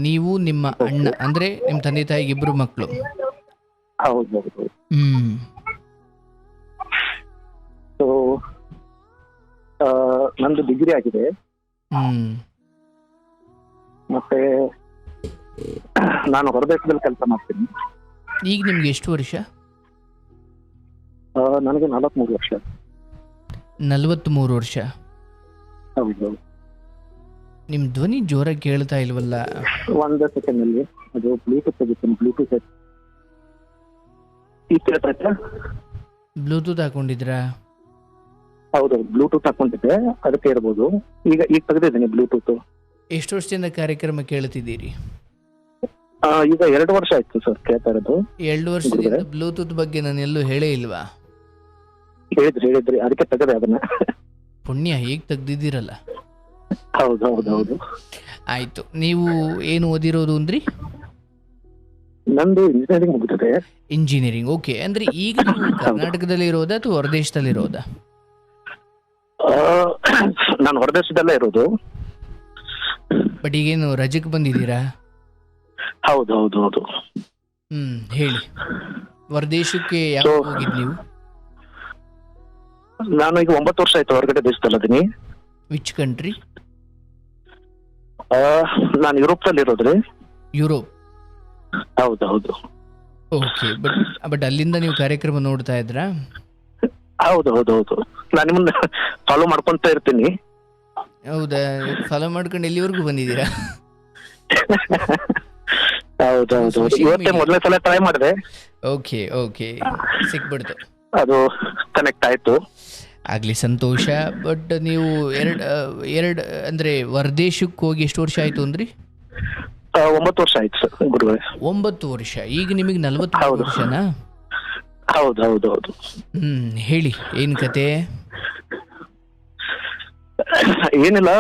ನೀವು ನಿಮ್ಮ ಅಣ್ಣ ಅಂದ್ರೆ ನಿಮ್ಮ ತಂದೆ ತಾಯಿಗೆ ಇಬ್ರು ಮಕ್ಕಳು. ಹೌದು ಹೌದು. ಹ್ಮ್ ಸೊ ನಂದು ಡಿಗ್ರಿ ಆಗಿದೆ. ಹ್ಮ್ ಮತ್ತೆ ನಾನು ಹೊರದೇಶದಲ್ಲಿ ಕೆಲಸ ಮಾಡ್ತೀನಿ. ಈಗ ನಿಮ್ಗೆ ಎಷ್ಟು ವರ್ಷ? ನನಗೆ 43 ವರ್ಷ. 43 ವರ್ಷ. ಹೌದು. ನಿಮ್ಮ ಧ್ವನಿ ಜೋರಾಗಿ ಕೇಳ್ತಾ ಇಲ್ವಲ್ಲ? ಒಂದು ಸೆಕೆಂಡ್ ಅಲ್ಲಿ ಅದು ಬ್ಲೂಟೂತ್ ತೆಗಿತೀನಿ. ಬ್ಲೂಟೂತ್ ಈ ಕೇಳ್ತಾ? ಬ್ಲೂಟೂತ್ ಹಾಕೊಂಡಿದ್ರಾ? ಹೌದು, ಬ್ಲೂಟೂತ್ ಹಾಕೊಂಡಿದ್ದೆ, ಅದಕ್ಕೆ ಇರ್ಬೋದು. ಈಗ ತೆಗೆದಿದ್ದೀನಿ ಬ್ಲೂಟೂತ್. ಎಷ್ಟು ವರ್ಷದಿಂದ ಕಾರ್ಯಕ್ರಮ ಕೇಳ್ತಿದ್ದೀರಿ? ಈಗ 2 ವರ್ಷ ಆಯ್ತು ಸರ್ ಕೇಳ್ತಾ ಇರೋದು. 2 ವರ್ಷದಿಂದ ಬ್ಲೂಟೂತ್ ಬಗ್ಗೆ ನಾನು ಎಲ್ಲೂ ಹೇಳೇ ಇಲ್ವಾ? ಹೇಳಿದ್ರಿ ಅದಕ್ಕೆ ತೆಗೆದೆ ಅದನ್ನ. ಪುಣ್ಯ, ಹೇಗೆ ತೆಗ್ದಿದ್ದೀರಲ್ಲ. ಹೌದು ಹೌದು ಹೌದು. ಆಯ್ತು. ನೀವು ಏನು ಓದಿರೋದು ಅಂದ್ರಿ? ನಂದು ಇಂಜಿನಿಯರಿಂಗ್ ಮುಗಿದಿದೆ. ಇಂಜಿನಿಯರಿಂಗ್. ಓಕೆ. ಅಂದ್ರೆ ಈಗ ನೀವು ಕರ್ನಾಟಕದಲ್ಲಿ ಇರೋದಾ ಅಥವಾ ಹೊರದೇಶದಲ್ಲಿ ಇರೋದಾ? ನಾನು ಹೊರದೇಶದಲ್ಲೇ ಇರೋದು. ಬಟ್ ಈಗೇನು ರಜಕ್ಕೆ ಬಂದಿದ್ದೀರಾ? ಹೌದು ಹೌದು ಹೌದು. ಹೇಳಿ, ಹೊರದೇಶಕ್ಕೆ ಯಾವಾಗ ಹೋಗಿದ್ ನೀವು? ನಾನು ಈಗ 9 ವರ್ಷ ಆಯ್ತು ಹೊರಗಡೆ ದೇಶದಲ್ಲಿದ್ದೀನಿ. Which country? ನಾನು ಯುರೋಪ್ನಲ್ಲಿ ಇರೋದ್ರಿ. ಯುರೋಪ್? ಹೌದು ಹೌದು. ಓಕೆ. ಬಟ್ ಅಲ್ಲಿಂದ ನೀವು ಕಾರ್ಯಕ್ರಮ ನೋಡ್ತಾ ಇದ್ರಾ? ಹೌದು ಹೌದು ಹೌದು. ನಾನು ನಿಮ್ಮನ್ನ ಫಾಲೋ ಮಾಡ್ಕೊಂತ ಇರ್ತೀನಿ. ಹೌದಾ? ಫಾಲೋ ಮಾಡ್ಕೊಂಡು ಎಲ್ಲಿವರೆಗೂ ಬಂದಿದ್ದೀರಾ? ಹೌದು ಹೌದು. ಇವತ್ತೇ ಮೊದಲನೇ ಸಲ ಟ್ರೈ ಮಾಡಿದೆ. ಓಕೆ ಓಕೆ, ಸಿಕ್ಬಿಡ್ತು. ಅದು ಕನೆಕ್ಟ್ ಆಯ್ತು. ಆಗ್ಲಿ, ಸಂತೋಷ. ಬಟ್ ನೀವು ಎರಡು ಅಂದ್ರೆ ಹೊರದೇಶಕ್ಕೆ ಹೋಗಿ ಎಷ್ಟು ವರ್ಷ ಆಯ್ತು ಅಂದ್ರಿ? 9 ವರ್ಷ ಆಯ್ತು ಸರ್ ಗುರುಗಳೇ. 9 ವರ್ಷ. ಈಗ ನಿಮಗೆ 43 ವರ್ಷನಾ? ಹೌದು ಹೌದು ಹೌದು. ಹೇಳಿ, ಏನ್ ಕತೆ? ಏನಿಲ್ಲ,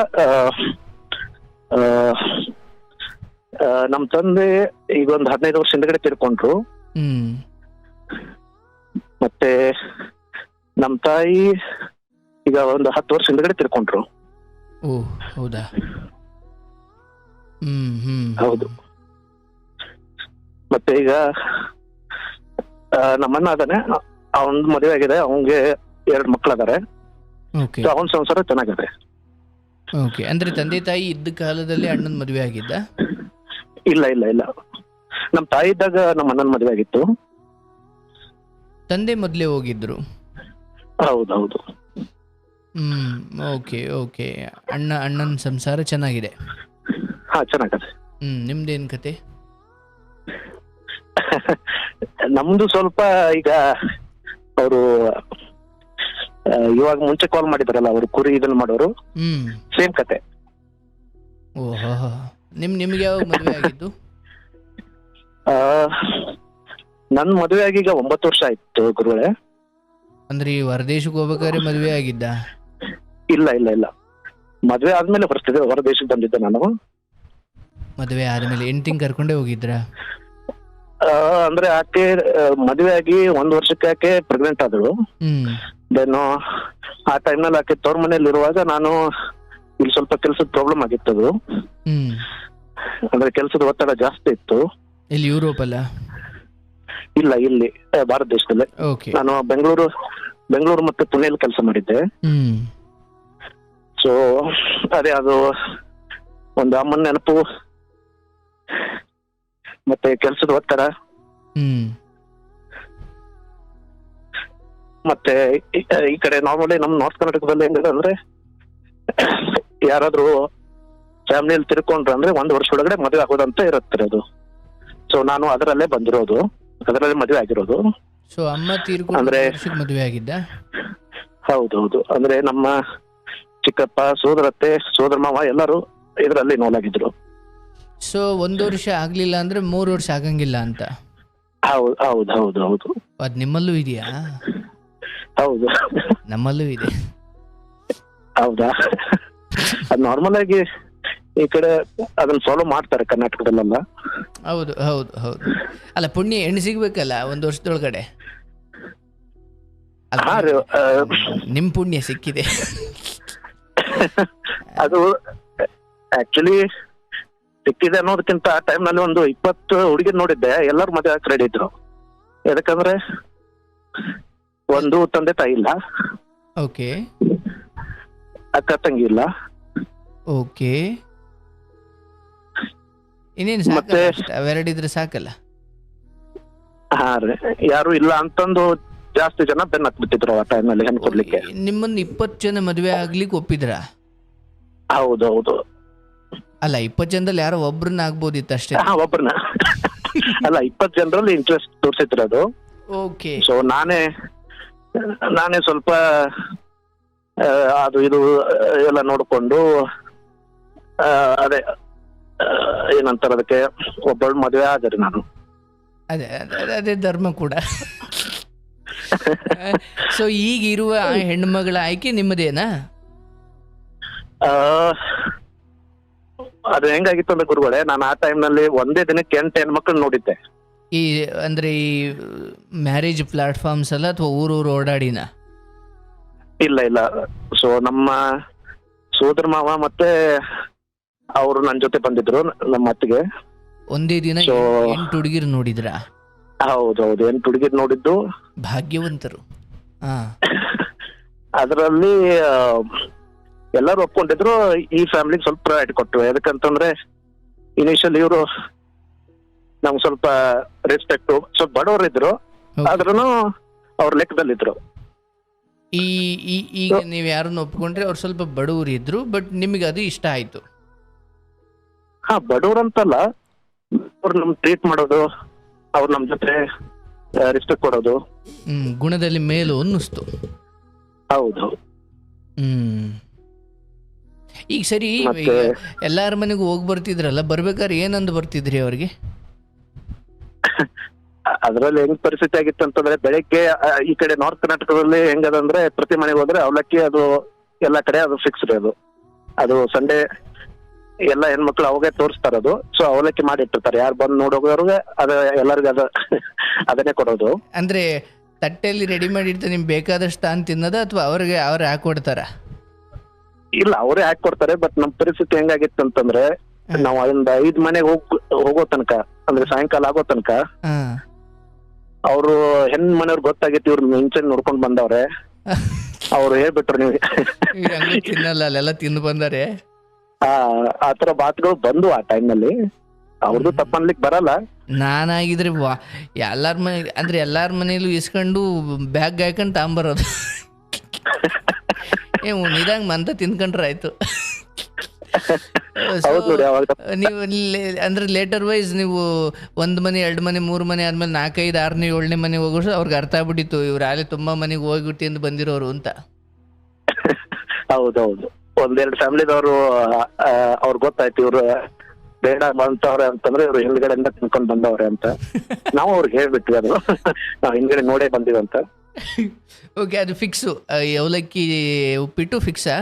ನಮ್ ತಂದೆ ಈಗ ಒಂದು 15 ವರ್ಷ ಹಿಂದಗಡೆ ತೀರ್ಕೊಂಡ್ರು. ಮತ್ತೆ ನಮ್ ತಾಯಿ ಈಗ ಒಂದು 10 ವರ್ಷ ಹಿಂದಗಡೆ ತೀರ್ಕೊಂಡ್ರು. ಓ ಹೌದಾ? ಹೌದು. ಮತ್ತೆ ಈಗ ನಮ್ಮಣ್ಣ ಅದಾನೆ, ಅವನ್ ಮದುವೆ ಆಗಿದೆ, ಅವನ್ಗೆ 2 ಮಕ್ಳದಾರೆ. ಅವನ್ ಸಂಸಾರ ಚೆನ್ನಾಗಿದೆ. ಓಕೆ. ಅಂದ್ರೆ ತಂದೆ ತಾಯಿ ಇದ್ದ ಕಾಲದಲ್ಲಿ ಅಣ್ಣನ ಮದುವೆ ಆಗಿದ್ದ? ಇಲ್ಲ ಇಲ್ಲ ಇಲ್ಲ, ನಮ್ ತಾಯಿ ಇದ್ದಾಗ ನಮ್ಮ ಅಣ್ಣನ ಮದುವೆ ಆಗಿತ್ತು. ತಂದೆ ಮೊದ್ಲೇ ಹೋಗಿದ್ರು? ಹೌದೌದು. Okay okay. ಅಣ್ಣನ ಸಂಸಾರ ಚೆನ್ನಾಗಿದೆ? ಹಾ, ಚೆನ್ನಾಗಿದೆ. ನಿಮ್ದೇನ್ ಕತೆ? ನಮ್ದು ಸ್ವಲ್ಪ ಈಗ ಅವರು ಇವಾಗ ಮುಂಚೆ ಕಾಲ್ ಮಾಡಿದಾರಲ್ಲ, ಅವರು ಕುರಿ ಇದನ್ನ ಮಾಡೋರು, ಸೇಮ್ ಕತೆ. ಓಹೋ. ನಿಮ್ಗೆ ಯಾವಾಗ ಮದುವೆ ಆಗಿದ್ದು? ನನ್ ಮದುವೆ ಆಗಿ ಈಗ 9 ವರ್ಷ ಆಯ್ತು ಗುರುಗಳೇ. ಅಂದ್ರೆ ಈ ಹೊರದೇಶಕ್ಕೆ ಹೋಗ್ಬೇಕಾದ್ರೆ ಮದುವೆ ಆಗಿದ್ದ? ಇಲ್ಲ ಇಲ್ಲ ಇಲ್ಲ, ಮದುವೆ ಆದ್ಮೇಲೆ ಹೊರ ದೇಶಕ್ಕೆ ಬಂದಿದ್ದೆ ನಾನು. ಮದುವೆ ಆದ್ಮೇಲೆ ಹೆಂಡತಿನ ಕರ್ಕೊಂಡೇ ಹೋಗಿದ್ರ? ಅಂದ್ರೆ ಆಕೆ ಮದುವೆ ಆಗಿ 1 ವರ್ಷಕ್ಕೆ ಆಕೆ ಪ್ರೆಗ್ನೆಂಟ್ ಆದಳು. ದೆನ್ ಆ ಟೈಮ್ನಲ್ಲಿ ಆಕೆ ತವ್ರ ಮನೇಲಿ ಇರುವಾಗ ನಾನು ಇಲ್ಲಿ ಸ್ವಲ್ಪ ಕೆಲ್ಸದ ಪ್ರಾಬ್ಲಮ್ ಆಗಿತ್ತು. ಅದು ಅಂದ್ರೆ ಕೆಲ್ಸದ ಒತ್ತಡ ಜಾಸ್ತಿ ಇತ್ತು. ಇಲ್ಲಿ ಯುರೋಪ್ ಅಲ್ಲ? ಇಲ್ಲ, ಇಲ್ಲಿ ಭಾರತ ದೇಶದಲ್ಲೇ. ನಾನು ಬೆಂಗಳೂರು ಮತ್ತೆ ಪುಣೆಯಲ್ಲಿ ಕೆಲಸ ಮಾಡಿದ್ದೆ. ಸೊ ಅದೇ ಅದು ಒಂದು ಅಮ್ಮನ ನೆನಪು ಮತ್ತೆ ಕೆಲ್ಸದ ಒತ್ತಡ, ಮತ್ತೆ ಈ ಕಡೆ ನಾರ್ಮಲಿ ನಮ್ ನಾರ್ತ್ ಕರ್ನಾಟಕದಲ್ಲಿ ಹೆಂಗಿದೆ ಅಂದ್ರೆ, ಯಾರಾದ್ರೂ ಫ್ಯಾಮಿಲಿಯಲ್ಲಿ ತಿರ್ಕೊಂಡ್ರೆ ಅಂದ್ರೆ 1 ವರ್ಷ ಒಳಗಡೆ ಮದುವೆ ಆಗೋದಂತ ಇರುತ್ತೆ ಅದು. ಸೊ ನಾನು ಅದರಲ್ಲೇ ಬಂದಿರೋದು, ಅದರಲ್ಲೇ ಮದುವೆ ಆಗಿರೋದು. ಸೊ ಅಮ್ಮ ತೀರ್ಕೊಂಡ್ರೆ ಮದುವೆ ಆಗಿದ್ದ? ಹೌದೌದು. ಅಂದ್ರೆ ನಮ್ಮ ಚಿಕ್ಕಪ್ಪ, ಸೋದರತ್ತೆ, ಸೋದರ ಮಾವ ಎಲ್ಲರೂ ಇದರಲ್ಲಿ ನೋಲಾಗಿದ್ರು. ಸೊ 1 ವರ್ಷ ಆಗ್ಲಿಲ್ಲ ಅಂದ್ರೆ 3 ವರ್ಷ ಆಗಂಗಿಲ್ಲ ಅಂತ? ಹೌದು ಹೌದು ಹೌದು ಹೌದು. ಅದ್ ನಿಮ್ಮಲ್ಲೂ ಇದೆಯಾ? ಹೌದು, ನಮ್ಮಲ್ಲೂ ಇದೆ. ಹೌದಾ? ಅದ್ ನಾರ್ಮಲ್ ಆಗಿ ಈ ಕಡೆ ಅದನ್ನ ಫಾಲೋ ಮಾಡ್ತಾರೆ ಕರ್ನಾಟಕದಲ್ಲೆಲ್ಲ. ಹೌದು ಹೌದು ಹೌದು. ಅಲ್ಲ, ಪುಣ್ಯ ಹೆಣ್ಣು ಸಿಗ್ಬೇಕಲ್ಲ 1 ವರ್ಷದೊಳಗಡೆ. ನಿಮ್ ಪುಣ್ಯ ಸಿಕ್ಕಿದೆ. ಅದು ಆಕ್ಚುಲಿ ಸಿಕ್ಕಿದೆ ಅನ್ನೋದಕ್ಕಿಂತ ಆ ಟೈಮ್ ನಲ್ಲಿ ಒಂದು 20 ಹುಡುಗಿರ್ ನೋಡಿದ್ದೆ, ಎಲ್ಲರೂ ಮದುವೆ ಹಾಕಿ ರೆಡಿ ಇದ್ರು. ಯಾಕಂದ್ರೆ ಒಂದು ತಂದೆ ತಾಯಿ ಇಲ್ಲ, ಓಕೆ ಅಕ್ಕ ತಂಗಿ ಇಲ್ಲ, ಓಕೆ. ಇನ್ನೇನು ಮತ್ತೆ ಅವೆರಡಿದ್ರೆ ಸಾಕಲ್ಲ. ಹಾ ರೀ, ಯಾರು ಇಲ್ಲ ಅಂತಂದು ಜಾಸ್ತಿ ಜನ ಬೆನ್ನ ಹತ್ಬಿಟ್ಟಿದ್ರು ಆ ಟೈಮ್ ನಲ್ಲಿ ಹೆಣ್ಣು ಕೊಡ್ಲಿಕ್ಕೆ. ನಿಮ್ಮನ್ನ 20 ಜನ ಮದುವೆ ಆಗ್ಲಿಕ್ಕೆ ಒಪ್ಪಿದ್ರ? ಹೌದೌದು. ಅಲ್ಲ, 20 ಜನದಲ್ಲಿ ಯಾರೋ ಒಬ್ರನ್ನ ಆಗ್ಬೋದಿತ್ತು ಅಷ್ಟೇ. ಹಾ, ಒಬ್ಬರನ್ನ ಅಲ್ಲ, 20 ಜನರಲ್ಲಿ ಇಂಟ್ರೆಸ್ಟ್ ತೋರಿಸಿದ್ರು. ಓಕೆ. ಸೊ ನಾನೇ ಸ್ವಲ್ಪ ಅದು ಇದು ಎಲ್ಲ ನೋಡ್ಕೊಂಡು ಅದೇ ಏನಂತಾರ ಅದಕ್ಕೆ, ಒಬ್ಬಳು ಮದುವೆ ಆದ್ರೆ ನಾನು. ಅದೇ ಅದೇ ಧರ್ಮ ಕೂಡ. ಸೊ ಈಗ ಇರುವ ಹೆಣ್ಮಗಳ ಆಯ್ಕೆ ನಿಮ್ಮದೇನಾ? ಅದು ಹೆಂಗಾಗಿತ್ತು ಅಂದ್ರೆ ಗುರುಗಳೇ, ನಾನು ಆ ಟೈಮ್ ನಲ್ಲಿ ಒಂದೇ ದಿನಕ್ಕೆ 8 ಹೆಣ್ಮಕ್ಳು ನೋಡಿದ್ದೆ. ಈ ಅಂದ್ರೆ ಈ ಮ್ಯಾರೇಜ್ ಪ್ಲಾಟ್ಫಾರ್ಮ್ಸ್ ಅಲ್ಲ, ಅಥವಾ ಊರೂರು ಓಡಾಡಿನ? ಇಲ್ಲ. ಸೊ ನಮ್ಮ ಸೋದರ ಮಾವ ಮತ್ತೆ ಅವರು ನನ್ನ ಜೊತೆ ಬಂದಿದ್ರು, ನಮ್ಮ ಅತ್ತಿಗೆ. ಒಂದೇ ದಿನ 8 ಹುಡುಗಿರು ನೋಡಿದ್ರ? ಹೌದೌದು, 8 ಹುಡುಗಿರು ನೋಡಿದ್ದು. ಭಾಗ್ಯವಂತರು. ಅದರಲ್ಲಿ ಎಲ್ಲರೂ ಒಪ್ಕೊಂಡಿದ್ರು. ಈ ಫ್ಯಾಮಿಲಿಗೆ ಸ್ವಲ್ಪ ಪ್ರಯಾರಿಟಿ ಕೊಟ್ಟರು. ಯಾಕಂತಂದ್ರೆ ಇನಿಷಿಯಲ್ ಇವರು ನಮ್ಗೆ ಸ್ವಲ್ಪ ರೆಸ್ಪೆಕ್ಟ್, ಸ್ವಲ್ಪ ಬಡವರು ಇದ್ರು, ಆದ್ರೂ ಅವ್ರ ಲೆಕ್ಕದಲ್ಲಿದ್ರು. ಈಗ ನೀವು ಯಾರನ್ನ ಒಪ್ಕೊಂಡ್ರೆ ಅವ್ರು ಸ್ವಲ್ಪ ಬಡವರು ಇದ್ರು, ಬಟ್ ನಿಮಗೆ ಅದು ಇಷ್ಟ ಆಯ್ತು? ಹಾ, ಬಡವ್ರಂತಲ್ಲ, ಅವ್ರು ನಮ್ ಟ್ರೀಟ್ ಮಾಡೋದು, ಅವ್ರು ನಮ್ ಜೊತೆ ರೆಸ್ಪೆಕ್ಟ್ ಕೊಡೋದು, ಗುಣದಲ್ಲಿ ಮೇಲು ಅನ್ನಿಸ್ತು. ಹೌದು. ಈಗ ಸರಿ, ಎಲ್ಲಾರ ಮನೆಗೂ ಹೋಗಿ ಬರ್ತಿದ್ರಲ್ಲ, ಬರ್ಬೇಕಾದ್ರೆ ಏನಂದು ಬರ್ತಿದ್ರಿ ಅವ್ರಿಗೆ? ಅದ್ರಲ್ಲಿ ಹೆಂಗ್ ಪರಿಸ್ಥಿತಿ ಆಗಿತ್ತು ಅಂತಂದ್ರೆ, ಬೆಳಗ್ಗೆ ಈ ಕಡೆ ನಾರ್ತ್ ಕರ್ನಾಟಕದಲ್ಲಿ ಹೆಂಗದಂದ್ರೆ, ಪ್ರತಿ ಮನೆಗೆ ಹೋದ್ರೆ ಅವಲಕ್ಕಿ, ಅದು ಎಲ್ಲಾ ಕಡೆ ಅದು ಫಿಕ್ಸ್ ರೀ. ಅದು ಸಂಡೇ ಎಲ್ಲ ಹೆಣ್ಮಕ್ಳು ಅವಾಗೆ ತೋರಿಸ್ತಾರ ಅದು. ಸೊ ಅವಲಕ್ಕಿ ಮಾಡಿ ಇಟ್ಟಿರ್ತಾರೆ, ಯಾರು ಬಂದು ನೋಡೋವ್ರಿಗೆ ಎಲ್ಲರಿಗೂ ಅದನ್ನೇ ಕೊಡೋದು. ಅಂದ್ರೆ ತಟ್ಟೆಯಲ್ಲಿ ರೆಡಿ ಮಾಡಿ ಇಡ್ತಾರೆ, ನಿಮ್ಗೆ ಬೇಕಾದಷ್ಟು ತಾನು ತಿನ್ನೋದ, ಅಥವಾ ಅವ್ರಿಗೆ ಅವ್ರು ಹಾಕೊಡ್ತಾರ? ಇಲ್ಲ, ಅವರೇ ಹಾಕೊಡ್ತಾರೆ. ಬಟ್ ನಮ್ ಪರಿಸ್ಥಿತಿ ಹೆಂಗಾಗಿತ್ತು ಅಂತಂದ್ರೆ, ನಾವು ಒಂದು 5 ಮನೆಗೆ ಹೋಗೋ ತನಕ, ಅಂದ್ರೆ ಸಾಯಂಕಾಲ ಆಗೋ ತನಕ ಅವರು ಹೆಣ್ ಮನೆಯವ್ರಿಗೆ ಗೊತ್ತಾಗಿತ್ತು, ಇವ್ರು ಮುಂಚೆ ನೋಡ್ಕೊಂಡ್ ಬಂದವ್ರೆ. ಅವ್ರು ಹೇಳ್ಬಿಟ್ರು, ನೀವು ತಿನ್ನಲ್ಲ, ಅಲ್ಲೆಲ್ಲ ತಿಂದು ಬಂದಾರೆ. ಆತರ ಮಾತುಗಳು ಬಂದು ಆ ಟೈಮ್ ನಲ್ಲಿ. ಅವ್ರದ್ದು ತಪ್ಪನ್ಲಿಕ್ ಬರಲ್ಲ. ನಾನಾಗಿದ್ರೆ ಎಲ್ಲಾರ ಮನೆ, ಅಂದ್ರೆ ಎಲ್ಲಾರ ಮನೇಲೂ ಇಸ್ಕೊಂಡು ಬ್ಯಾಗ್ ಹಾಕೊಂಡು ತಾಂಬರೋದು. ನಿಧಾಗ ಮಂತ ತಿನ್ಕೊಂಡ್ರೆ ಆಯ್ತು. ನೀವು ಅಂದ್ರೆ ಲೇಟರ್ ವೈಸ್ ನೀವು 1 ಮನೆ 2 ಮನೆ 3 ಮನೆ ಆದ್ಮೇಲೆ 4, 5, 6ನೇ 7ನೇ ಮನೆಗೆ ಹೋಗೋಷ್ಟು ಅವ್ರಿಗೆ ಅರ್ಥ ಆಗ್ಬಿಟ್ಟಿತ್ತು, ಇವ್ರು ಅಲ್ಲಿ ತುಂಬಾ ಮನೆಗೆ ಹೋಗ್ಬಿಟ್ಟು ಎಂದು ಬಂದಿರೋರು ಅಂತ. ಹೌದೌದು, 1-2 ಫ್ಯಾಮಿಲಿದವರು ಅವ್ರಿಗೆ ಗೊತ್ತಾಯ್ತು, ಇವ್ರು ಬೇಡ ಬಂತವ್ರೆ ಅಂತಂದ್ರೆ ಇವ್ರು ಹಿಂದ್ಗಡೆಯಿಂದ ತಿನ್ಕೊಂಡ್ ಬಂದವ್ರೆ ಅಂತ. ನಾವು ಅವ್ರಿಗೆ ಹೇಳ್ಬಿಟ್ವಿ, ಅದು ನಾವು ಹಿಂದ್ಗಡೆ ನೋಡೇ ಬಂದಿವಂತ. ಓಕೆ, ಅದು ಫಿಕ್ಸು. ಅವಲಕ್ಕಿ ಉಪ್ಪಿಟ್ಟು ಫಿಕ್ಸಾ?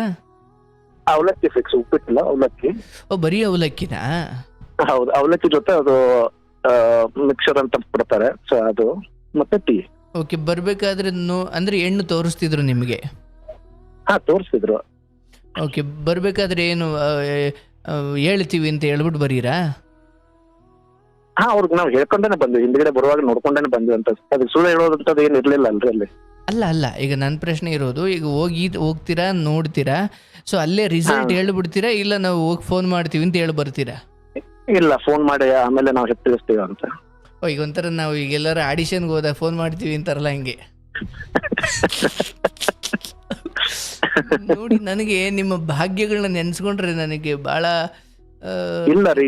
ಅವಲಕ್ಕಿ ಫಿಕ್ಸ್, ಉಪ್ಪಿಟ್ಟಿಲ್ಲ, ಅವಲಕ್ಕಿ. ಬರೀ ಅವಲಕ್ಕಿನಾ? ಹೌದು, ಅವಲಕ್ಕಿ ಜೊತೆ ಅದು ಮಿಕ್ಸರ್ ಅಂತ ಕೊಡ್ತಾರೆ, ಸೊ ಅದು ಮತ್ತೆ ಟೀ. ಓಕೆ, ಬರ್ಬೇಕಾದ್ರೆ ಅಂದ್ರೆ ಹೆಣ್ಣು ತೋರಿಸ್ತಿದ್ರು ನಿಮಗೆ? ಹಾ, ತೋರಿಸ್ತಿದ್ರು. ಓಕೆ, ಬರ್ಬೇಕಾದ್ರೆ ಏನು ಹೇಳ್ತೀವಿ ಅಂತ ಹೇಳ್ಬಿಟ್ಟು ಬರೀರಾ? ಹಾ, ಅವ್ರಿಗೆ ನಾವು ಹೇಳ್ಕೊಂಡೇನೆ ಬಂದ್ವಿ, ಹಿಂದ್ಗಡೆ ಬರುವಾಗ ನೋಡ್ಕೊಂಡೇನೆ ಬಂದ್ವಿ ಅಂತ. ಅದಕ್ಕೆ ಸುಳ್ಳು ಹೇಳೋದಂತದ್ದು ಏನ್ ಇರ್ಲಿಲ್ಲ ಅಲ್ರಿ ಅಲ್ಲಿ. ಅಲ್ಲ, ಈಗ ನನ್ನ ಪ್ರಶ್ನೆ ಇರೋದು, ಈಗ ಹೋಗ್ತೀರಾ, ನೋಡ್ತೀರಾ, ಸೊ ಅಲ್ಲೇ ರಿಸಲ್ಟ್ ಹೇಳ್ಬಿಡ್ತೀರಾ, ಇಲ್ಲ ನಾವು ಹೋಗಿ ಫೋನ್ ಮಾಡ್ತೀವಿ ಅಂತ ಹೇಳಿ ಬರ್ತೀರಾ? ಇಲ್ಲ, ಫೋನ್ ಮಾಡಿ ಆಮೇಲೆ ನಾವು ತಿಳಿಸ್ತೀವಿ ಅಂತ. ಈಗ ಒಂಥರ ನಾವು ಈಗ ಎಲ್ಲರೂ ಆಡಿಷನ್ಗೆ ಹೋದಾಗ ಫೋನ್ ಮಾಡ್ತೀವಿ ಅಂತಾರಲ್ಲ, ಹಂಗೆ. ನೋಡಿ, ನನಗೆ ನಿಮ್ಮ ಭಾಗ್ಯಗಳನ್ನ ನೆನ್ಸ್ಕೊಂಡ್ರೆ ನನಗೆ ಬಹಳ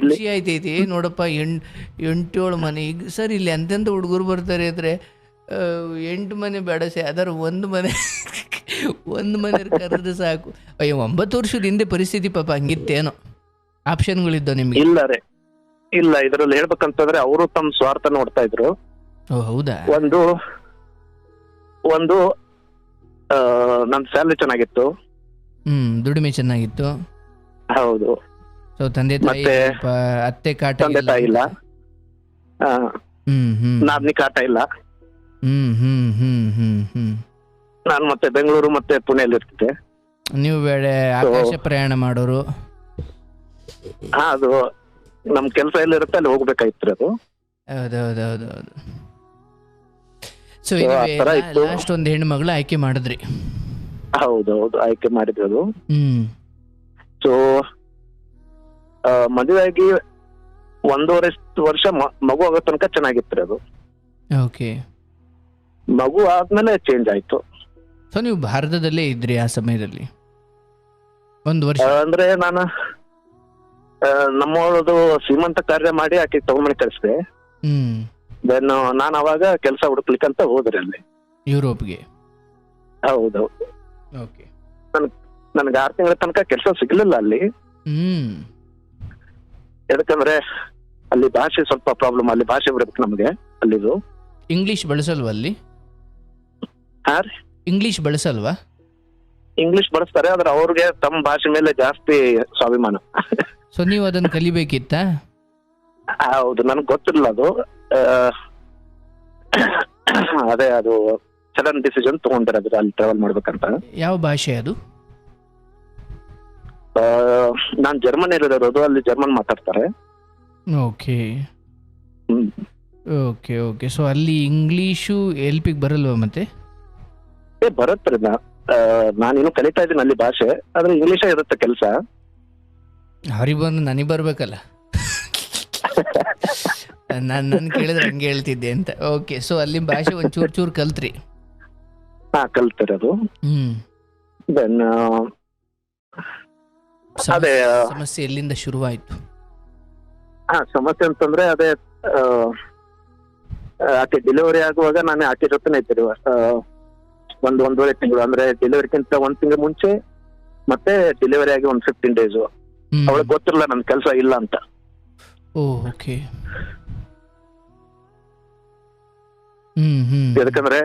ಖುಷಿ ಆಯ್ತೈತಿ. ನೋಡಪ್ಪ, 8-7 ಮನೆ. ಈಗ ಸರ್, ಇಲ್ಲಿ ಎಂತೆಂಥ ಹುಡುಗರು ಬರ್ತಾರೆ ಅಂದ್ರೆ 8 ಮನೆ ಬೇಡ ಸೇ, ಅದರ 1 ಮನೆ ಕರೆದ್ರೆ ಸಾಕು. ಅಯ್ಯೋ, 9 ವರ್ಷದ ಹಿಂದೆ ಪರಿಸ್ಥಿತಿ ಪಾಪ ಹಂಗಿತ್ತೇನೋ, ಆಪ್ಷನ್ಗಳಿದ್ದೋ ನಿಮ್ಗೆ? ಇಲ್ಲ ರೀ, ಇಲ್ಲ. ಇದ್ರಲ್ಲಿ ಹೇಳ್ಬೇಕಂತಂದ್ರೆ ಅವರು ತಮ್ಮ ಸ್ವಾರ್ಥ ನೋಡ್ತಾ ಇದ್ರು. ಹೌದಾ? ಒಂದು ನನ್ನ ಸ್ಯಾಲರಿ ಚೆನ್ನಾಗಿತ್ತು, ದುಡಿಮೆ ಚೆನ್ನಾಗಿತ್ತು. ಹೌದು. ಸೊ ತಂದೆ ತಾಯಿ, ಅತ್ತೆ ಕಾಟ, ತಂದೆ ತಾಯಿ ಇಲ್ಲ, ನಾದ್ನಿ ಕಾಟ ಇಲ್ಲ. ನಾನು ಮತ್ತೆ ಬೆಂಗಳೂರು ಮತ್ತೆ ಪುಣೆಯಲ್ಲಿ ಇರ್ತಿದ್ದೆ. ನೀವು ಬೇಡ ಆಕಾಶ ಪ್ರಯಾಣ ಮಾಡೋರು. ಅದು ನಮ್ ಕೆಲಸ ಎಲ್ಲಿರುತ್ತೆ ಅಲ್ಲಿ ಹೋಗ್ಬೇಕಾಯ್ತು ಅದು. ಹೌದೌದೌದೌದು. ಸೊ So, ಆ ತರ ಇತ್ತು. ಲಾಸ್ಟ್ ಒಂದು ಹೆಣ್ಣು ಮಗಳು ಆಯ್ಕೆ ಮಾಡಿದ್ರಿ. ಹೌದೌದು, ಆಯ್ಕೆ ಮಾಡಿದ್ವಿ ಅದು. ಹ್ಮ್. ಸೊ ಮದುವೆ ಆಗಿ 1.5 ವರ್ಷ ಮಗು ಆಗೋ ತನಕ ಚೆನ್ನಾಗಿತ್ತು ಅದು. ಓಕೆ. ಮಗು ಆದ್ಮೇಲೆ ಚೇಂಜ್ ಆಯ್ತು. ಸೊ ನೀವು ಭಾರತದಲ್ಲೇ ಇದ್ರಿ ಆ ಸಮಯದಲ್ಲಿ 1 ವರ್ಷ? ಅಂದ್ರೆ ನಾನು ನಮ್ಮದು ಶ್ರೀಮಂತ ಕಾರ್ಯ ಮಾಡಿ ಆಕೆ ತಗೊಂಡ್ಮನೆ ಕಳಿಸಿದೆ. ಹ್ಮ್. ದೆನ್ ನಾನು ಅವಾಗ ಕೆಲಸ ಹುಡುಕ್ಲಿಕ್ಕಂತ ಹೋದ್ರಿ ಅಲ್ಲಿ ಯುರೋಪ್ಗೆ. ಹೌದೌದು. ಓಕೆ. ನನ್ಗೆ 6 ತಿಂಗಳ ತನಕ ಕೆಲಸ ಸಿಗ್ಲಿಲ್ಲ ಅಲ್ಲಿ. ಹ್ಮ್. ಯಾಕಂದ್ರೆ ಅಲ್ಲಿ ಭಾಷೆ ಸ್ವಲ್ಪ ಪ್ರಾಬ್ಲಮ್, ಅಲ್ಲಿ ಭಾಷೆ ಬರುತ್ತೆ ನಮಗೆ ಅಲ್ಲಿದು. ಇಂಗ್ಲಿಷ್ ಬಳಸಲ್ವಾ ಅಲ್ಲಿ? ಹಾ ರೀ, ಇಂಗ್ಲಿಷ್ ಬಳಸಲ್ವಾ? ಇಂಗ್ಲಿಷ್ ಬಳಸ್ತಾರೆ, ಆದ್ರೆ ಅವ್ರಿಗೆ ತಮ್ಮ ಭಾಷೆ ಮೇಲೆ ಜಾಸ್ತಿ ಸ್ವಾಭಿಮಾನ. ಸೊ ನೀವು ಅದನ್ನ ಕಲಿಬೇಕಿತ್ತಾ? ಹೌದು, ನನ್ಗೆ ಗೊತ್ತಿರಲಿಲ್ಲ ಅದು. ಅದೇ ಅದು ಸಡನ್ ಡಿಸಿಷನ್ ತಗೊಂಡಿರೋದು ಅಲ್ಲಿ ಟ್ರಾವೆಲ್ ಮಾಡ್ಬೇಕಂತ. ಯಾವ ಭಾಷೆ ಅದು? ನಾನ್ ಜರ್ಮನಿ ಇರೋದು, ಅಲ್ಲಿ ಜರ್ಮನ್ ಮಾತಾಡ್ತಾರೆ. Okay okay okay. ಸೊ ಅಲ್ಲಿ ಇಂಗ್ಲೀಷು ಎಲ್ಪಿಗೆ ಬರಲ್ವಾ ಮತ್ತೆ? ಬರುತ್ತೆ, ನಾನಿನ್ನು ಕಲಿತಾ ಇದ್ದೀನಿ ಅಲ್ಲಿ ಭಾಷೆ, ಆದ್ರೆ ಇಂಗ್ಲೀಷೇ ಇರುತ್ತೆ ಕೆಲಸ. ಅವ್ರಿಗೆ ಬಂದು ನನಗೆ ಬರ್ಬೇಕಲ್ಲ. ನಾನು ಕೇಳಿದ್ರೆ ಹಂಗೆ ಹೇಳ್ತಿದ್ದೆ ಅಂತ. ಓಕೆ. ಸೊ ಅಲ್ಲಿ ಭಾಷೆ ಒಂದು ಚೂರು ಕಲ್ತ್ರಿ? ಹಾ, ಕಲ್ತಿರೋದು. ದೆನ್ ಅದೇ ಸಮಸ್ಯೆ ಎಲ್ಲಿಂದ ಶುರುವಾಯ್ತು? ಸಮಸ್ಯೆ ಅಂತಂದ್ರೆ ಅದೇ ಆಕೆ ಡೆಲಿವರಿ ಆಗುವಾಗ ನಾನು ಆಕೆ ಜೊತೆನೆ ಇದ್ದೀರಿ 1.5 ತಿಂಗಳು. ಅಂದ್ರೆ ಡೆಲಿವರಿಗಿಂತ 1 ತಿಂಗಳು ಮುಂಚೆ, ಮತ್ತೆ ಡೆಲಿವರಿ ಆಗಿ 15 ಡೇಸ್. ಅವಳಿಗೆ ಗೊತ್ತಿರಲ್ಲ ನನ್ ಕೆಲಸ ಇಲ್ಲ ಅಂತ. ಓಕೆ. ಯಾಕಂದ್ರೆ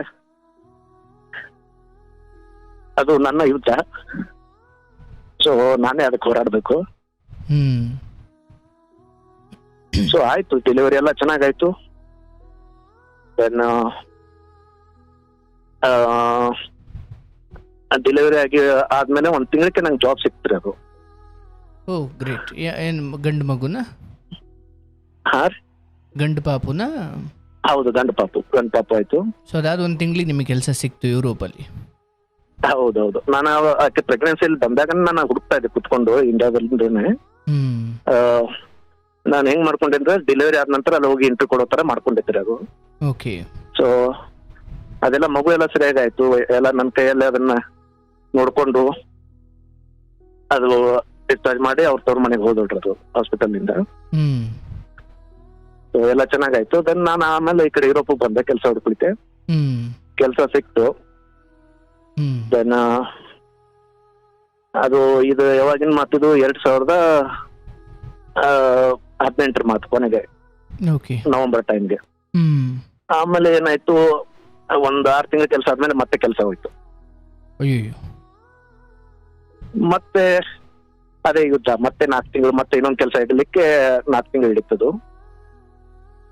ಅದು ನನ್ನ ಯುದ್ಧ. ಸೊ ನಾನೇ ಅದಕ್ಕೆ ಹೋರಾಡ್ಬೇಕು. ಸೊ ಆಯ್ತು, ಡೆಲಿವರಿ ಎಲ್ಲ ಚೆನ್ನಾಗಾಯ್ತು. ದೆನ್ ಡೆಲಿವರಿ ಆದ್ಮೇಲೆ 1 ತಿಂಗಳಿಗೆ ನಂಗೆ ಜಾಬ್ ಸಿಕ್ತ್ರಿ ಅದು. ಓ ಗ್ರೇಟ್. ಏನ್ ಗಂಡು ಮಗುನ? ಹಾ ರೀ, ಗಂಡು ಪಾಪುನ? ಹೌದು, ಗಂಡು ಪಾಪು ಆಯ್ತು. ಸೊ ಅದಾದ 1 ತಿಂಗಳಿಗೆ ನಿಮಗೆ ಕೆಲಸ ಸಿಕ್ತು ಯುರೋಪಲ್ಲಿ? ಹೌದೌದು. ನಾನು ಆಕೆ ಪ್ರೆಗ್ನೆನ್ಸಿಯಲ್ಲಿ ಬಂದಾಗ ನಾನು ಹುಡುಕ್ತಾ ಇದ್ದೆ ಕುತ್ಕೊಂಡು ಇಂಡಿಯಾದಲ್ಲಿಂದೇನೆ. ನಾನು ಹೆಂಗ್ ಮಾಡ್ಕೊಂಡಿದ್ರೆ ಡೆಲಿವರಿ ಆದ ನಂತರ ಅಲ್ಲಿ ಹೋಗಿ ಇಂಟರ್ವ್ಯೂ ಕೊಡೋ ತರ ಮಾಡ್ಕೊಂಡಿದ್ರಿ ಅದು. ಓಕೆ. ಸೊ ಅದೆಲ್ಲ ಮಗು ಎಲ್ಲ ಸರಿಯಾಗಾಯ್ತು, ಎಲ್ಲ ನನ್ನ ಕೈಯಲ್ಲೇ ಅದನ್ನ ನೋಡ್ಕೊಂಡು ಅದು ಡಿಸ್ಚಾರ್ಜ್ ಮಾಡಿ ಅವ್ರ ತವ್ರ ಮನೆಗೆ ಹೋದೋಡ್ರದು ಹಾಸ್ಪಿಟಲ್ ಇಂದ. ಸೊ ಎಲ್ಲ ಚೆನ್ನಾಗಾಯ್ತು. ದೆನ್ ನಾನು ಆಮೇಲೆ ಈ ಕಡೆ ಯುರೋಪ್ ಬಂದೆ ಕೆಲಸ ಹುಡುಕ್ಲಿಕ್ಕೆ. ಕೆಲಸ ಸಿಕ್ತು. ದೆನ್ ಅದು ಇದು ಯಾವಾಗಿನ ಮಾತಿದು 2018 ಮಾತು ಕೊನೆಗೆ, ನವೆಂಬರ್ ಟೈಮ್ಗೆ. ಆಮೇಲೆ ಏನಾಯ್ತು, 6 ತಿಂಗಳ ಕೆಲಸ ಆದ್ಮೇಲೆ ಮತ್ತೆ ಕೆಲಸ ಹೋಯ್ತು. ಮತ್ತೆ ಅದೇ ಯುದ್ಧ, ಮತ್ತೆ 4 ತಿಂಗಳು, ಮತ್ತೆ ಇನ್ನೊಂದು ಕೆಲಸ ಇಡ್ಲಿಕ್ಕೆ 4 ತಿಂಗಳು ಹಿಡಿತದು.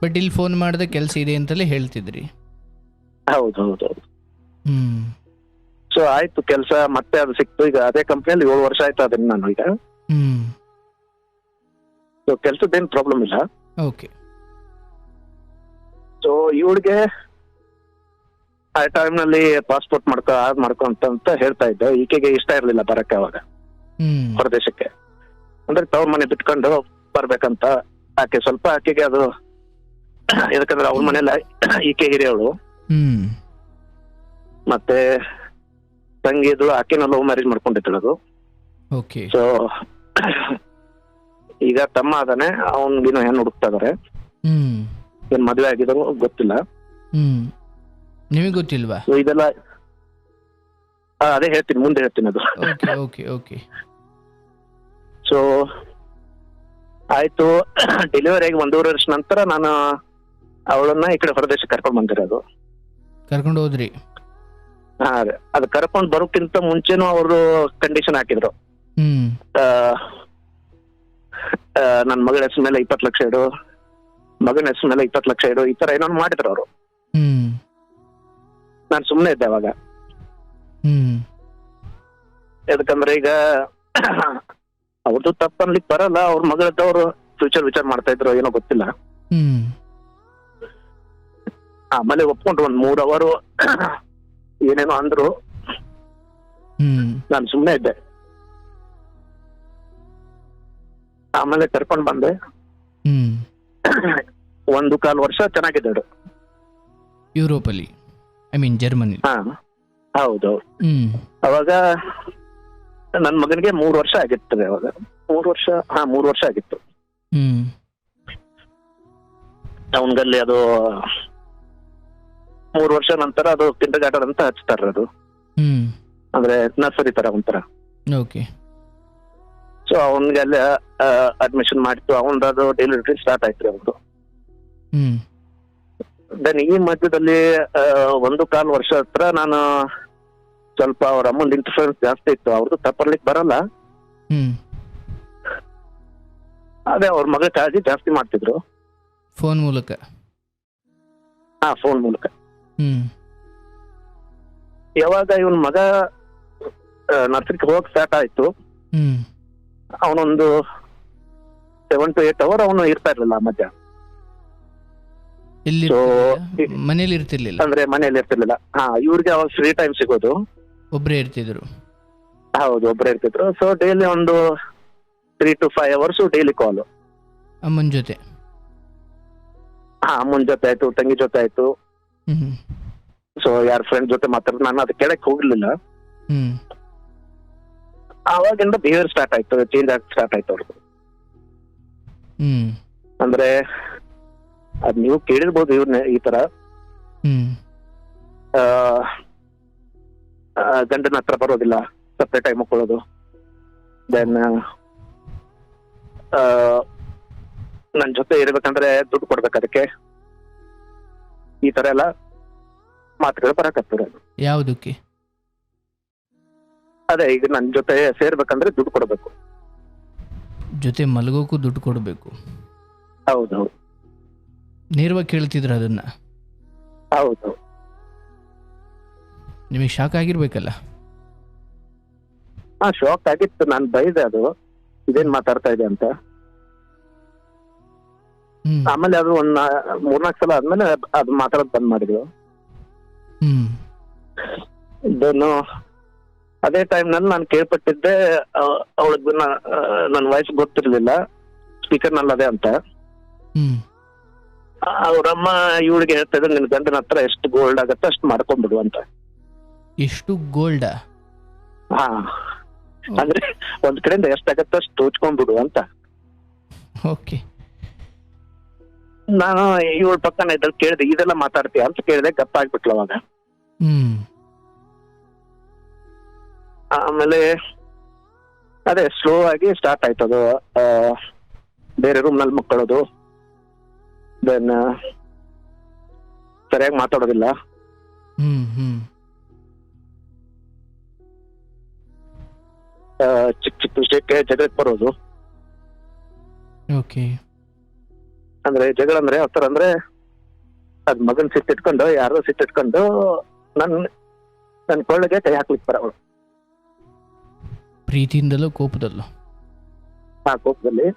ಬಟ್ ಇಲ್ಲಿ ಫೋನ್ ಮಾಡಿದ ಕೆಲಸ ಇದೆ ಅಂತಲೇ ಹೇಳ್ತಿದ್ರಿ? ಹೌದು. ಸೊ ಆಯ್ತು, ಕೆಲಸ ಮತ್ತೆ ಅದು ಸಿಕ್ತು. ಈಗ ಅದೇ ಕಂಪ್ನಿಯಲ್ಲಿ 7 ವರ್ಷ ಆಯ್ತು ಅದನ್ನ ನಾನು ಈಗ. ಸೊ ಕೆಲ್ಸದ್ದೇನು ಪ್ರಾಬ್ಲಮ್ ಇಲ್ಲ. ಓಕೆ. ಸೊ ಇವಳಿಗೆ ಆ ಟೈಮ್ ನಲ್ಲಿ ಪಾಸ್ಪೋರ್ಟ್ ಮಾಡ್ಕೊ ಅಂತ ಹೇಳ್ತಾ ಇದ್ದೆ. ಈಕೆಗೆ ಇಷ್ಟ ಇರ್ಲಿಲ್ಲ ಬರಕ್ಕೆ ಅವಾಗ ಹೊರದೇಶಕ್ಕೆ. ಅಂದ್ರೆ ತವ್ರ ಮನೆ ಬಿಟ್ಕೊಂಡು ಬರ್ಬೇಕಂತ ಆಕೆ ಸ್ವಲ್ಪ, ಆಕೆಗೆ ಅದು ಯಾಕಂದ್ರೆ ಅವ್ರ ಮನೇಲಿ ಈಕೆ ಹಿರಿಯವಳು, ಮತ್ತೆ ತಂಗಿ ಇದ್ಳು, ಆಕೆನ ಲವ್ ಮ್ಯಾರೇಜ್ ಮಾಡ್ಕೊಂಡಿದ್ದಳು. ಸೊ ಈಗ ತಮ್ಮ ಅದಾನೆ, ಅವನ್ಗಿನ್ನೂ ಹೆಣ್ಣು ಹುಡುಕ್ತಾ ಇದಾರೆ. ಏನ್ ಮದ್ವೆ ಆಗಿದ್ರು ಗೊತ್ತಿಲ್ಲ. ನಿಮಗೆ ಗೊತ್ತಿಲ್ವಾ? ಇದೆಲ್ಲ ಅದೇ ಹೇಳ್ತೀನಿ, ಮುಂದೆ ಹೇಳ್ತೀನಿ ಅದು. ಸೊ ಆಯ್ತು, ಡೆಲಿವರಿ ಆಗಿ 1.5 ವರ್ಷ ನಂತರ ನಾನು ಅವಳನ್ನ ಈ ಕಡೆ ಹೊರದೇಶಕ್ಕೆ ಕರ್ಕೊಂಡ್ ಬಂದಿರೋದು. ಕರ್ಕೊಂಡು ಹೋದ್ರಿ? ಹಾ, ಅದು ಕರ್ಕೊಂಡ್ ಬರೋಕ್ಕಿಂತ ಮುಂಚೆನೂ ಅವರು ಕಂಡೀಷನ್ ಹಾಕಿದ್ರು. ನನ್ ಮಗಳ ಹೆಸರು ಮೇಲೆ 20 ಲಕ್ಷ ಇಡು, ಮಗನ ಹೆಸರು ಮೇಲೆ 20 ಲಕ್ಷ ಇಡು, ಈ ತರ ಏನೋ ಮಾಡಿದ್ರು ಅವರು. ನಾನ್ ಸುಮ್ನೆ ಇದ್ದೆ ಅವಾಗ. ಯಾಕಂದ್ರೆ ಈಗ ಅವ್ರದ್ದು ತಪ್ಪನ್ಲಿಕ್ಕೆ ಬರಲ್ಲ, ಅವ್ರ ಮಗಳದವ್ರು ಫ್ಯೂಚರ್ ವಿಚಾರ ಮಾಡ್ತಾ ಇದ್ರು ಏನೋ ಗೊತ್ತಿಲ್ಲ. ಹ್ಮ್ ಆಮೇಲೆ ಒಪ್ಕೊಂಡ್ರು, ಒಂದ್ 3 ಅವರು ಏನೇನೋ ಅಂದ್ರು. ಹ್ಮ್ ನಾನು ಸುಮ್ಮನೆ ಇದ್ದೆ. ಆಮೇಲೆ ಕರ್ಕೊಂಡ್ ಬಂದೆ. ಹ್ಮ್ 1.25 ವರ್ಷ ಚೆನ್ನಾಗಿದ್ದಾడు. ಯುರೋಪಲ್ಲಿ, ಐ ಮೀನ್ ಜರ್ಮನಿ. ಹಾ ಹೌದು. ಹ್ಮ್ ಅವಾಗ ನನ್ ಮಗನಿಗೆ 3 ವರ್ಷ ಆಗಿರ್ತದೆ ಅವಾಗ. 3 ವರ್ಷ ಆಗಿತ್ತು. ಹ್ಮ್ ಅವನ್ಗಲ್ಲಿ ಅದು 3 ವರ್ಷ ನಂತರ ಅದು ಕಿಂಡರ್ ಗಾರ್ಡನ್ ಅಂತ ಹಚ್ತಾರ. ಅದು ಹ್ಮ್ ಅಂದ್ರೆ ನರ್ಸರಿ ತರ ಒಂಥರ. ಓಕೆ. ಸೊ ಅವನ್ಗೆ ಅಲ್ಲಿ ಅಡ್ಮಿಷನ್ ಮಾಡಿತ್ತು. ಅವನದು ಡೈಲಿ ರೂಟೀನ್ ಸ್ಟಾರ್ಟ್ ಆಯ್ತು ಅವ್ರದ್ದು. ಹ್ಮ್ ದೆನ್ ಈ ಮಧ್ಯದಲ್ಲಿ 1.25 ವರ್ಷ ಹತ್ರ ನಾನು ಸ್ವಲ್ಪ ಅವ್ರ ಅಮ್ಮನ ಇಂಟರ್ಫರೆನ್ಸ್ ಜಾಸ್ತಿ ಇತ್ತು. ಅವ್ರದ್ದು ತಪ್ಪರ್ಲಿಕ್ಕೆ ಬರಲ್ಲ. ಹ್ಮ್ ಅದೇ ಅವ್ರ ಮಗ ಕಾಳಜಿ ಜಾಸ್ತಿ ಮಾಡ್ತಿದ್ರು ಫೋನ್ ಮೂಲಕ. ಫೋನ್ ಮೂಲಕ. ಹ್ಮ್ ಯಾವಾಗ ಇವನ್ ಮಗ ನರ್ಸರಿಗೆ ಹೋಗಕ್ ಸ್ಟಾರ್ಟ್ ಆಯ್ತು, ಹ್ಮ್ ಅವನೊಂದು 7 to 8 ಅವರ್ ಅವನು ಇರ್ತಾ ಇರ್ಲಿಲ್ಲ ಮಧ್ಯ. ಎಲ್ಲಿ So, ಮನೇಲಿ ಇರ್ತಿರ್ಲಿಲ್ಲ, ಅಂದ್ರೆ ಮನೇಲಿ ಇರ್ತಿರ್ಲಿಲ್ಲ. ಇವ್ರಿಗೆ ಅವಾಗ ಫ್ರೀ ಟೈಮ್ ಸಿಗೋದು. ಒಬ್ರೇ ಇರ್ತಿದ್ರು. ಹೌದು, ಒಬ್ಬರೇ ಇರ್ತಿದ್ರು. ಸೊ ಡೈಲಿ ಒಂದು 3 to 5 ಅವರ್ಸ್ ಡೈಲಿ ಕಾಲ್. ಅಮ್ಮನ ಜೊತೆ. ಅಮ್ಮನ ಜೊತೆ ಆಯ್ತು, ತಂಗಿ ಜೊತೆ ಆಯ್ತು. ಹ್ಮ್ ಸೊ ಯಾರ ಫ್ರೆಂಡ್ ಜೊತೆ ಮಾತಾಡಿದ್ರು. ನಾನು ಅದು ಕೆಳಕ್ ಹೋಗ್ಲಿಲ್ಲ. ಹ್ಮ್ ಆವಾಗಿಂದ ಬಿಹೇವಿಯರ್ ಸ್ಟಾರ್ಟ್ ಆಯ್ತು, ಚೇಂಜ್ ಆಗಿ ಸ್ಟಾರ್ಟ್ ಆಯ್ತು ಅವ್ರದ್ದು. ಹ್ಮ್ ಅಂದ್ರೆ ಅದ್ ನೀವು ಕೇಳಿರ್ಬೋದು ಇವ್ರನ್ನ ಈ ತರ. ಹ್ಮ್ ಗಂಡನ ಹತ್ರ ಬರೋದಿಲ್ಲ, ಸಪ್ರೇಟ್ ಟೈಮ್ ಮುಕ್ಕೊಳ್ಳೋದು. ದೆನ್ ನನ್ ಜೊತೆ ಇರ್ಬೇಕಂದ್ರೆ ದುಡ್ಡು ಕೊಡ್ಬೇಕು ಅದಕ್ಕೆ. ಈ ತರ ಎಲ್ಲ ಮಾತುಗಳು ಬರಕತ್ತವ್ರೆ. ಯಾವುದಕ್ಕೆ? ಅದೇ ಈಗ ನನ್ ಜೊತೆ ಸೇರ್ಬೇಕಂದ್ರೆ ದುಡ್ಡು ಕೊಡ್ಬೇಕು, ಜೊತೆ ಮಲಗೋಕ್ಕೂ ದುಡ್ಡು ಕೊಡಬೇಕು. ಹೌದೌದು. ನೇರವಾಗಿ ಕೇಳ್ತಿದ್ರು ಅದನ್ನ. ಹೌದು. ನಿಮಗೆ ಶಾಕ್ ಆಗಿರ್ಬೇಕಲ್ಲ? ಶಾಕ್ ಆಗಿತ್ತು. ನಾನು ಬೈದೆ, ಅದು ಇದೇನ್ ಮಾತಾಡ್ತಾ ಇದೆ ಅಂತ. ಆಮೇಲೆ ಅದು 3-4 ಸಲ ಆದ್ಮೇಲೆ ಅದು ಮಾತಾಡೋದು ಬಂದ್ ಮಾಡಿದ್ವಿ. ಇದನ್ನು ಅದೇ ಟೈಮ್ ನಲ್ಲಿ ನಾನು ಕೇಳ್ಪಟ್ಟಿದ್ದೆ, ಅವಳಿಗೆ ನನ್ನ ವಾಯ್ಸ್ ಗೊತ್ತಿರ್ಲಿಲ್ಲ, ಸ್ಪೀಕರ್ ನಲ್ಲಿ ಅದೇ ಅಂತ. ಅವ್ರಮ್ಮ ಇವಳಿಗೆ ಹೇಳ್ತಾ ಇದ್ರೆ, ನಿನ್ ಗಂಡನ ಹತ್ರ ಎಷ್ಟು ಗೋಲ್ಡ್ ಆಗತ್ತೆ ಅಷ್ಟು ಮಾಡ್ಕೊಂಡ್ಬಿಡು ಅಂತ. ಎಷ್ಟು ಗೋಲ್ಡ್? ಅಂದ್ರೆ ಒಂದ್ ಕಡೆಯಿಂದ ಎಷ್ಟಾಗತ್ತೆ ಅಷ್ಟು ಉಚ್ಕೊಂಡ್ಬಿಡು ಅಂತ. ಓಕೆ. ನಾನು ಇವಳ ಪಕ್ಕನ ಇದ್ದಲ್ಲಿ ಕೇಳಿದೆ, ಇದೆಲ್ಲ ಮಾತಾಡ್ತೀಯ ಅಂತ ಕೇಳಿದೆ. ಗಪ್ಪ ಆಗ್ಬಿಟ್ಲು ಅವಾಗ. ಆಮೇಲೆ ಅದೇ ಸ್ಲೋ ಆಗಿ ಸ್ಟಾರ್ಟ್ ಆಯ್ತು ಅದು. ಬೇರೆ ರೂಮ್ ನಲ್ಲಿ ಮಕ್ಕಳೋದು, ದೆನ್ ಸರಿಯಾಗಿ ಮಾತಾಡೋದಿಲ್ಲ. ಚಿಕ್ಕ ಚಿಕ್ಕ ವಿಷಯಕ್ಕೆ ಜಗಳಕ್ಕೆ ಬರೋದು. ಅಂದ್ರೆ ಜಗಳ ಅಂದ್ರೆ ಯಾವ ತರ ಅಂದ್ರೆ, ಅದ್ ಮಗನ್ ಸಿಟ್ಟಿಟ್ಕೊಂಡು, ಯಾರೋ ಸಿಟ್ಟಿಟ್ಕೊಂಡು ನನ್ ಕೊಳ್ಳಗೆ ಕೈ ಹಾಕ್ಲಿಕ್ಕೆ ಬರೋಳು. ಪ್ರೀತಿಯಿಂದಲೋ ಕೋಪದಲ್ಲೋ? ಕೋಪದಲ್ಲಿ.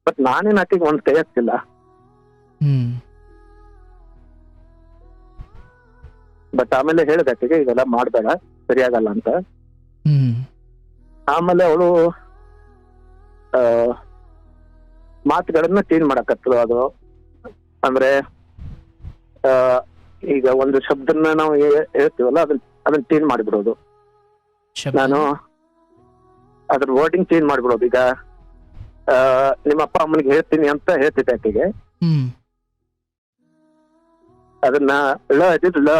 ಬಟ್ ನಾನೇನ್ ಆಕೆಗೆ ಒಂದ್ ಕೈ ಹಾಕ್ತಿಲ್ಲ. ಬಟ್ ಆಮೇಲೆ ಹೇಳಿದೆ ಆಕೆಗೆ, ಇದೆಲ್ಲ ಮಾಡ್ಬೇಡ, ಸರಿಯಾಗಲ್ಲ ಅಂತ. ಆಮೇಲೆ ಅವಳು ಮಾತುಗಳನ್ನ ಚೇಂಜ್ ಮಾಡಕತ್ತಳು. ಅದು ಅಂದ್ರೆ ಈಗ ಒಂದು ಶಬ್ದನ ನಾವು ಹೇಳ್ತೀವಲ್ಲ, ಅದನ್ನ ಚೇಂಜ್ ಮಾಡಿಬಿಡೋದು. ನಾನು ಅದ್ರ ವರ್ಡಿಂಗ್ ಚೇಂಜ್ ಮಾಡ್ಬಿಡೋದು. ಈಗ ನಿಮ್ಮ ಅಪ್ಪ ಅಮ್ಮನಿಗೆ ಹೇಳ್ತೀನಿ ಅಂತ ಹೇಳ್ತಿದ್ದೆ ಆಕೆಗೆ, ಅದನ್ನ ಳ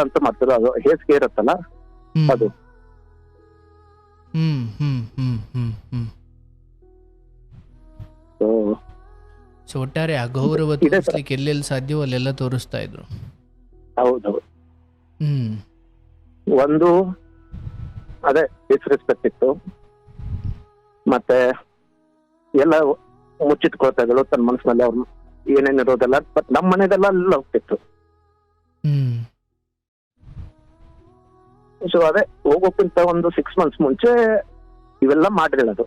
ಅಂತ ಮಾಡ್ತಿರೋ, ಅದು ಹೇಸಿಗೆ ಇರುತ್ತಲ್ಲ ಅದು. ಸೊ ಒಟ್ಟಾರೆ ಅಗೌರವ ತೋರಿಸ್ಲಿಕ್ಕೆ ಎಲ್ಲೆಲ್ಲಿ ಸಾಧ್ಯವೋ ಅಲ್ಲೆಲ್ಲ ತೋರಿಸ್ತಾ ಇದ್ರು. ಹೌದೌದು. ಒಂದು ಅದೇ ಡಿಸ್ರೆಸ್ಪೆಕ್ಟ್ ಇತ್ತು, ಮತ್ತೆ ಎಲ್ಲ ಮುಚ್ಚಿಟ್ಕೊಳ್ತಾ ಇದ್ರು ತನ್ನ ಮನಸ್ಸಿನಲ್ಲಿ ಅವ್ರು ಏನೇನಿರೋದೆಲ್ಲ. ಬಟ್ ನಮ್ಮ ಮನೆದೆಲ್ಲ ಅಲ್ಲ ಹೋಗ್ತಿತ್ತು. ಸೊ ಅದೇ ಹೋಗೋಕ್ಕಿಂತ ಒಂದು 6 months ಮುಂಚೆ ಇವೆಲ್ಲ ಮಾಡಿರೋದು.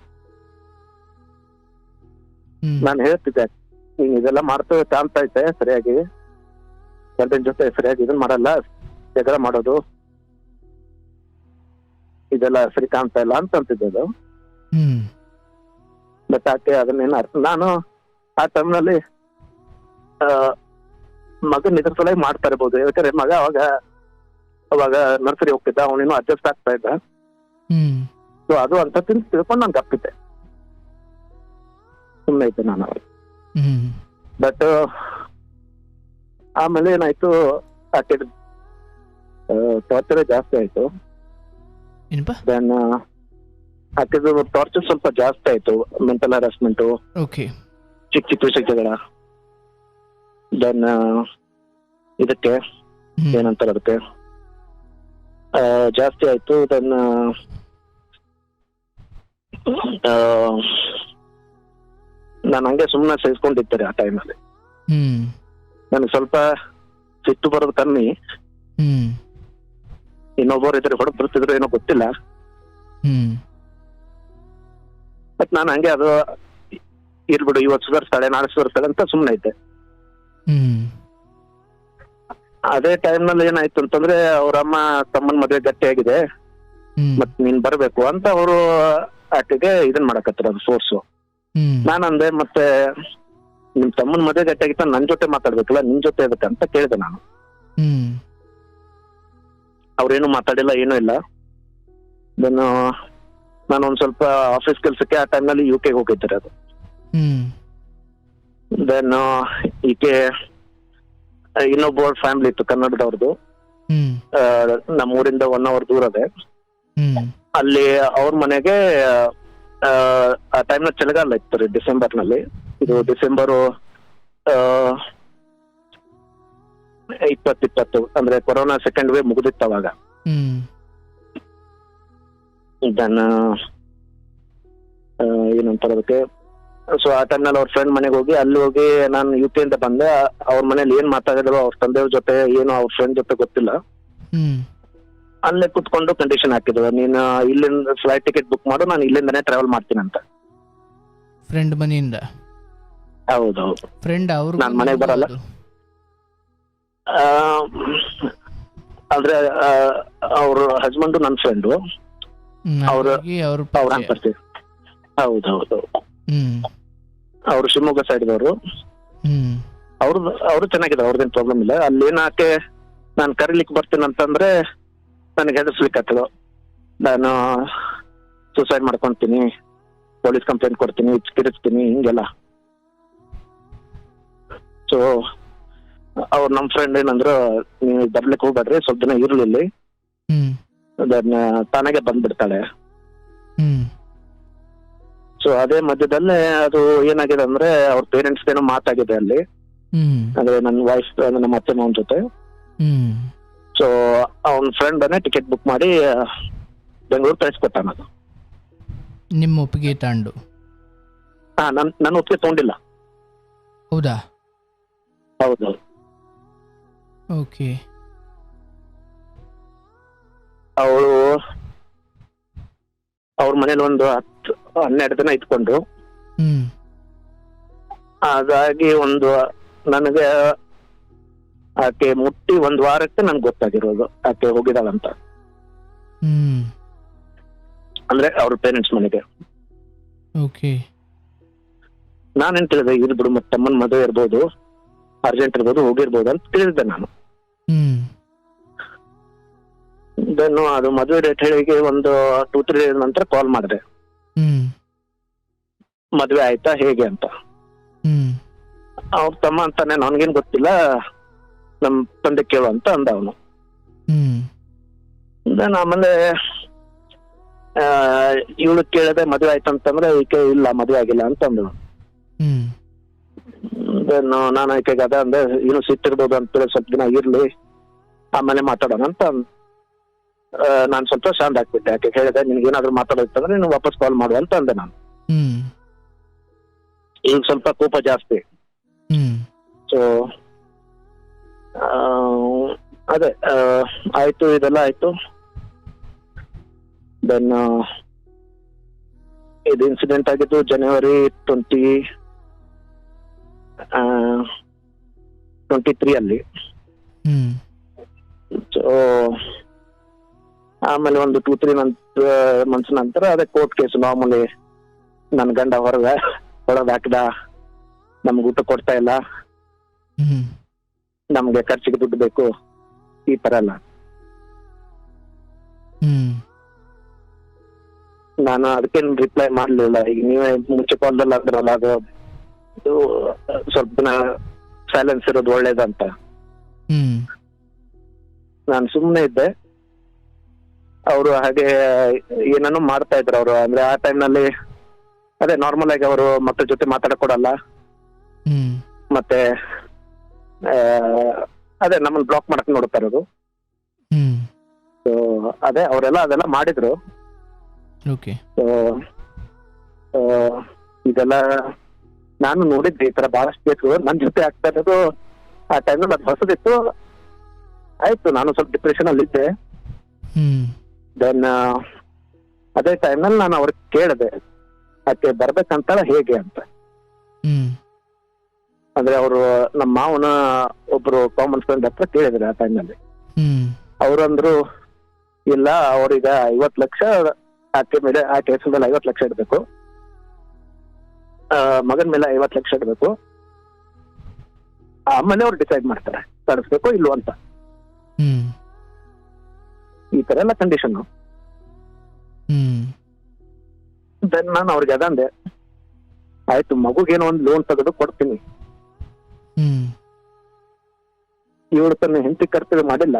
ನಾನು ಹೇಳ್ತಿದ್ದೆ, ನೀನ್ ಇದೆಲ್ಲ ಮಾಡ್ತಾ ಕಾಣ್ತಾ ಐತೆ ಸರಿಯಾಗಿ, ಗಂಡನ ಜೊತೆ ಸರಿಯಾಗಿ ಇದನ್ ಮಾಡಲ್ಲ, ಜಗಳ ಮಾಡೋದು ಇದೆಲ್ಲ ಸರಿ ಕಾಣ್ತಾ ಇಲ್ಲ ಅಂತ ಅಂತಿದ್ದೆ ಅದು. ಬಟ್ ಆಕೆ ಅದನ್ನೇನು ಅರ್ಥ, ನಾನು ಆ ಟೈಮ್ನಲ್ಲಿ ಮಗನ್ ಇದ್ರ ಸಲ ಮಾಡ್ತಾ ಇರ್ಬೋದು, ಯಾಕಂದ್ರೆ ಮಗ ಅವಾಗ ನರ್ಸರಿ ಹೋಗ್ತಿದ್ದ, ಅವನೇನು ಅಡ್ಜಸ್ಟ್ ಆಗ್ತಾ ಇದ್ದ. ಸೊ ಅದು ಅಂತ ತಿಳ್ಕೊಂಡು ನಾನು ತಪ್ಪಿದ್ದೆ, ಸುಮ್ಮನೆ ಇದ್ದೆ ನಾನು ಅವಾಗ. ಬಟ್ ಆಮೇಲೆ ಏನಾಯ್ತು, ಆಕೆ ಟಾರ್ಚರ್ ಜಾಸ್ತಿ ಆಯ್ತು. ದೆನ್ ಆಕೆದು ಟಾರ್ಚರ್ ಸ್ವಲ್ಪ ಜಾಸ್ತಿ ಆಯ್ತು, ಮೆಂಟಲ್ ಹರಾಸ್ಮೆಂಟ್, ಚಿಕ್ಕ ಚಿಕ್ಕ ವಿಷಯಗಳ. ದೆನ್ ಇದಕ್ಕೆ ಏನಂತಾರೆ ಅದಕ್ಕೆ ಜಾಸ್ತಿ ಆಯ್ತು. ದೆನ್ ನಾನು ಹಂಗೆ ಸುಮ್ಮನೆ ಸಹಿಸ್ಕೊಂಡಿದ್ದೆ ಆ ಟೈಮಲ್ಲಿ. ನನಗೆ ಸ್ವಲ್ಪ ಸಿಟ್ಟು ಬರೋದು ಕಮ್ಮಿ, ಇನ್ನೊಬ್ಬರು ಇದ್ರೆ ಹೊಡೆದು ಬರ್ತಿದ್ರು ಏನೋ ಗೊತ್ತಿಲ್ಲ. ಬಟ್ ನಾನು ಹಂಗೆ ಅದು ಇರ್ಬಿಡು, ಇವತ್ತು ಸುಧಾರಿಸ್ತಾಳೆ ನಾಳೆ ಸುಧಾರಿಸ್ತಾಳೆ ಅಂತ ಸುಮ್ಮನೆ ಇದ್ದೆ. ಅದೇ ಟೈಮ್ನಲ್ಲಿ ಏನಾಯ್ತು ಅಂತಂದ್ರೆ, ಅವ್ರಮ್ಮ ತಮ್ಮನ ಮದುವೆ ಗಟ್ಟಿಯಾಗಿದೆ, ಮತ್ ನೀನ್ ಬರ್ಬೇಕು ಅಂತ ಅವರು ಆಕೆಗೆ ಇದನ್ ಮಾಡಕತ್ತಾರ, ಅದು ಫೋರ್ಸು. ನಾನಂದೆ, ಮತ್ತೆ ನಿಮ್ ತಮ್ಮನ ಮದುವೆ ಗಟ್ಟಿಯಾಗಿತ್ತ, ನನ್ ಜೊತೆ ಮಾತಾಡ್ಬೇಕಲ್ಲ, ನಿನ್ ಜೊತೆ ಅಂತ ಕೇಳಿದೆ ನಾನು. ಅವ್ರೇನು ಮಾತಾಡಿಲ್ಲ, ಏನೂ ಇಲ್ಲ. ದೆನ್ ನಾನು ಒಂದ್ ಸ್ವಲ್ಪ ಆಫೀಸ್ ಕೆಲ್ಸಕ್ಕೆ ಆ ಟೈಮ್ನಲ್ಲಿ UK ಹೋಗಿದ್ದಾರೆ ಅದು. ದೆನ್ ಈಕೆ ಇನ್ನೊಬ್ಬ ಫ್ಯಾಮಿಲಿ ಇತ್ತು ಕನ್ನಡದವ್ರದ್ದು, ನಮ್ಮೂರಿಂದ 1 hour ದೂರ ಇದೆ. ಅಲ್ಲಿ ಅವ್ರ ಮನೆಗೆ ಆ ಟೈಮ್ನ ಚಳಿಗಾಲ ಇತ್ತು ರೀ, ಡಿಸೆಂಬರ್ನಲ್ಲಿ. ಇದು ಡಿಸೆಂಬರು 2020, ಅಂದ್ರೆ ಕೊರೋನಾ ಸೆಕೆಂಡ್ ವೇವ್ ಮುಗಿದಿತ್ತು ಅವಾಗ. ದೆನ್ ಏನಂತಾರೆ ಅದಕ್ಕೆ, ಸೊ ಆ ಟೈಮ್ನಲ್ಲಿ ಅವ್ರ ಫ್ರೆಂಡ್ ಮನೆಗೆ ಹೋಗಿ, ಅಲ್ಲಿ ಹೋಗಿ ನಾನು UK ಇಂದ ಬಂದೆ. ಅವ್ರ ಮನೇಲಿ ಏನ್ ಮಾತಾಡಿದ್ರು ಅವ್ರ ತಂದೆಯವ್ರ ಜೊತೆ, ಏನು ಅವ್ರ ಫ್ರೆಂಡ್ ಜೊತೆ ಗೊತ್ತಿಲ್ಲ. ಅಲ್ಲೇ ಕುತ್ಕೊಂಡು ಕಂಡೀಷನ್ ಹಾಕಿದ್ರು, ನೀನು ಇಲ್ಲಿಂದ ಫ್ಲೈಟ್ ಟಿಕೆಟ್ ಬುಕ್ ಮಾಡು, ನಾನು ಇಲ್ಲಿಂದಾನೇ ಟ್ರಾವೆಲ್ ಮಾಡ್ತೀನಿ ಅಂತ. ಫ್ರೆಂಡ್ ಮನೆಯಿಂದ? ಹೌದೌದು. ಫ್ರೆಂಡ್ ಅವ್ರು ನಾನು ಮನೆಗೆ ಬರಲ್ಲ ಅಂದ್ರೆ ಅವ್ರ ಹಸ್ಬೆಂಡ್ ನನ್ನ ಫ್ರೆಂಡು, ಅವ್ರ ಅಂತಾರೆ. ಹೌದೌದು. ಅವ್ರು ಶಿವಮೊಗ್ಗ ಸೈಡ್ದವರು. ಅವ್ರು ಚೆನ್ನಾಗಿದ್ದಾರೆ, ಅವ್ರದ್ದೇನು ಪ್ರಾಬ್ಲಮ್ ಇಲ್ಲ. ಅಲ್ಲೇನಾಕೆ ನಾನು ಕರೀಲಿಕ್ಕೆ ಬರ್ತೀನಿ ಅಂತಂದ್ರೆ ನನಗೆ ಹೆದರ್ಸ್ಲಿಕ್ಕೆ ಆಗ್ತದೆ. ನಾನು ಸೂಸೈಡ್ ಮಾಡ್ಕೊಂತೀನಿ, ಪೊಲೀಸ್ ಕಂಪ್ಲೇಂಟ್ ಕೊಡ್ತೀನಿ, ಕಿರಿಸ್ತೀನಿ, ಹಿಂಗೆಲ್ಲ. ಸೊ ಅವ್ರು ನಮ್ಮ ಫ್ರೆಂಡ್ ಏನಂದ್ರು, ನೀವು ಬರ್ಲಿಕ್ಕೆ ಹೋಗ್ಬೇಡ್ರಿ, ಸ್ವಲ್ಪ ದಿನ ಇರ್ಲಿಲ್ಲಿ, ತಾನಾಗೆ ಬಂದ್ಬಿಡ್ತಾಳೆ. ಸೊ ಅದೇ ಮಧ್ಯದಲ್ಲೇ ಅದು ಏನಾಗಿದೆ ಅಂದ್ರೆ, ಅವ್ರ ಪೇರೆಂಟ್ಸ್ ಏನೋ ಮಾತಾಗಿದೆ ಅಲ್ಲಿ, ಅಂದ್ರೆ ನನ್ನ ವೈಫ್, ನಮ್ಮ ಅತ್ತೆ ಮಾವನ ಜೊತೆ. ಸೊ ಅವನ ಫ್ರೆಂಡ್ ಅನ್ನೇ ಟಿಕೆಟ್ ಬುಕ್ ಮಾಡಿ ಬೆಂಗಳೂರು ಕಳಿಸ್ಕೊಟ್ಟ. ನಾನು ನಿಮ್ಮ ಒಪ್ಪಿಗೆ ತಗೊಂಡು? ನನ್ನ ಒಪ್ಪಿಗೆ ತಗೊಂಡಿಲ್ಲ. ಹೌದಾ? ಹೌದು. ಓಕೆ. ಅವಳು ಅವ್ರ ಮನೇಲಿ ಒಂದು 10-12 ದಿನ ಇಟ್ಕೊಂಡು, ಹಾಗಾಗಿ ನನಗೆ ಆಕೆ ಮುಟ್ಟಿ 1 ವಾರಕ್ಕೆ ನನ್ಗೆ ಗೊತ್ತಾಗಿರೋದು ಆಕೆ ಹೋಗಿದ್ದಾಳಂತ. ಅಂದ್ರೆ ಅವ್ರ ಪೇರೆಂಟ್ಸ್ ಮನೆಗೆ. ನಾನೇನ್ ತಿಳಿದೆ, ಇರ್ಬಿಡು, ಮತ್ತೆ ತಮ್ಮನ ಮದುವೆ ಇರ್ಬೋದು, ಅರ್ಜೆಂಟ್ ಇರ್ಬೋದು, ಹೋಗಿರ್ಬೋದು ಅಂತ ತಿಳಿದೆ ನಾನು. ದೆನ್ ಅದು ಮದುವೆ ಡೇಟ್ ಹೇಳಿ ಒಂದು 2-3 ಡೇಸ್ ನಂತರ ಕಾಲ್ ಮಾಡಿದೆ, ಮದ್ವೆ ಆಯ್ತಾ ಹೇಗೆ ಅಂತ. ಅವ್ರ ತಮ್ಮ ಅಂತಾನೆ, ನನ್ಗೇನ್ ಗೊತ್ತಿಲ್ಲ, ನಮ್ ತಂದೆ ಕೇಳು ಅಂತ ಅಂದ ಅವನು. ದೆನ್ ಆಮೇಲೆ ಇವಳು ಕೇಳಿದೆ ಮದ್ವೆ ಆಯ್ತಂತಂದ್ರೆ, ಈಕೆ ಇಲ್ಲ ಮದ್ವೆ ಆಗಿಲ್ಲ ಅಂತ ಅಂದಳು. ದೆನ್ ನಾನು ಆಕೆಗೆ ಅದ ಅಂದ್ರೆ, ಇನ್ನು ಸಿಟ್ಟಿರ್ಬೋದು ಅಂತೇಳಿ ಸ್ವಲ್ಪ ದಿನ ಇರ್ಲಿ, ಆಮೇಲೆ ಮಾತಾಡೋಣ ಅಂತ ನಾನು ಸ್ವಲ್ಪ ಶಾಂತ ಆಗ್ಬಿಟ್ಟೆ. ಯಾಕೆ ಹೇಳಿದೆ, ನಿನ್ಗೇನಾದ್ರು ಮಾತಾಡೋದಂದ್ರೆ ನೀನು ವಾಪಸ್ ಕಾಲ್ ಮಾಡು ಅಂತ ಅಂದೆ ನಾನು. ಈಗ ಸ್ವಲ್ಪ ಕೋಪ ಜಾಸ್ತಿ. ಸೊ ಅದೇ ಆಯ್ತು, ಇದೆಲ್ಲ ಆಯ್ತು. ದೆನ್ ಇದು ಇನ್ಸಿಡೆಂಟ್ ಆಗಿದ್ದು January 20 23 ಅಲ್ಲಿ. ಹ್ಮ್ ಸೊ ಆಮೇಲೆ ಒಂದು 2-3 ಮಂತ್ಸ್ ನಂತರ ಅದೇ ಕೋರ್ಟ್ ಕೇಸ್ ಮಾಮೂಲಿ, ನನ್ನ ಗಂಡ ಹೊರಗೆ ಹಾಕಿದ, ನಮ್ಗೆ ಊಟ ಕೊಡ್ತಾ ಇಲ್ಲ, ಹ್ಮ್ ನಮ್ಗೆ ಖರ್ಚಿಗೆ ದುಡ್ಡು ಬೇಕು, ಈ ತರ ಎಲ್ಲ. ಹ್ಮ್ ನಾನು ಅದಕ್ಕೇನು ರಿಪ್ಲೈ ಮಾಡ್ಲಿಲ್ಲ. ಈಗ ನೀವೇ ಮುಂಚೆ ಕಾಲದಲ್ಲಿ ಅಂದ್ರಲ್ಲ, ಅದು ಸ್ವಲ್ಪ ದಿನ ಸೈಲೆನ್ಸ್ ಇರೋದು ಒಳ್ಳೇದಂತ ಹ್ಮ್ ನಾನು ಸುಮ್ಮನೆ ಇದ್ದೆ. ಅವರು ಹಾಗೆ ಏನನ್ನೋ ಮಾಡ್ತಾ ಇದ್ರು ಅವರು. ಅಂದ್ರೆ ಆ ಟೈಮ್ನಲ್ಲಿ ಅದೇ ನಾರ್ಮಲ್ ಆಗಿ ಅವರು ಮಕ್ಕಳ ಜೊತೆ ಮಾತಾಡಕ್ ಕೊಡಲ್ಲ, ಹ್ಮ್ ಮತ್ತೆ ಅದೇ ನಮ್ಮನ್ನ ಬ್ಲಾಕ್ ಮಾಡಕ್ ನೋಡ್ತಾ ಇರೋದು. ಹ್ಮ್ ಸೊ ಅದೇ ಅವರೆಲ್ಲ ಅದೆಲ್ಲ ಮಾಡಿದ್ರು. ಓಕೆ. ಸೊ ಇದೆಲ್ಲ ನಾನು ನೋಡಿದ್ದೆ, ಈ ತರ ಬಹಳಷ್ಟು ಕೇಸ್ಗಳು ನನ್ನ ಜೊತೆ ಆಗ್ತಾ ಇರೋದು. ಆ ಟೈಮ್ನಲ್ಲಿ ಅದು ಹೊಸದಿತ್ತು. ಆಯ್ತು, ನಾನು ಸ್ವಲ್ಪ ಡಿಪ್ರೆಷನ್ ಅಲ್ಲಿ ಇದ್ದೆ. ಹ್ಮ್ ದೆನ್ ಅದೇ ಟೈಮ್ನಲ್ಲಿ ನಾನು ಅವ್ರಿಗೆ ಕೇಳಿದೆ, ಆಕೆ ಬರ್ಬೇಕಂತ ಹೇಗೆ ಅಂತ. ಹ್ಮ್ ಅಂದ್ರೆ ಅವರು ನಮ್ಮ ಮಾವನ ಒಬ್ರು ಕಾಮನ್ ಫ್ರೆಂಡ್ ಹತ್ರ ಕೇಳಿದ್ರು ಆ ಟೈಮ್ನಲ್ಲಿ. ಹ್ಮ್ ಅವ್ರಂದ್ರು, ಇಲ್ಲ ಅವ್ರೀಗ 50 ಲಕ್ಷ ಆಕೆ ಮೇಲೆ, ಆಕೆ ಹೆಸರು ಮೇಲೆ 50 ಲಕ್ಷ ಇಡ್ಬೇಕು, ಮಗನ ಮೇಲೆ 50 ಲಕ್ಷ ಇಡ್ಬೇಕು, ಆಮೇಲೆ ಅವ್ರು ಡಿಸೈಡ್ ಮಾಡ್ತಾರೆ ಕಳಿಸ್ಬೇಕು ಇಲ್ವೋ ಅಂತ. ಹ್ಮ್ ಈ ತರ ಎಲ್ಲ ಕಂಡೀಷನ್. ಹ್ಮ್ ದೆನ್ ನಾನು ಅವ್ರಿಗೆ ಅದಂದೆ, ಆಯ್ತು ಮಗುಗೇನೋ ಒಂದು ಲೋನ್ ತೆಗೆದು ಕೊಡ್ತೀನಿ, ಹ್ಮ್ ಇವಳು ತನ್ನ ಹೆಂಡತಿ ಕರ್ತವ್ಯ ಮಾಡಿಲ್ಲ,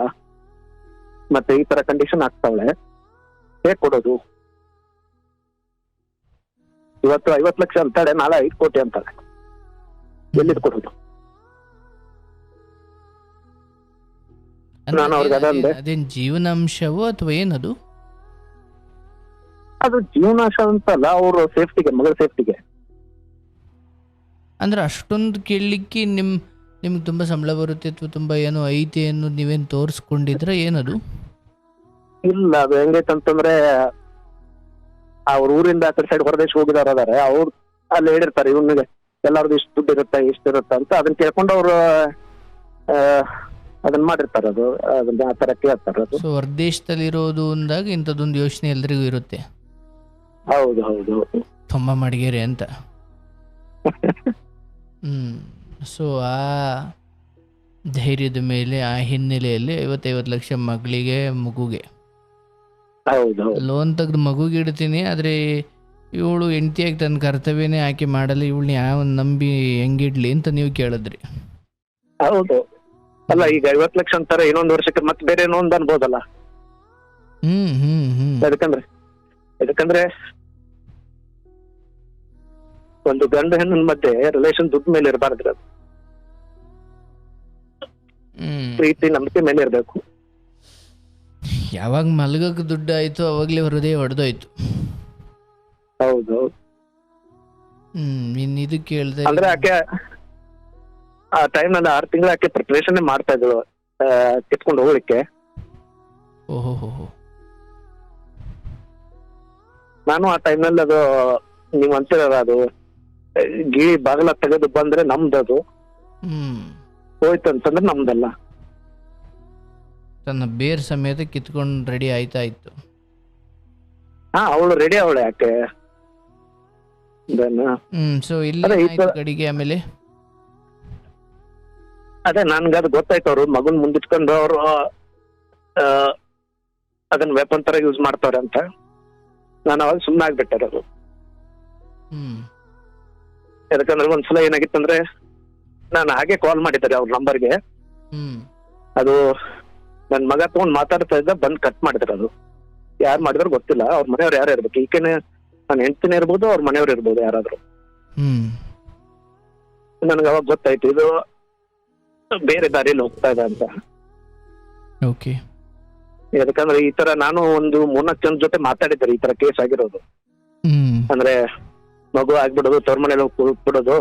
ಮತ್ತೆ ಈ ತರ ಕಂಡೀಷನ್ ಆಗ್ತಾವಳೆ, ಹೇಗ್ ಕೊಡೋದು? ಇವತ್ತು 50 ಲಕ್ಷ ಅಂತಾಳೆ, ನಾಳೆ 5 ಕೋಟಿ ಅಂತಾಳೆ, ಎಲ್ಲಿದ್ ಕೊಡೋದು? ನಾನು ಅವ್ರಿಗೆ ಅದಂದೆ. ಅದೇನ್ ಜೀವನಾಂಶವೋ ಅಥವಾ ಏನದು? ಅದು ಜೀವನಾಶ ಅಂತಲ್ಲ, ಅವ್ರ ಸೇಫ್ಟಿಗೆ, ಮಗಳ ಸೇಫ್ಟಿಗೆ. ಅಂದ್ರೆ ಅಷ್ಟೊಂದು ಕೇಳಲಿಕ್ಕೆ ನಿಮ್ಗೆ ತುಂಬ ಸಂಬಳ ಬರುತ್ತೆ ಅಥವಾ ತುಂಬ ಏನೋ ಐತೆ ಅನ್ನೋದು ನೀವೇನು ತೋರಿಸ್ಕೊಂಡಿದ್ರೆ ಏನದು? ಇಲ್ಲ, ಅದು ಹೆಂಗೈತಂತಂದ್ರೆ, ಅವ್ರ ಊರಿಂದ ಆ ಕಡೆ ಸೈಡ್ ಹೊರದೇಶ ಹೋಗಿದಾರ ಅದಾರೆ, ಅವ್ರು ಅಲ್ಲಿ ಹೇಳಿರ್ತಾರೆ ಇವನಿಗೆ ಎಲ್ಲಾರ್ದು ಇಷ್ಟು ದುಡ್ಡು ಇರುತ್ತೆ ಇಷ್ಟು ಇರುತ್ತೆ ಅಂತ. ಅದನ್ನ ಕೇಳ್ಕೊಂಡು ಅವ್ರು ಅದನ್ನ ಮಾಡಿರ್ತಾರೆ. ಅದನ್ನ ಆ ತರ ಕೇಳ್ತಾರೆ. ಅದು ಸೊ ಹೊರದೇಶದಲ್ಲಿರೋದು ಅಂದಾಗ ಇಂಥದ್ದೊಂದು ಯೋಚನೆ ಎಲ್ರಿಗೂ ಇರುತ್ತೆ. ಹೌದು ಹೌದು. ತುಂಬ ಮಡಿಗೇರಿ ಅಂತ. ಸೊ ಆ ಧೈರ್ಯದ ಮೇಲೆ, ಆ ಹಿನ್ನೆಲೆಯಲ್ಲಿ 50 ಲಕ್ಷ ಮಗಳಿಗೆ, ಮಗುಗೆ ಹೌದು ಲೋನ್ ತೆಗೆದು ಮಗುಗೆ ಇಡ್ತೀನಿ, ಆದರೆ ಇವಳು ಹೆಂಡತಿಯಾಗಿ ತನ್ನ ಕರ್ತವ್ಯನೇ ಆಕೆ ಮಾಡಲ್ಲ, ಇವಳನ್ನ ಯಾವ ನಂಬಿ ಹೆಂಗಿಡ್ಲಿ ಅಂತ ನೀವು ಕೇಳಿದ್ರಿ. ಹೌದು. ಅಲ್ಲ, ಈಗ 50 ಲಕ್ಷ ಅಂತಾರೆ, ಇನ್ನೊಂದು ವರ್ಷಕ್ಕೆ ಮತ್ತೆ ಬೇರೆ ಏನೋ ಒಂದು ಅನ್ಬೋದಲ್ಲ. ಯಾಕಂದ್ರೆ ಒಂದು ಗಂಡು ಹೆಣ್ಣಿನ ಮಧ್ಯೆ ರಿಲೇಷನ್ ದುಡ್ಡು ಮೇಲೆ ಇರಬಾರ್ದು, ಅದು ಪ್ರೀತಿ ನಂಬಿಕೆ ಮೇಲೆ ಇರಬೇಕು. ಯಾವಾಗ ಮಲ್ಗಕ್ಕೆ ದುಡ್ಡು ಆಯ್ತು ಅವಾಗಲೇ ಹೃದಯ ಹೊಡೆದೋಯ್ತು. ಹೌದು. ಇನ್ನು ಇದು ಕೇಳ್ದೆ ಅಂದ್ರೆ ಆಕೆ ಆ ಟೈಮ್ ನಲ್ಲಿ 6 ತಿಂಗಳು ಆಕೆ ಪ್ರಿಪರೇಷನ್ ಮಾಡ್ತಾ ಇದ್ರು ಕಿತ್ಕೊಂಡು ಹೋಗ್ಲಿಕ್ಕೆ. ಓಹೋ. ನಾನು ಆ ಟೈಮ್ ನಲ್ಲಿ ಅದು ನೀವ್ ಅಂತೀರ, ಅದು ಗಿಳಿ ಬಾಗಲ ತೆಗೆದು ಬಂದ್ರೆ ನಮ್ದದು, ಹೋಯ್ತು ಅಂತಂದ್ರೆ ನಮ್ದಲ್ಲ. ತನ್ನ ಬೇರ್ ಸಮೇತ ಕಿತ್ಕೊಂಡು ರೆಡಿ ಆಯ್ತಾ ಇತ್ತು. ಅವಳು ರೆಡಿ ಅವಳೆ ಯಾಕೆ. ಸೊ ಇಲ್ಲ ಕಡೆಗೆ ಆಮೇಲೆ ಅದೇ ನನ್ಗದು ಗೊತ್ತಾಯ್ತು, ಅವ್ರು ಮಗನ್ ಮುಂದಿಟ್ಕೊಂಡು ಅವರು ಅದನ್ನ ವೆಪನ್ ತರ ಯೂಸ್ ಮಾಡ್ತಾವ್ರೆ ಅಂತ. ನಾನು ಅವಾಗ ಸುಮ್ಮನೆ ಆಗ್ಬಿಟ್ಟೆ. ಯಾಕಂದ್ರೆ ಒಂದ್ಸಲ ಏನಾಗಿತ್ತಂದ್ರೆ, ನಾನು ಹಾಗೆ ಕಾಲ್ ಮಾಡಿದ್ದಾರೆ ಅವ್ರ ನಂಬರ್ಗೆ. ಅದು ನನ್ ಮಗ ತಗೊಂಡ್ ಮಾತಾಡ್ತಾ ಇದ್ದ, ಬಂದ್ ಕಟ್ ಮಾಡಿದ್ರು. ಅದು ಯಾರು ಮಾಡಿದ್ರು ಗೊತ್ತಿಲ್ಲ, ಅವ್ರ ಮನೆಯವ್ರು ಯಾರು ಇರ್ಬೇಕು. ಈಕೆನೆ ನನ್ನ ಹೆಂಡತಿನೇ ಇರ್ಬೋದು, ಅವ್ರ ಮನೆಯವ್ರು ಇರ್ಬೋದು ಯಾರಾದ್ರು. ನನ್ಗೆ ಅವಾಗ ಗೊತ್ತಾಯ್ತು ಇದು ಬೇರೆ ದಾರಿಯಲ್ಲಿ ಹೋಗ್ತಾ ಇದೆ ಅಂತ. ಯಾಕಂದ್ರೆ ಈ ತರ ನಾನು ಒಂದು 3-4 ಜನ ಜೊತೆ ಮಾತಾಡಿದ್ದಾರೆ ಈ ತರ ಕೇಸ್ ಆಗಿರೋದು. ಅಂದ್ರೆ ಮಗು ಆಗ್ಬಿಡೋದು, ತವ್ರ ಮನೇಲಿ ಬಿಡೋದು,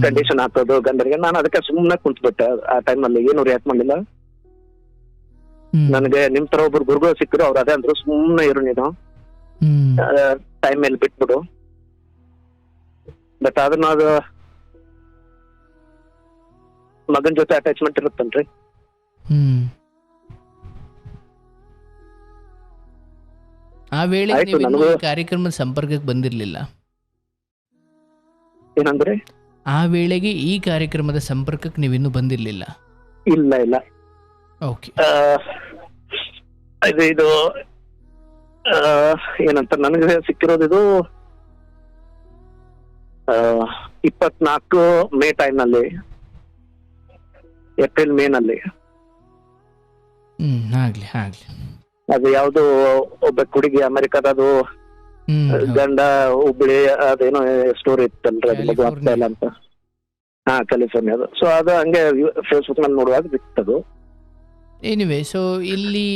ಕಂಡೀಷನ್ ಹಾಕೋದು ಗಂಡರಿಗೆ. ನಾನು ಅದಕ್ಕೆ ಸುಮ್ಮನೆ ಕುಂತ್ಬಿಟ್ಟೆ. ಆ ಟೈಮಲ್ಲಿ ಏನು ರಿಯಾಕ್ಟ್ ಮಾಡಲಿಲ್ಲ. ನನಗೆ ನಿಮ್ ತರ ಒಬ್ರು ಗುರುಗಳು ಸಿಕ್ಕರು, ಅವ್ರು ಅದೇ ಅಂದ್ರು, ಸುಮ್ಮನೆ ಇರು ನೀನು, ಟೈಮ್ ಮೇಲೆ ಬಿಟ್ಬಿಡು. ಬಟ್ ಅದನ್ನ ಮಗನ್ ಜೊತೆ ಅಟ್ಯಾಚ್ಮೆಂಟ್ ಇರುತ್ತಲ್ರಿ. ಆ ವೇಳೆ ಆಯ್ತು, ನನಗೂ ಕಾರ್ಯಕ್ರಮದ ಸಂಪರ್ಕಕ್ಕೆ ಬಂದಿರಲಿಲ್ಲ. ಏನಂದ್ರೆ ಆ ವೇಳೆಗೆ ಈ ಕಾರ್ಯಕ್ರಮದ ಸಂಪರ್ಕಕ್ಕೆ ನೀವಿನ್ನೂ ಬಂದಿರಲಿಲ್ಲ. ಇಲ್ಲ. ಓಕೆ. ಇದು ಏನಂತ ನನಗೆ ಸಿಕ್ಕಿರೋದು ಇದು 24 ಮೇ ಟೈಮ್ನಲ್ಲಿ, ಏಪ್ರಿಲ್ ಮೇನಲ್ಲಿ. ಆಗ್ಲಿ. ಅದು ಯಾವ್ದು ಒಬ್ಬ ಹುಡುಗಿ ಅಮೆರಿಕದದು ಗಂಡ ಹುಬ್ಬಳ್ಳಿ ಅದೇನೋ ಸ್ಟೋರಿ ಇತ್ತಲ್ರಿ, ಅದು ಮಗು ಆಗ್ತಾ ಇಲ್ಲ ಅಂತ. ಕ್ಯಾಲಿಫೋರ್ನಿಯಾದು. ಸೊ ಅದು ಹಂಗೆ ಫೇಸ್ಬುಕ್ ನಲ್ಲಿ ನೋಡುವಾಗ ಸಿಕ್ತದು. ಎನಿವೆ, ಸೊ ಇಲ್ಲಿ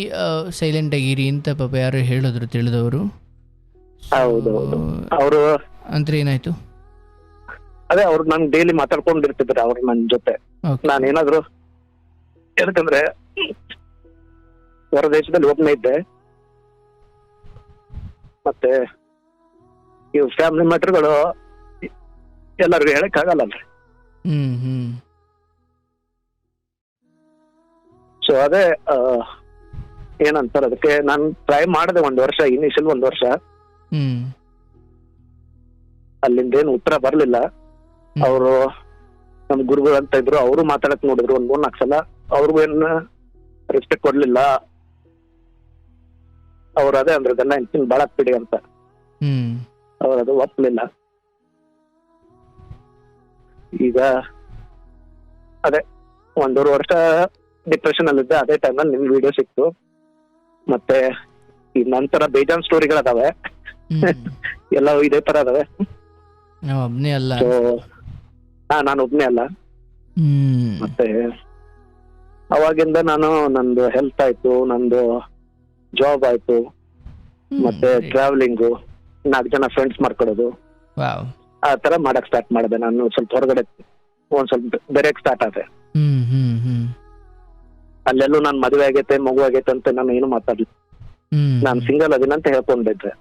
ಸೈಲೆಂಟ್ ಆಗಿರಿ ಅಂತ ಪಾಪ ಯಾರು ಹೇಳಿದ್ರು ತಿಳಿದವರು. ಹೌದೌದು. ಅವರು ಅಂದ್ರೆ ಏನಾಯ್ತು? ಅದೇ ಅವ್ರು ನನ್ ಡೈಲಿ ಮಾತಾಡ್ಕೊಂಡಿರ್ತಿದ್ರು ಅವ್ರು ನನ್ ಜೊತೆ. ನಾನೇನಾದ್ರು ಯಾಕಂದ್ರೆ ಹೊರ ದೇಶದಲ್ಲಿ ಒಬ್ಬನೇ ಇದ್ದೆ, ಮತ್ತೆ ಇವು ಫ್ಯಾಮಿಲಿ ಮ್ಯಾಟರ್ಗಳು ಎಲ್ಲರಿಗೂ ಹೇಳಕ್ ಆಗಲ್ಲಲ್ರಿ. ಸೊ ಅದೇ ಏನಂತಾರೆ ಅದಕ್ಕೆ ನಾನು ಟ್ರೈ ಮಾಡಿದೆ 1 ವರ್ಷ, ಇನಿಷಿಯಲ್ 1 ವರ್ಷ. ಅಲ್ಲಿಂದ ಏನು ಉತ್ತರ ಬರ್ಲಿಲ್ಲ. ಅವರು ನಮ್ ಗುರುಗಳು ಅಂತ ಇದ್ರು, ಅವರು ಮಾತಾಡಕ್ ನೋಡಿದ್ರು 3-4 ಸಲ. ಅವ್ರಿಗೂ ಏನ್ ರೆಸ್ಪೆಕ್ಟ್ ಕೊಡ್ಲಿಲ್ಲ. ಅವ್ರು ಅದೇ ಅಂದ್ರೆ ಇದೆಲ್ಲ ಹೆಂಡತಿನ ಬಾಳಕ್ ಬಿಡಿ ಅಂತ, ಅವ್ರು ಅದು ಒಪ್ಲಿಲ್ಲ. ಈಗ ಅದೇ 1.5 ವರ್ಷ ಡಿಪ್ರೆಷನ್ ಅಲ್ಲಿದ್ದೆ. ಅದೇ ಟೈಮಲ್ಲಿ ನಿಮ್ ವಿಡಿಯೋ ಸಿಕ್ತು. ಮತ್ತೆ ಈ ನಂತರ ಬೇಜಾನ್ ಸ್ಟೋರಿಗಳದಾವೆ, ಎಲ್ಲ ಇದೇ ತರ ಅದಾವೆ. ಒಬ್ನೇ ಅಲ್ಲ. ನಾನು ಒಬ್ನೇ ಅಲ್ಲ. ಮತ್ತೆ ಅವಾಗಿಂದ ನಾನು ನಂದು ಹೆಲ್ತ್ ಆಯ್ತು, ನಂದು ಜಾಬ್ ಆಯ್ತು, ಮತ್ತೆ ಟ್ರಾವೆಲಿಂಗು, 4 ಜನ ಫ್ರೆಂಡ್ಸ್ ಮಾಡ್ಕೊಡೋದು, ಆ ತರ ಮಾಡಕ್ ಸ್ಟಾರ್ಟ್ ಮಾಡಿದೆ. ನಾನು ಸ್ವಲ್ಪ ಹೊರಗಡೆ ಒಂದ್ ಸ್ವಲ್ಪ ಬೆರೆಯಕ್ ಸ್ಟಾರ್ಟ್ ಆದೆ. ಅಲ್ಲೆಲ್ಲೂ ನಾನು ಮದುವೆ ಆಗೈತೆ, ಮಗು ಆಗೈತೆ ಅಂತ ನಾನು ಏನು ಮಾತಾಡ್ಲಿ. ನಾನು ಸಿಂಗಲ್ ಅದೀನಿ ಅಂತ ಹೇಳ್ಕೊಂಡಿದ್ದೆ.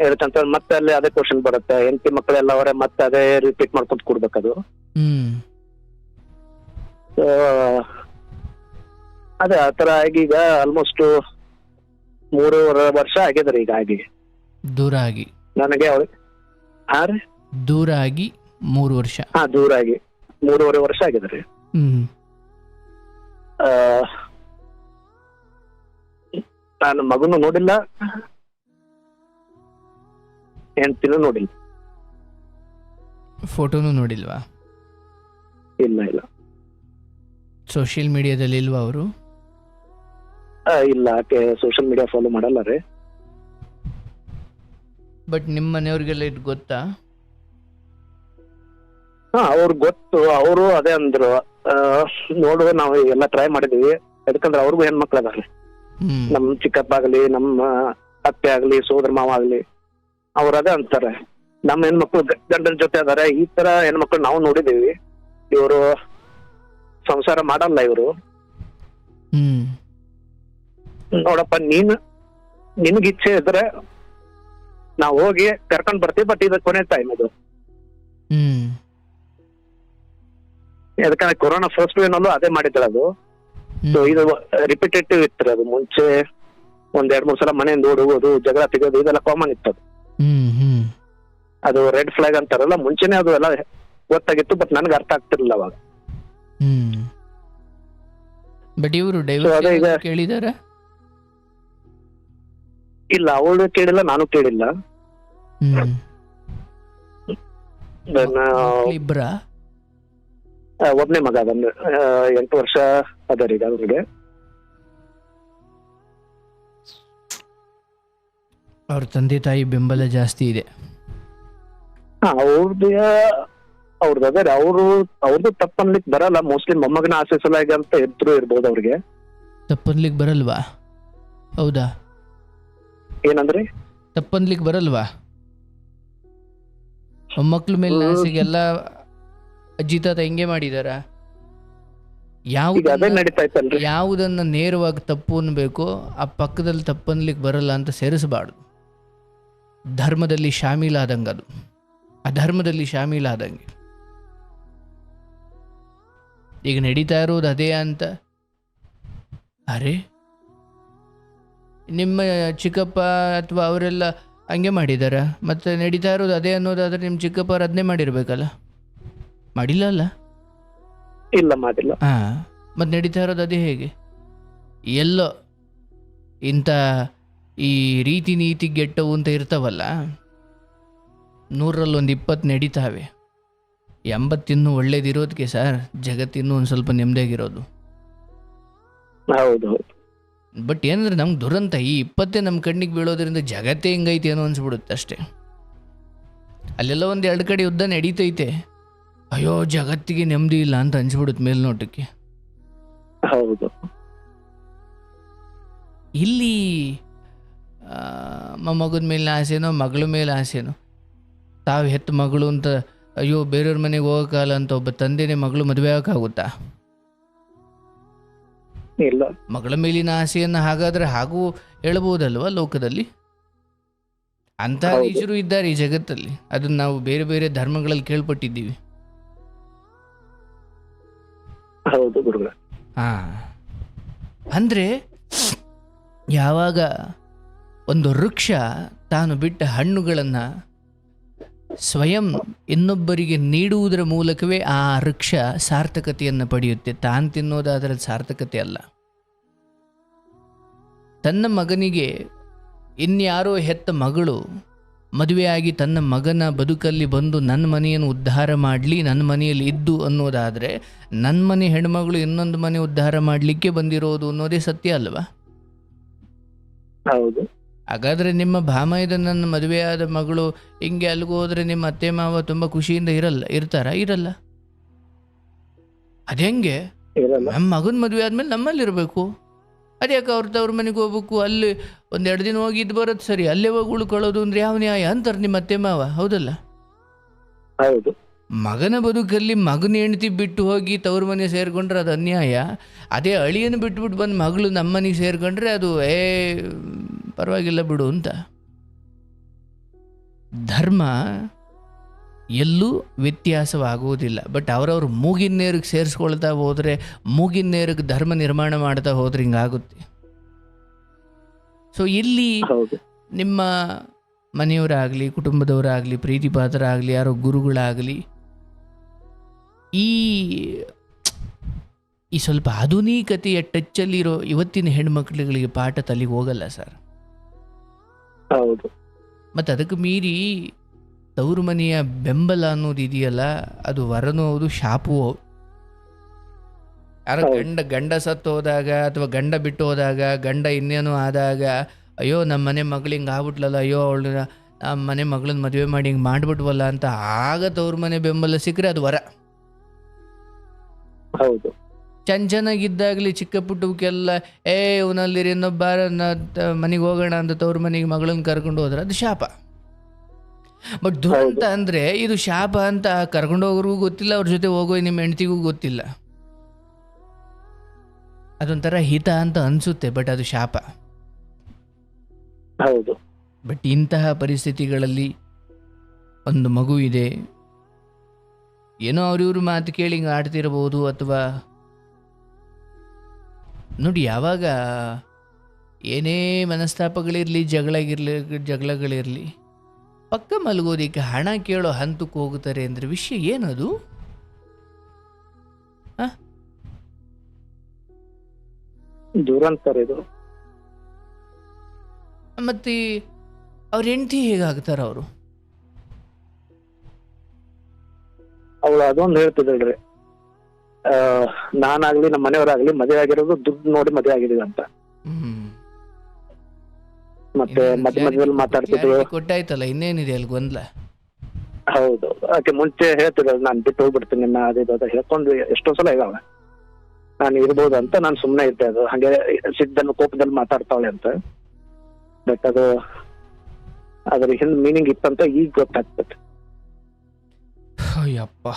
ಹೇಳ್ತಂತ ಮತ್ತೆ ಅಲ್ಲಿ ಅದೇ ಕ್ವಶನ್ ಬರುತ್ತೆ, ಹೆಂಡತಿ ಮಕ್ಕಳೆಲ್ಲ ಅವರೇ ಮತ್ತೆ ಅದೇ ರಿಪೀಟ್ ಮಾಡ್ಕೊಂತ ಕೊಡ್ಬೇಕದು. ಅದೇ ಆತರ ಆಗಿ ಈಗ ಆಲ್ಮೋಸ್ಟ್ 3.5 ವರ್ಷ ಆಗಿದ್ರಿ ಈಗ ಆಗಿ. ದೂರ ಆಗಿ ನನಗೆ ದೂರ ಆಗಿ 3 ವರ್ಷ. ದೂರ ಆಗಿ 3.5 ವರ್ಷ ಆಗಿದ್ರಿ. ನಾನು ಮಗನು ನೋಡಿಲ್ಲ, ಹೆಂಡ್ತಿನೂ ನೋಡಿಲ್ಲ. ಫೋಟೋನು ನೋಡಿಲ್ವಾ? ಇಲ್ಲ. ಸೋಷಿಯಲ್ ಮೀಡಿಯಾದಲ್ಲಿ ಇಲ್ವಾ ಅವರು? ಇಲ್ಲ, ಆಕೆ ಸೋಷಿಯಲ್ ಮೀಡಿಯಾ ಫಾಲೋ ಮಾಡಲ್ಲ ರೀ. ಬಟ್ ನಿಮ್ಮ ಮನೆಯವ್ರಿಗೆಲ್ಲ ಇದು ಗೊತ್ತಾ? ಅವ್ರಿಗೆ ಗೊತ್ತು. ಅವರು ಅದೇ ಅಂದ್ರು, ನೋಡು ನಾವು ಎಲ್ಲ ಟ್ರೈ ಮಾಡಿದೀವಿ, ಯಾಕಂದ್ರೆ ಅವ್ರಿಗೂ ಹೆಣ್ಮಕ್ಳು ಅದಾರ್ರಿ. ನಮ್ ಚಿಕ್ಕಪ್ಪ ಆಗ್ಲಿ, ನಮ್ಮ ಅತ್ತೆ ಆಗ್ಲಿ, ಸೋದರ ಮಾವ ಆಗ್ಲಿ, ಅವ್ರ ಅದೇ ಅಂತಾರೆ, ನಮ್ಮ ಹೆಣ್ಮಕ್ಳು ಗಂಡನ ಜೊತೆ ಅದಾರೆ. ಈ ತರ ಹೆಣ್ಮಕ್ಳು ನಾವು ನೋಡಿದೀವಿ, ಇವರು ಸಂಸಾರ ಮಾಡಲ್ಲ ಇವರು. ನೋಡಪ್ಪ, ನಿನ್ಗೆ ಇಚ್ಛೆ ಇದ್ರೆ ನಾವು ಹೋಗಿ ಕರ್ಕೊಂಡ್ ಬರ್ತೀವಿ, ಬಟ್ ಇದು ಕೊನೆ ಟೈಮ್ ಇದು. ಯಾಕಂದ್ರೆ ಕೊರೋನಾ ಫಸ್ಟ್ ವೇವ್ ಅದೇ ಮಾಡಿದ್ರೆ ಅದು. ಸೊ ಇದು ರಿಪಿಟೇಟಿವ್ ಇತ್ತು. ಅದು ಮುಂಚೆ 1-2-3 ಸಲ ಮನೆಯಿಂದ ಓಡುವುದು, ಜಗಳ ತೆಗೋದು, ಇದೆಲ್ಲ ಕಾಮನ್ ಇತ್ತು. ಅದು ರೆಡ್ ಫ್ಲಾಗ್ ಅಂತಾರಲ್ಲ, ಮುಂಚೆನೆ ಅದು ಎಲ್ಲ ಗೊತ್ತಾಗಿತ್ತು, ಬಟ್ ನನ್ಗೆ ಅರ್ಥ ಆಗ್ತಿರ್ಲಿಲ್ಲ ಅವಾಗ. ಬಟ್ ಇವರು ಡೈವರ್ಸ್ ಕೇಳಿದಾರ? ಇಲ್ಲ, ಅವಳು ಕೇಳಿಲ್ಲ, ನಾನು ಕೇಳಿಲ್ಲ. ಇಬ್ಬರ? ಒಬ್ನೇ ಮಗ, ಅದನ್ನು 8 ವರ್ಷ ಅದರೀಗ ಅವ್ರಿಗೆ. ಅವ್ರ ತಂದೆ ತಾಯಿ ಬೆಂಬಲ ಜಾಸ್ತಿ ಇದೆ. ಅವ್ರದ್ದು ಅದೇ, ಅವ್ರದ್ದು ತಪ್ಪನ್ಲಿಕ್ ಬರಲ್ಲ. ಮೋಸ್ಟ್ಲಿ ಮೊಮ್ಮಗನ ಆಸೆ ಸಲಾಗಿ ಅಂತ ಇರ್ಬೋದು ಅವ್ರಿಗೆ. ತಪ್ಪನ್ಲಿಕ್ ಬರಲ್ವಾ? ಹೌದಾ? ಏನಂದ್ರಿ? ತಪ್ಪನ್ಲಿಕ್ ಬರಲ್ವಾ? ಮೊಮ್ಮಕ್ಳ ಮೇಲೆ ಆಸೆಗೆಲ್ಲ ಅಜ್ಜಿ ತಾತ ಹೆಂಗೆ ಮಾಡಿದಾರ? ಯಾವುದನ್ನ ನೇರವಾಗಿ ತಪ್ಪು ಅನ್ಬೇಕು, ಆ ಪಕ್ಕದಲ್ಲಿ ತಪ್ಪನ್ಲಿಕ್ಕೆ ಬರಲ್ಲ ಅಂತ ಸೇರಿಸಬಾರ್ದು. ಧರ್ಮದಲ್ಲಿ ಶಾಮೀಲಾದಂಗೆ, ಅದು ಅಧರ್ಮದಲ್ಲಿ ಶಾಮೀಲಾದಂಗೆ. ಈಗ ನಡೀತಾ ಇರೋದು ಅದೇ ಅಂತ. ಅರೆ, ನಿಮ್ಮ ಚಿಕ್ಕಪ್ಪ ಅಥವಾ ಅವರೆಲ್ಲ ಹಂಗೆ ಮಾಡಿದಾರ? ಮತ್ತು ನಡೀತಾ ಇರೋದು ಅದೇ ಅನ್ನೋದಾದ್ರೆ ನಿಮ್ಮ ಚಿಕ್ಕಪ್ಪರು ಅದನ್ನೇ ಮಾಡಿರ್ಬೇಕಲ್ಲ? ಮಾಡಿಲ್ಲ ಅಲ್ಲ? ಇಲ್ಲ ಮಾಡಿಲ್ಲ. ಹಾಂ, ಮತ್ತು ನಡೀತಾ ಇರೋದು ಅದೇ ಹೇಗೆ? ಎಲ್ಲೋ ಇಂಥ ಈ ರೀತಿ ನೀತಿ ಗೆಟ್ಟವು ಅಂತ ಇರ್ತಾವಲ್ಲ, 100ರಲ್ಲಿ 20 ನಡೀತಾವೆ. 80 ಇನ್ನೂ ಒಳ್ಳೇದಿರೋದಕ್ಕೆ ಸರ್ ಜಗತ್ತಿನ್ನೂ ಒಂದು ಸ್ವಲ್ಪ ನೆಮ್ಮದಿಯಾಗಿರೋದು. ಹೌದು. ಬಟ್ ಏನಂದ್ರೆ ನಮ್ಗೆ ದುರಂತ ಈ 20 ನಮ್ಮ ಕಣ್ಣಿಗೆ ಬೀಳೋದ್ರಿಂದ ಜಗತ್ತೇ ಹಿಂಗೈತೆ ಏನೋ ಅನ್ಸ್ಬಿಡುತ್ತೆ ಅಷ್ಟೇ. ಅಲ್ಲೆಲ್ಲ 1-2 ಕಡೆ ಯುದ್ಧ ನಡೀತೈತೆ, ಅಯ್ಯೋ ಜಗತ್ತಿಗೆ ನೆಮ್ಮದಿ ಇಲ್ಲ ಅಂತ ಅನ್ಸ್ಬಿಡುತ್ತೆ ಮೇಲ್ನೋಟಕ್ಕೆ. ಹೌದು. ಇಲ್ಲಿ ಮೊಮ್ಮಗದ ಮೇಲೆ ಆಸೆನೋ ಮಗಳ ಮೇಲೆ ಆಸೆನೋ, ತಾವು ಹೆತ್ತ ಮಗಳು ಅಂತ ಅಯ್ಯೋ ಬೇರೆಯವ್ರ ಮನೆಗೆ ಹೋಗೋಕ್ಕಾಗಲ್ಲ ಅಂತ ಒಬ್ಬ ತಂದೆನೇ ಮಗಳು ಮದುವೆ ಆಗೋಕ್ಕಾಗುತ್ತಾ? ಇಲ್ಲ. ಮಗಳ ಮೇಲಿನ ಆಸೆಯನ್ನು ಹಾಗಾದ್ರೆ ಹಾಗೂ ಹೇಳ್ಬೋದಲ್ವ ಲೋಕದಲ್ಲಿ? ಅಂಥ ನೀಚರು ಇದ್ದಾರೆ ಈ ಜಗತ್ತಲ್ಲಿ, ಅದನ್ನ ನಾವು ಬೇರೆ ಬೇರೆ ಧರ್ಮಗಳಲ್ಲಿ ಕೇಳ್ಪಟ್ಟಿದ್ದೀವಿ. ಹೌದು ಗುರುಗಳೇ. ಹಾ, ಅಂದ್ರೆ ಯಾವಾಗ ಒಂದು ವೃಕ್ಷ ತಾನು ಬಿಟ್ಟ ಹಣ್ಣುಗಳನ್ನು ಸ್ವಯಂ ಇನ್ನೊಬ್ಬರಿಗೆ ನೀಡುವುದರ ಮೂಲಕವೇ ಆ ವೃಕ್ಷ ಸಾರ್ಥಕತೆಯನ್ನು ಪಡೆಯುತ್ತೆ. ತಾನು ತಿನ್ನೋದು ಅದರ ಸಾರ್ಥಕತೆ ಅಲ್ಲ. ತನ್ನ ಮಗನಿಗೆ ಇನ್ಯಾರೋ ಹೆತ್ತ ಮಗಳು ಮದುವೆಯಾಗಿ ತನ್ನ ಮಗನ ಬದುಕಲ್ಲಿ ಬಂದು ನನ್ನ ಮನೆಯನ್ನು ಉದ್ಧಾರ ಮಾಡಲಿ, ನನ್ನ ಮನೆಯಲ್ಲಿ ಇದ್ದು ಅನ್ನೋದಾದರೆ, ನನ್ನ ಮನೆ ಹೆಣ್ಮಗಳು ಇನ್ನೊಂದು ಮನೆ ಉದ್ಧಾರ ಮಾಡಲಿಕ್ಕೆ ಬಂದಿರೋದು ಅನ್ನೋದೇ ಸತ್ಯ ಅಲ್ವಾ? ಹೌದು. ಹಾಗಾದರೆ ನಿಮ್ಮ ಭಾಮೈದ ನನ್ನ ಮದುವೆಯಾದ ಮಗಳು ಹಿಂಗೆ ಅಲ್ಲಿಗೆ ಹೋದರೆ ನಿಮ್ಮ ಅತ್ತೆ ಮಾವ ತುಂಬ ಖುಷಿಯಿಂದ ಇರ್ತಾರಾ? ಇರಲ್ಲ. ಅದೆಂಗೆ? ನಮ್ಮ ಮಗನ ಮದುವೆ ಆದಮೇಲೆ ನಮ್ಮಲ್ಲಿರಬೇಕು, ಅದ್ಯಾಕೆ ಅವ್ರ ತವ್ರ ಮನೆಗೆ ಹೋಗ್ಬೇಕು, ಅಲ್ಲಿ 1-2 ದಿನ ಹೋಗಿ ಇದು ಬರೋದು ಸರಿ, ಅಲ್ಲೇ ಹೋಗಿ ಉಳ್ಕೊಳ್ಳೋದು ಅಂದರೆ ಯಾವ ನ್ಯಾಯ ಅಂತಾರೆ ನಿಮ್ಮ ಅತ್ತೆ ಮಾವ, ಹೌದಲ್ಲ? ಹೌದು. ಮಗನ ಬದುಕಲ್ಲಿ ಮಗನ ಹೆಂಡತಿ ಬಿಟ್ಟು ಹೋಗಿ ತವ್ರ ಮನೆ ಸೇರಿಕೊಂಡ್ರೆ ಅದು ಅನ್ಯಾಯ. ಅದೇ ಅಳಿಯನ್ನು ಬಿಟ್ಬಿಟ್ಟು ಬಂದು ಮಗಳು ನಮ್ಮ ಮನೆಗೆ ಸೇರ್ಕೊಂಡ್ರೆ ಅದು ಪರವಾಗಿಲ್ಲ ಬಿಡು ಅಂತ. ಧರ್ಮ ಎಲ್ಲೂ ವ್ಯತ್ಯಾಸವಾಗುವುದಿಲ್ಲ. ಬಟ್ ಅವರವ್ರು ಮೂಗಿನ ನೇರಿಗೆ ಸೇರಿಸ್ಕೊಳ್ತಾ ಹೋದರೆ, ಮೂಗಿನ ನೇರಿಗೆ ಧರ್ಮ ನಿರ್ಮಾಣ ಮಾಡ್ತಾ ಹೋದ್ರೆ ಹಿಂಗಾಗುತ್ತೆ. ಸೊ ಇಲ್ಲಿ ನಿಮ್ಮ ಮನೆಯವರಾಗಲಿ, ಕುಟುಂಬದವರಾಗಲಿ, ಪ್ರೀತಿ ಪಾತ್ರರಾಗಲಿ, ಯಾರೋ ಗುರುಗಳಾಗಲಿ, ಈ ಸ್ವಲ್ಪ ಆಧುನಿಕತೆಯ ಟಚ್ಚಲ್ಲಿರೋ ಇವತ್ತಿನ ಹೆಣ್ಮಕ್ಳುಗಳಿಗೆ ಪಾಠ ತಲೆಗೆ ಹೋಗಲ್ಲ ಸರ್. ಹೌದು. ಮತ್ತು ಅದಕ್ಕೆ ಮೀರಿ ತವರು ಮನೆಯ ಬೆಂಬಲ ಅನ್ನೋದು ಇದೆಯಲ್ಲ, ಅದು ವರನೂ ಹೌದು, ಶಾಪೂ ಹೌದು. ಯಾರೋ ಗಂಡ ಸತ್ತು ಹೋದಾಗ ಅಥವಾ ಗಂಡ ಬಿಟ್ಟು ಹೋದಾಗ, ಗಂಡ ಇನ್ನೇನು ಆದಾಗ, ಅಯ್ಯೋ ನಮ್ಮ ಮನೆ ಮಗಳು ಹಿಂಗೆ ಆಗ್ಬಿಟ್ಲಲ್ಲ, ಅಯ್ಯೋ ಅವಳು ನಮ್ಮ ಮನೆ ಮಗಳನ್ನ ಮದುವೆ ಮಾಡಿ ಹಿಂಗೆ ಮಾಡಿಬಿಟ್ವಲ್ಲ ಅಂತ ಆಗ ತವ್ರ ಮನೆ ಬೆಂಬಲ ಸಿಕ್ಕರೆ ಅದು ವರ. ಹೌದು. ಚೆನ್ನಾಗಿದ್ದಾಗಲಿ ಚಿಕ್ಕ ಪುಟ್ಟವಕ್ಕೆಲ್ಲ ಇವನಲ್ಲಿರಿ ಇನ್ನೊಬ್ಬ ಮನೆಗೆ ಹೋಗೋಣ ಅಂತ ತವ್ರ ಮನೆಗೆ ಮಗಳನ್ನ ಕರ್ಕೊಂಡು ಹೋದ್ರೆ ಅದು ಶಾಪ. ಬಟ್ ದುರಂತ ಅಂದರೆ ಇದು ಶಾಪ ಅಂತ ಕರ್ಕೊಂಡು ಹೋಗೋರಿಗೂ ಗೊತ್ತಿಲ್ಲ, ಅವ್ರ ಜೊತೆ ಹೋಗೋ ನಿಮ್ಮ ಹೆಂಡತಿಗೂ ಗೊತ್ತಿಲ್ಲ. ಅದೊಂಥರ ಹಿತ ಅಂತ ಅನಿಸುತ್ತೆ, ಬಟ್ ಅದು ಶಾಪ. ಹೌದು. ಬಟ್ ಇಂತಹ ಪರಿಸ್ಥಿತಿಗಳಲ್ಲಿ ಒಂದು ಮಗು ಇದೆ, ಏನೋ ಅವ್ರಿವ್ರ ಮಾತು ಕೇಳಿ ಹಿಂಗೆ ಆಡ್ತಿರ್ಬೋದು, ಅಥವಾ ನೋಡಿ ಯಾವಾಗ ಏನೇ ಮನಸ್ತಾಪಗಳಿರಲಿ, ಜಗಳಗಳಿರಲಿ, ಪಕ್ಕ ಮಲಗೋದಿಕ್ಕೆ ಹಣ ಕೇಳೋ ಹಂತಕ್ಕೆ ಹೋಗುತ್ತಾರೆ ಅಂದರೆ ವಿಷಯ ಏನದು? ದುರಂತರ ಇದು. ಮತ್ತೆ ಅವ್ರ ಹೆಂಡತಿ ಹೇಗಾಗ್ತಾರ? ಅವಳು ಅದೊಂದು ಹೇಳ್ತಿದ್ರಿ, ನಾನಾಗ್ಲಿ ನಮ್ಮ ಮನೆಯವರಾಗ್ಲಿ ಮದುವೆ ಆಗಿರೋದು ದುಡ್ಡು ನೋಡಿ ಮದುವೆ ಆಗಿದೀವಿ ಅಂತ. ಮತ್ತೆ ಮಧ್ಯದಲ್ಲಿ ಮಾತಾಡ್ತಿದ್ರು. ಕೊಟ್ಟಾಯ್ತಲ್ಲ, ಇನ್ನೇನಿದೆ ಅಲ್ಲಿ ಗೊಂದಲ? ಹೌದು. ಆಕೆ ಮುಂಚೆ ಹೇಳ್ತಿದ್ರು, ನಾನು ಬಿಟ್ಟು ಹೋಗ್ಬಿಡ್ತೀನಿ ನಿನ್ನ, ಅದು ಹೇಳ್ಕೊಂಡು ಎಷ್ಟೋ ಸಲ ಇದಾವ, ನಾನು ಇರ್ಬೋದು ಅಂತ ನಾನು ಸುಮ್ಮನೆ ಇದ್ದೆ. ಅದು ಹಾಗೆ ಸಿಟ್ಟನ್ನು ಕೋಪದಲ್ಲಿ ಮಾತಾಡ್ತಾವಳೆ ಅಂತ. ಬಟ್ ಅದು ಅದ್ರ ಹಿಂದ್ ಮೀನಿಂಗ್ ಇತ್ತಂತ ಈಗ ಗೊತ್ತಾಗ್ತದೆ. ಅಯ್ಯಪ್ಪ,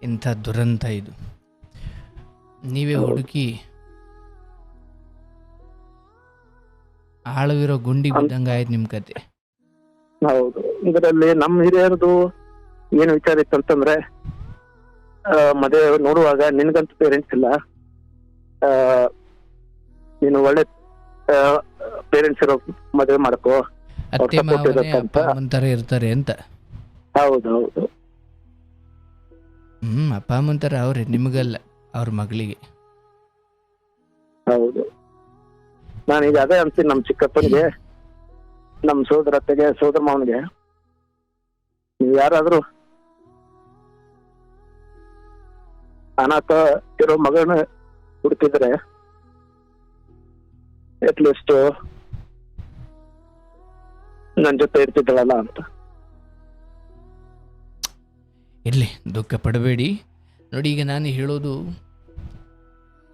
ಇಂಥ ದುರಂತ ಇದು. ನೀವೇ ಹುಡುಕಿ ಆಳವಿರೋ ಗುಂಡಿ ಬಿದ್ದಂಗೆ ಆಯ್ತು ನಿಮ್ಮ ಕತೆ. ಹೌದು. ಇದರಲ್ಲಿ ನಮ್ಮ ಹಿರಿಯರದು ಏನು ವಿಚಾರ ಇತ್ತು ಅಂತಂದ್ರೆ, ಮದುವೆ ನೋಡುವಾಗ ನಿನ್ಗಂತ ಪೇರೆಂಟ್ಸ್ ಇಲ್ಲ, ಆ, ನೀನು ಒಳ್ಳೆ ಪೇರೆಂಟ್ಸ್ ಇರೋ ಮದುವೆ ಮಾಡ್ಕೋ, ಅವ್ರ ಅತ್ತೆ ಸಪೋರ್ಟ್ ಮಾವನೇ ಇರುತ್ತೆ ಅಪ್ಪ ಅಂತ. ಅಮ್ಮನ ಥರ ಇರ್ತಾರೆ ಅಂತ. ಹೌದು ಹೌದು ಅಪ್ಪ ಅಮ್ಮನ ಥರ ಅವ್ರೆ, ನಿಮಗಲ್ಲ, ಅವ್ರ ಮಗಳಿಗೆ. ಹೌದು. ನಾನೀಗ ಅದೇ ಅಂತೀನಿ ನಮ್ಮ ಚಿಕ್ಕಪ್ಪನಿಗೆ, ನಮ್ಮ ಸೋದರ ಅತ್ತೆಗೆ, ಸೋದರ ಮಾವನಿಗೆ, ನೀವು ಯಾರಾದ್ರೂ ಅನಾಥ ಇರೋ ಮಗನ ಹುಡುಕಿದ್ರೆ ಅಟ್ಲೀಸ್ಟ್ ನನ್ನ ಜೊತೆ ಇರ್ತಿದ್ದಳಲ್ಲ ಅಂತ. ಇರಲಿ, ದುಃಖ ಪಡಬೇಡಿ. ನೋಡಿ, ಈಗ ನಾನು ಹೇಳೋದು,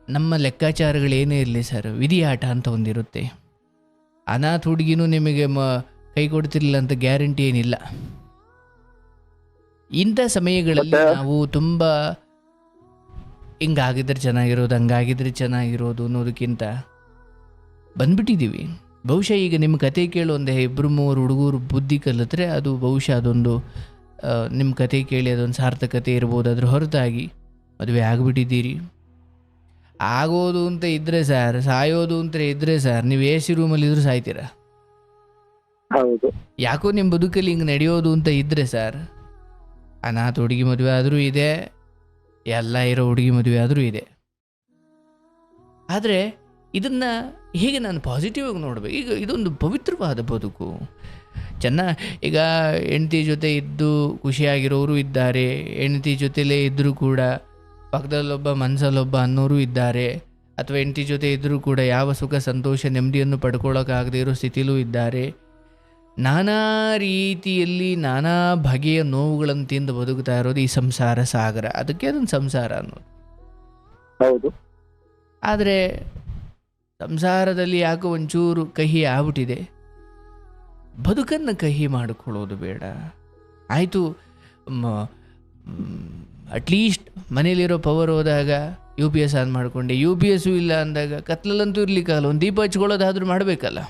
ನಮ್ಮ ಲೆಕ್ಕಾಚಾರಗಳೇನೇ ಇರಲಿ ಸರ್, ವಿಧಿ ಆಟ ಅಂತ ಒಂದಿರುತ್ತೆ. ಅನಾಥ ಹುಡುಗಿನೂ ನಿಮಗೆ ಕೈ ಕೊಡ್ತಿರ್ಲಿಲ್ಲ ಅಂತ ಗ್ಯಾರಂಟಿ ಏನಿಲ್ಲ. ಇಂಥ ಸಮಯಗಳಲ್ಲಿ ನಾವು ತುಂಬ ಹಿಂಗಾಗಿದ್ರೆ ಚೆನ್ನಾಗಿರೋದು, ಹಂಗಾಗಿದ್ರೆ ಚೆನ್ನಾಗಿರೋದು ಅನ್ನೋದಕ್ಕಿಂತ ಬಂದ್ಬಿಟ್ಟಿದ್ದೀವಿ. ಬಹುಶಃ ಈಗ ನಿಮ್ಮ ಕತೆ ಕೇಳೋ ಒಂದು 2-3 ಹುಡುಗರು ಬುದ್ಧಿ ಕಲಿತ್ರೆ ಅದು ಬಹುಶಃ ಅದೊಂದು ನಿಮ್ಮ ಕತೆ ಕೇಳಿ ಅದೊಂದು ಸಾರ್ಥಕತೆ ಇರ್ಬೋದು. ಅದ್ರ ಹೊರತಾಗಿ ಮದುವೆ ಆಗಿಬಿಟ್ಟಿದ್ದೀರಿ. ಆಗೋದು ಅಂತ ಇದ್ದರೆ ಸರ್, ಸಾಯೋದು ಅಂತ ಇದ್ದರೆ ಸರ್, ನೀವು ಎ ಸಿ ರೂಮಲ್ಲಿ ಇದ್ರೂ ಸಾಯ್ತೀರ. ಹೌದು. ಯಾಕೋ ನಿಮ್ಮ ಬದುಕಲ್ಲಿ ಹಿಂಗೆ ನಡೆಯೋದು ಅಂತ ಇದ್ದರೆ ಸರ್, ಅನಾಥ ಹುಡುಗಿ ಮದುವೆ ಆದರೂ ಇದೆ, ಎಲ್ಲ ಇರೋ ಹುಡುಗಿ ಮದುವೆ ಆದರೂ ಇದೆ. ಆದರೆ ಇದನ್ನು ಹೇಗೆ ನಾನು ಪಾಸಿಟಿವ್ ಆಗಿ ನೋಡಬೇಕು? ಈಗ ಇದೊಂದು ಪವಿತ್ರವಾದ ಬದುಕು. ಈಗ ಹೆಂಡತಿ ಜೊತೆ ಇದ್ದು ಖುಷಿಯಾಗಿರೋರು ಇದ್ದಾರೆ, ಹೆಂಡತಿ ಜೊತೆಲೇ ಇದ್ದರೂ ಕೂಡ ಪಕ್ಕದಲ್ಲೊಬ್ಬ ಮನಸ್ಸಲ್ಲೊಬ್ಬ ಅನ್ನೋರು ಇದ್ದಾರೆ, ಅಥವಾ ಹೆಂಡತಿ ಜೊತೆ ಇದ್ದರೂ ಕೂಡ ಯಾವ ಸುಖ ಸಂತೋಷ ನೆಮ್ಮದಿಯನ್ನು ಪಡ್ಕೊಳ್ಳೋಕ್ಕಾಗದೇ ಇರೋ ಸ್ಥಿತಿಲೂ ಇದ್ದಾರೆ. ನಾನಾ ರೀತಿಯಲ್ಲಿ ನಾನಾ ಬಗೆಯ ನೋವುಗಳನ್ನು ತಿಂದು ಬದುಕ್ತಾ ಇರೋದು ಈ ಸಂಸಾರ ಸಾಗರ. ಅದಕ್ಕೆ ಅದೊಂದು ಸಂಸಾರ ಅನ್ನೋದು. ಹೌದು. ಆದರೆ ಸಂಸಾರದಲ್ಲಿ ಯಾಕೋ ಒಂಚೂರು ಕಹಿ ಆಗ್ಬಿಟ್ಟಿದೆ. ಬದುಕನ್ನು ಕಹಿ ಮಾಡಿಕೊಳ್ಳೋದು ಬೇಡ. ಆಯಿತು, ಅಟ್ಲೀಸ್ಟ್ ಮನೇಲಿರೋ ಪವರ್ ಹೋದಾಗ UPS ಆನ್ ಮಾಡಿಕೊಂಡೆ, UPS ಇಲ್ಲ ಅಂದಾಗ ಕತ್ಲಲ್ಲಂತೂ ಇರ್ಲಿಕ್ಕಲ್ಲ, ಒಂದು ದೀಪ ಹಚ್ಕೊಳ್ಳೋದಾದ್ರೂ ಮಾಡಬೇಕಲ್ಲ.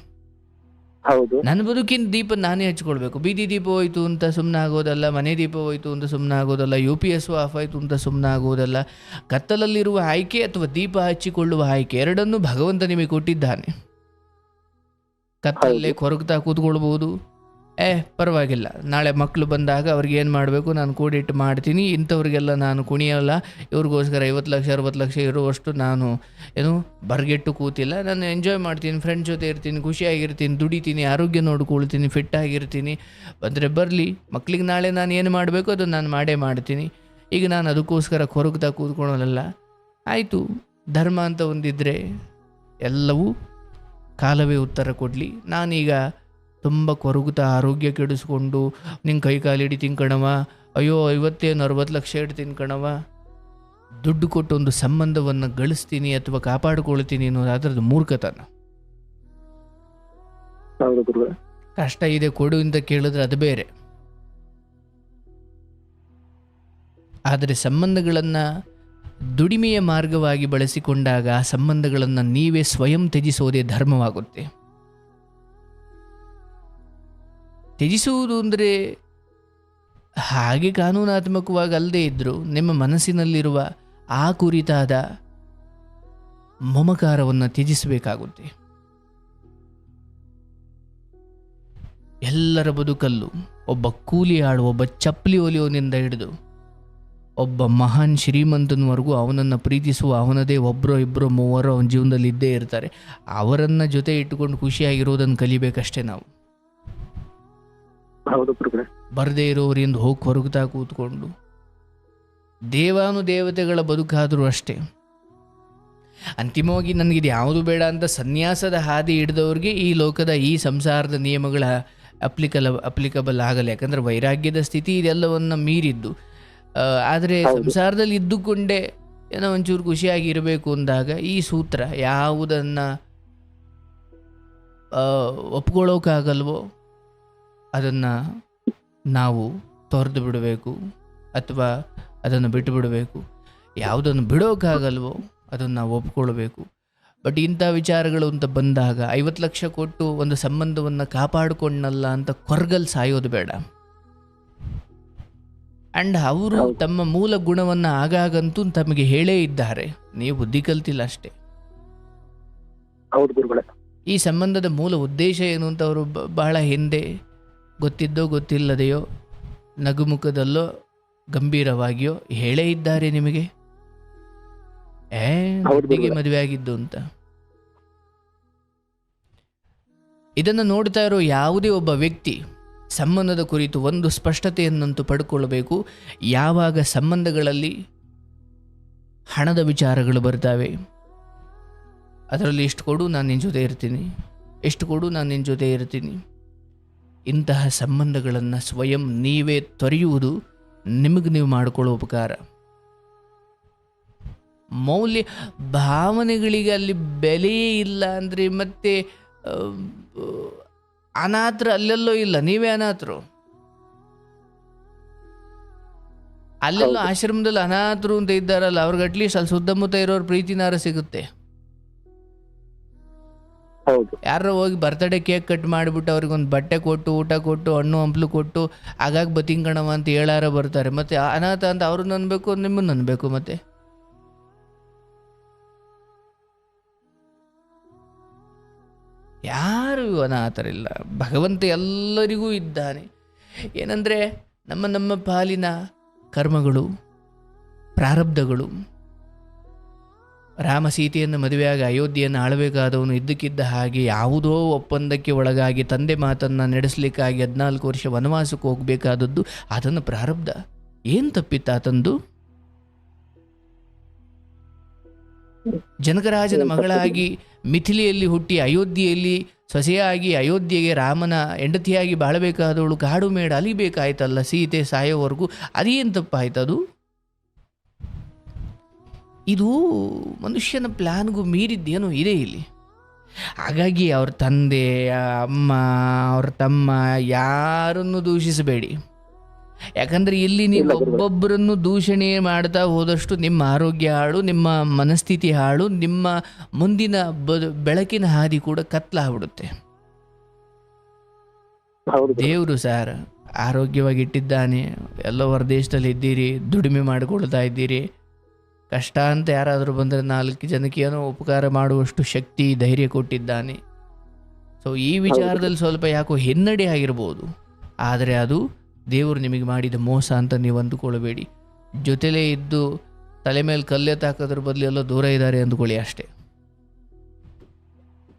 ಹೌದು. ನನ್ನ ಬದುಕಿನ ದೀಪ ನಾನೇ ಹಚ್ಕೊಳ್ಬೇಕು. ಬೀದಿ ದೀಪ ಹೋಯ್ತು ಅಂತ ಸುಮ್ಮನೆ ಆಗೋದಲ್ಲ, ಮನೆ ದೀಪ ಹೋಯ್ತು ಅಂತ ಸುಮ್ಮನೆ ಆಗೋದಲ್ಲ, UPS ಆಫ್ ಆಯಿತು ಅಂತ ಸುಮ್ಮನೆ ಆಗೋದಲ್ಲ. ಕತ್ತಲಲ್ಲಿರುವ ಆಯ್ಕೆ ಅಥವಾ ದೀಪ ಹಚ್ಚಿಕೊಳ್ಳುವ ಆಯ್ಕೆ ಎರಡನ್ನೂ ಭಗವಂತ ನಿಮಗೆ ಕೊಟ್ಟಿದ್ದಾನೆ. ಕತ್ತಲಲ್ಲೇ ಕೊರಗ್ತಾ ಕೂತ್ಕೊಳ್ಬೋದು, ಪರವಾಗಿಲ್ಲ, ನಾಳೆ ಮಕ್ಕಳು ಬಂದಾಗ ಅವ್ರಿಗೆ ಏನು ಮಾಡಬೇಕು ನಾನು ಕೂಡಿಟ್ಟು ಮಾಡ್ತೀನಿ, ಇಂಥವ್ರಿಗೆಲ್ಲ ನಾನು ಕುಣಿಯಲ್ಲ, ಇವ್ರಿಗೋಸ್ಕರ 50 ಲಕ್ಷ 60 ಲಕ್ಷ ಇರುವಷ್ಟು ನಾನು ಬರ್ಗೆಟ್ಟು ಕೂತಿಲ್ಲ, ನಾನು ಎಂಜಾಯ್ ಮಾಡ್ತೀನಿ, ಫ್ರೆಂಡ್ಸ್ ಜೊತೆ ಇರ್ತೀನಿ, ಖುಷಿಯಾಗಿರ್ತೀನಿ, ದುಡಿತೀನಿ, ಆರೋಗ್ಯ ನೋಡ್ಕೊಳ್ತೀನಿ, ಫಿಟ್ಟಾಗಿರ್ತೀನಿ, ಬಂದರೆ ಬರಲಿ, ಮಕ್ಳಿಗೆ ನಾಳೆ ನಾನು ಏನು ಮಾಡಬೇಕು ಅದು ನಾನು ಮಾಡೇ ಮಾಡ್ತೀನಿ. ಈಗ ನಾನು ಅದಕ್ಕೋಸ್ಕರ ಕೊರಗ್ತಾ ಕೂತ್ಕೊಳ್ಳಲ್ಲ. ಆಯಿತು, ಧರ್ಮ ಅಂತ ಒಂದಿದ್ದರೆ ಎಲ್ಲವೂ ಕಾಲವೇ ಉತ್ತರ ಕೊಡಲಿ. ನಾನೀಗ ತುಂಬ ಕೊರಗುತ್ತಾ ಆರೋಗ್ಯ ಕೆಡಿಸ್ಕೊಂಡು ನಿಂಗೆ ಕೈ ಕಾಲು ಹಿಡಿತೀನಿ ಕಣವ, ಅಯ್ಯೋ 50-60 ಲಕ್ಷ ಇಡ್ತೀನಿ ಕಣವ, ದುಡ್ಡು ಕೊಟ್ಟು ಒಂದು ಸಂಬಂಧವನ್ನು ಗಳಿಸ್ತೀನಿ ಅಥವಾ ಕಾಪಾಡಿಕೊಳ್ತೀನಿ ಅನ್ನೋದಾದ್ರೆ ಅದು ಮೂರ್ಖತನ. ಕಷ್ಟ ಇದೆ ಕೊಡು ಅಂತ ಕೇಳಿದ್ರೆ ಅದು ಬೇರೆ. ಆದರೆ ಸಂಬಂಧಗಳನ್ನು ದುಡಿಮೆಯ ಮಾರ್ಗವಾಗಿ ಬಳಸಿಕೊಂಡಾಗ ಆ ಸಂಬಂಧಗಳನ್ನು ನೀವೇ ಸ್ವಯಂ ತ್ಯಜಿಸೋದೇ ಧರ್ಮವಾಗುತ್ತೆ. ತ್ಯಜಿಸುವುದು ಅಂದರೆ ಹಾಗೆ ಕಾನೂನಾತ್ಮಕವಾಗಿ ಅಲ್ಲದೆ ಇದ್ದರೂ ನಿಮ್ಮ ಮನಸ್ಸಿನಲ್ಲಿರುವ ಆ ಕುರಿತಾದ ಮಮಕಾರವನ್ನು ತ್ಯಜಿಸಬೇಕಾಗುತ್ತೆ. ಎಲ್ಲರ ಬದುಕಲ್ಲೂ ಒಬ್ಬ ಕೂಲಿ ಆಳು, ಒಬ್ಬ ಚಪ್ಪಲಿ ಹೊಲಿಯೋನಿಂದ ಹಿಡಿದು ಒಬ್ಬ ಮಹಾನ್ ಶ್ರೀಮಂತನವರೆಗೂ ಅವನನ್ನು ಪ್ರೀತಿಸುವ ಅವನದೇ ಒಬ್ಬರೋ ಇಬ್ಬರೋ ಮೂವರೋ ಅವನ ಜೀವನದಲ್ಲಿ ಇದ್ದೇ ಇರ್ತಾರೆ. ಅವರನ್ನು ಜೊತೆ ಇಟ್ಟುಕೊಂಡು ಖುಷಿಯಾಗಿರೋದನ್ನು ಕಲಿಬೇಕಷ್ಟೇ ನಾವು. ಬರದೇ ಇರೋರಿಂದ ಹೋಗಿ ಹೊರಗ್ತಾ ಕೂತ್ಕೊಂಡು ದೇವಾನುದೇವತೆಗಳ ಬದುಕಾದರೂ ಅಷ್ಟೇ. ಅಂತಿಮವಾಗಿ ನನಗಿದು ಯಾವುದು ಬೇಡ ಅಂತ ಸನ್ಯಾಸದ ಹಾದಿ ಹಿಡಿದವ್ರಿಗೆ ಈ ಲೋಕದ ಈ ಸಂಸಾರದ ನಿಯಮಗಳ ಅಪ್ಲಿಕಬಲ್ ಆಗಲ್ಲ. ಯಾಕಂದರೆ ವೈರಾಗ್ಯದ ಸ್ಥಿತಿ ಇದೆಲ್ಲವನ್ನು ಮೀರಿದ್ದು. ಆದರೆ ಸಂಸಾರದಲ್ಲಿ ಇದ್ದುಕೊಂಡೇ ಏನೋ ಒಂಚೂರು ಖುಷಿಯಾಗಿ ಇರಬೇಕು ಅಂದಾಗ ಈ ಸೂತ್ರ ಯಾವುದನ್ನು ಒಪ್ಕೊಳ್ಳೋಕ್ಕಾಗಲ್ವೋ ಅದನ್ನು ನಾವು ತೊರೆದು ಬಿಡಬೇಕು ಅಥವಾ ಅದನ್ನು ಬಿಟ್ಟು ಬಿಡಬೇಕು. ಯಾವುದನ್ನು ಬಿಡೋಕ್ಕಾಗಲ್ವೋ ಅದನ್ನು ನಾವು ಒಪ್ಕೊಳ್ಬೇಕು. ಬಟ್ ಇಂಥ ವಿಚಾರಗಳು ಅಂತ ಬಂದಾಗ 50 ಲಕ್ಷ ಕೊಟ್ಟು ಒಂದು ಸಂಬಂಧವನ್ನು ಕಾಪಾಡಿಕೊಂಡಲ್ಲ ಅಂತ ಕೊರ್ಗಲ್ ಸಾಯೋದು ಬೇಡ. ಆ್ಯಂಡ್ ಅವರು ತಮ್ಮ ಮೂಲ ಗುಣವನ್ನು ಆಗಾಗಂತೂ ತಮಗೆ ಹೇಳೇ ಇದ್ದಾರೆ, ನೀವು ಬುದ್ಧಿ ಕಲ್ತಿಲ್ಲ ಅಷ್ಟೇ. ಹೌದು ಗುರುಗಳೇ. ಈ ಸಂಬಂಧದ ಮೂಲ ಉದ್ದೇಶ ಏನು ಅಂತ ಅವರು ಬಹಳ ಹಿಂದೆ ಗೊತ್ತಿದ್ದೋ ಗೊತ್ತಿಲ್ಲದೆಯೋ ನಗುಮುಖದಲ್ಲೋ ಗಂಭೀರವಾಗಿಯೋ ಹೇಳೇ ಇದ್ದಾರೆ ನಿಮಗೆ, ಮದುವೆ ಆಗಿದ್ದು ಅಂತ. ಇದನ್ನು ನೋಡ್ತಾ ಇರೋ ಯಾವುದೇ ಒಬ್ಬ ವ್ಯಕ್ತಿ ಸಂಬಂಧದ ಕುರಿತು ಒಂದು ಸ್ಪಷ್ಟತೆಯನ್ನಂತೂ ಪಡ್ಕೊಳ್ಬೇಕು. ಯಾವಾಗ ಸಂಬಂಧಗಳಲ್ಲಿ ಹಣದ ವಿಚಾರಗಳು ಬರ್ತವೆ, ಅದರಲ್ಲಿ ಎಷ್ಟು ಕೊಡು ನಾನು ನಿನ್ನ ಜೊತೆ ಇರ್ತೀನಿ, ಎಷ್ಟು ಕೊಡು ನಾನು ನಿನ್ನ ಜೊತೆ ಇರ್ತೀನಿ, ಇಂತಹ ಸಂಬಂಧಗಳನ್ನು ಸ್ವಯಂ ನೀವೇ ತೊರೆಯುವುದು ನಿಮಗೆ ನೀವು ಮಾಡಿಕೊಳ್ಳೋ ಉಪಕಾರ. ಮೌಲ್ಯ ಭಾವನೆಗಳಿಗೆ ಅಲ್ಲಿ ಬೆಲೆಯೇ ಇಲ್ಲ ಅಂದರೆ ಮತ್ತೆ ಅನಾಥರು ಅಲ್ಲೆಲ್ಲೋ ಇಲ್ಲ, ನೀವೇ ಅನಾಥರು. ಅಲ್ಲೆಲ್ಲೋ ಆಶ್ರಮದಲ್ಲಿ ಅನಾಥರು ಅಂತ ಇದ್ದಾರಲ್ಲ, ಅವ್ರಿಗೆ ಅಟ್ಲೀಸ್ಟ್ ಅಲ್ಲಿ ಸುತ್ತಮುತ್ತ ಇರೋರು ಪ್ರೀತಿನಾರ ಸಿಗುತ್ತೆ. ಯಾರೋ ಹೋಗಿ ಬರ್ತಡೇ ಕೇಕ್ ಕಟ್ ಮಾಡಿಬಿಟ್ಟು ಅವ್ರಿಗೊಂದು ಬಟ್ಟೆ ಕೊಟ್ಟು ಊಟ ಕೊಟ್ಟು ಹಣ್ಣು ಹಂಪ್ಲು ಕೊಟ್ಟು ಆಗಾಗ ಬತಿಂಗಣವ ಅಂತ ಹೇಳಾರ ಬರ್ತಾರೆ. ಮತ್ತೆ ಅನಾಥ ಅಂತ ಅವ್ರನ್ನ ಅನ್ಬೇಕು, ನಿಮ್ಮನ್ನು ಅನ್ಬೇಕು. ಮತ್ತೆ ಯಾರು ಅನಾಥರಿಲ್ಲ, ಭಗವಂತ ಎಲ್ಲರಿಗೂ ಇದ್ದಾನೆ. ಏನಂದರೆ ನಮ್ಮ ಪಾಲಿನ ಕರ್ಮಗಳು, ಪ್ರಾರಬ್ಧಗಳು. ರಾಮ ಸೀತೆಯನ್ನು ಮದುವೆಯಾಗಿ ಅಯೋಧ್ಯೆಯನ್ನು ಆಳಬೇಕಾದವನು ಇದ್ದಕ್ಕಿದ್ದ ಹಾಗೆ ಯಾವುದೋ ಒಪ್ಪಂದಕ್ಕೆ ಒಳಗಾಗಿ ತಂದೆ ಮಾತನ್ನು ನಡೆಸಲಿಕ್ಕಾಗಿ 14 ವರ್ಷ ವನವಾಸಕ್ಕೆ ಹೋಗಬೇಕಾದದ್ದು ಅದನ್ನು ಪ್ರಾರಬ್ಧ. ಏನು ತಪ್ಪಿತ್ತ ಆತಂದು? ಜನಕರಾಜನ ಮಗಳಾಗಿ ಮಿಥಿಲಿಯಲ್ಲಿ ಹುಟ್ಟಿ ಅಯೋಧ್ಯೆಯಲ್ಲಿ ಸೊಸೆಯಾಗಿ ಅಯೋಧ್ಯೆಗೆ ರಾಮನ ಹೆಂಡತಿಯಾಗಿ ಬಾಳಬೇಕಾದವಳು ಕಾಡು ಮೇಡ ಅಲಿಬೇಕಾಯ್ತಲ್ಲ ಸೀತೆ ಸಾಯೋವರೆಗೂ. ಅದೇನು ತಪ್ಪಾಯ್ತದು? ಇದು ಮನುಷ್ಯನ ಪ್ಲ್ಯಾನ್ಗೂ ಮೀರಿದ್ದೇನೋ ಇದೆ ಇಲ್ಲಿ. ಹಾಗಾಗಿ ಅವ್ರ ತಂದೆ, ಅಮ್ಮ, ಅವ್ರ ತಮ್ಮ ಯಾರನ್ನು ದೂಷಿಸಬೇಡಿ. ಯಾಕಂದರೆ ಇಲ್ಲಿ ನೀವು ಒಬ್ಬೊಬ್ಬರನ್ನು ದೂಷಣೆ ಮಾಡ್ತಾ ಹೋದಷ್ಟು ನಿಮ್ಮ ಆರೋಗ್ಯ ಹಾಳು, ನಿಮ್ಮ ಮನಸ್ಥಿತಿ ಹಾಳು, ನಿಮ್ಮ ಮುಂದಿನ ಬೆಳಕಿನ ಹಾದಿ ಕೂಡ ಕತ್ಲಾಗ್ಬಿಡುತ್ತೆ. ದೇವರು ಸರ್ ಆರೋಗ್ಯವಾಗಿಟ್ಟಿದ್ದಾನೆ, ಎಲ್ಲೋ ಹೊರದೇಶದಲ್ಲಿ ಇದ್ದೀರಿ, ದುಡಿಮೆ ಮಾಡಿಕೊಳ್ತಾ ಇದ್ದೀರಿ. ಕಷ್ಟ ಅಂತ ಯಾರಾದರೂ ಬಂದರೆ 4 ಜನಕ್ಕೆ ಏನೋ ಉಪಕಾರ ಮಾಡುವಷ್ಟು ಶಕ್ತಿ, ಧೈರ್ಯ ಕೊಟ್ಟಿದ್ದಾನೆ. ಸೊ ಈ ವಿಚಾರದಲ್ಲಿ ಸ್ವಲ್ಪ ಯಾಕೋ ಹಿನ್ನಡೆ ಆಗಿರ್ಬೋದು, ಆದರೆ ಅದು ದೇವರು ನಿಮಗೆ ಮಾಡಿದ ಮೋಸ ಅಂತ ನೀವು ಅಂದುಕೊಳ್ಬೇಡಿ. ಜೊತೆಲೇ ಇದ್ದು ತಲೆ ಮೇಲೆ ಕಲ್ಲೆತ್ತಾಕೋದ್ರ ಬದಲು ಎಲ್ಲ ದೂರ ಇದ್ದಾರೆ ಅಂದ್ಕೊಳ್ಳಿ ಅಷ್ಟೇ.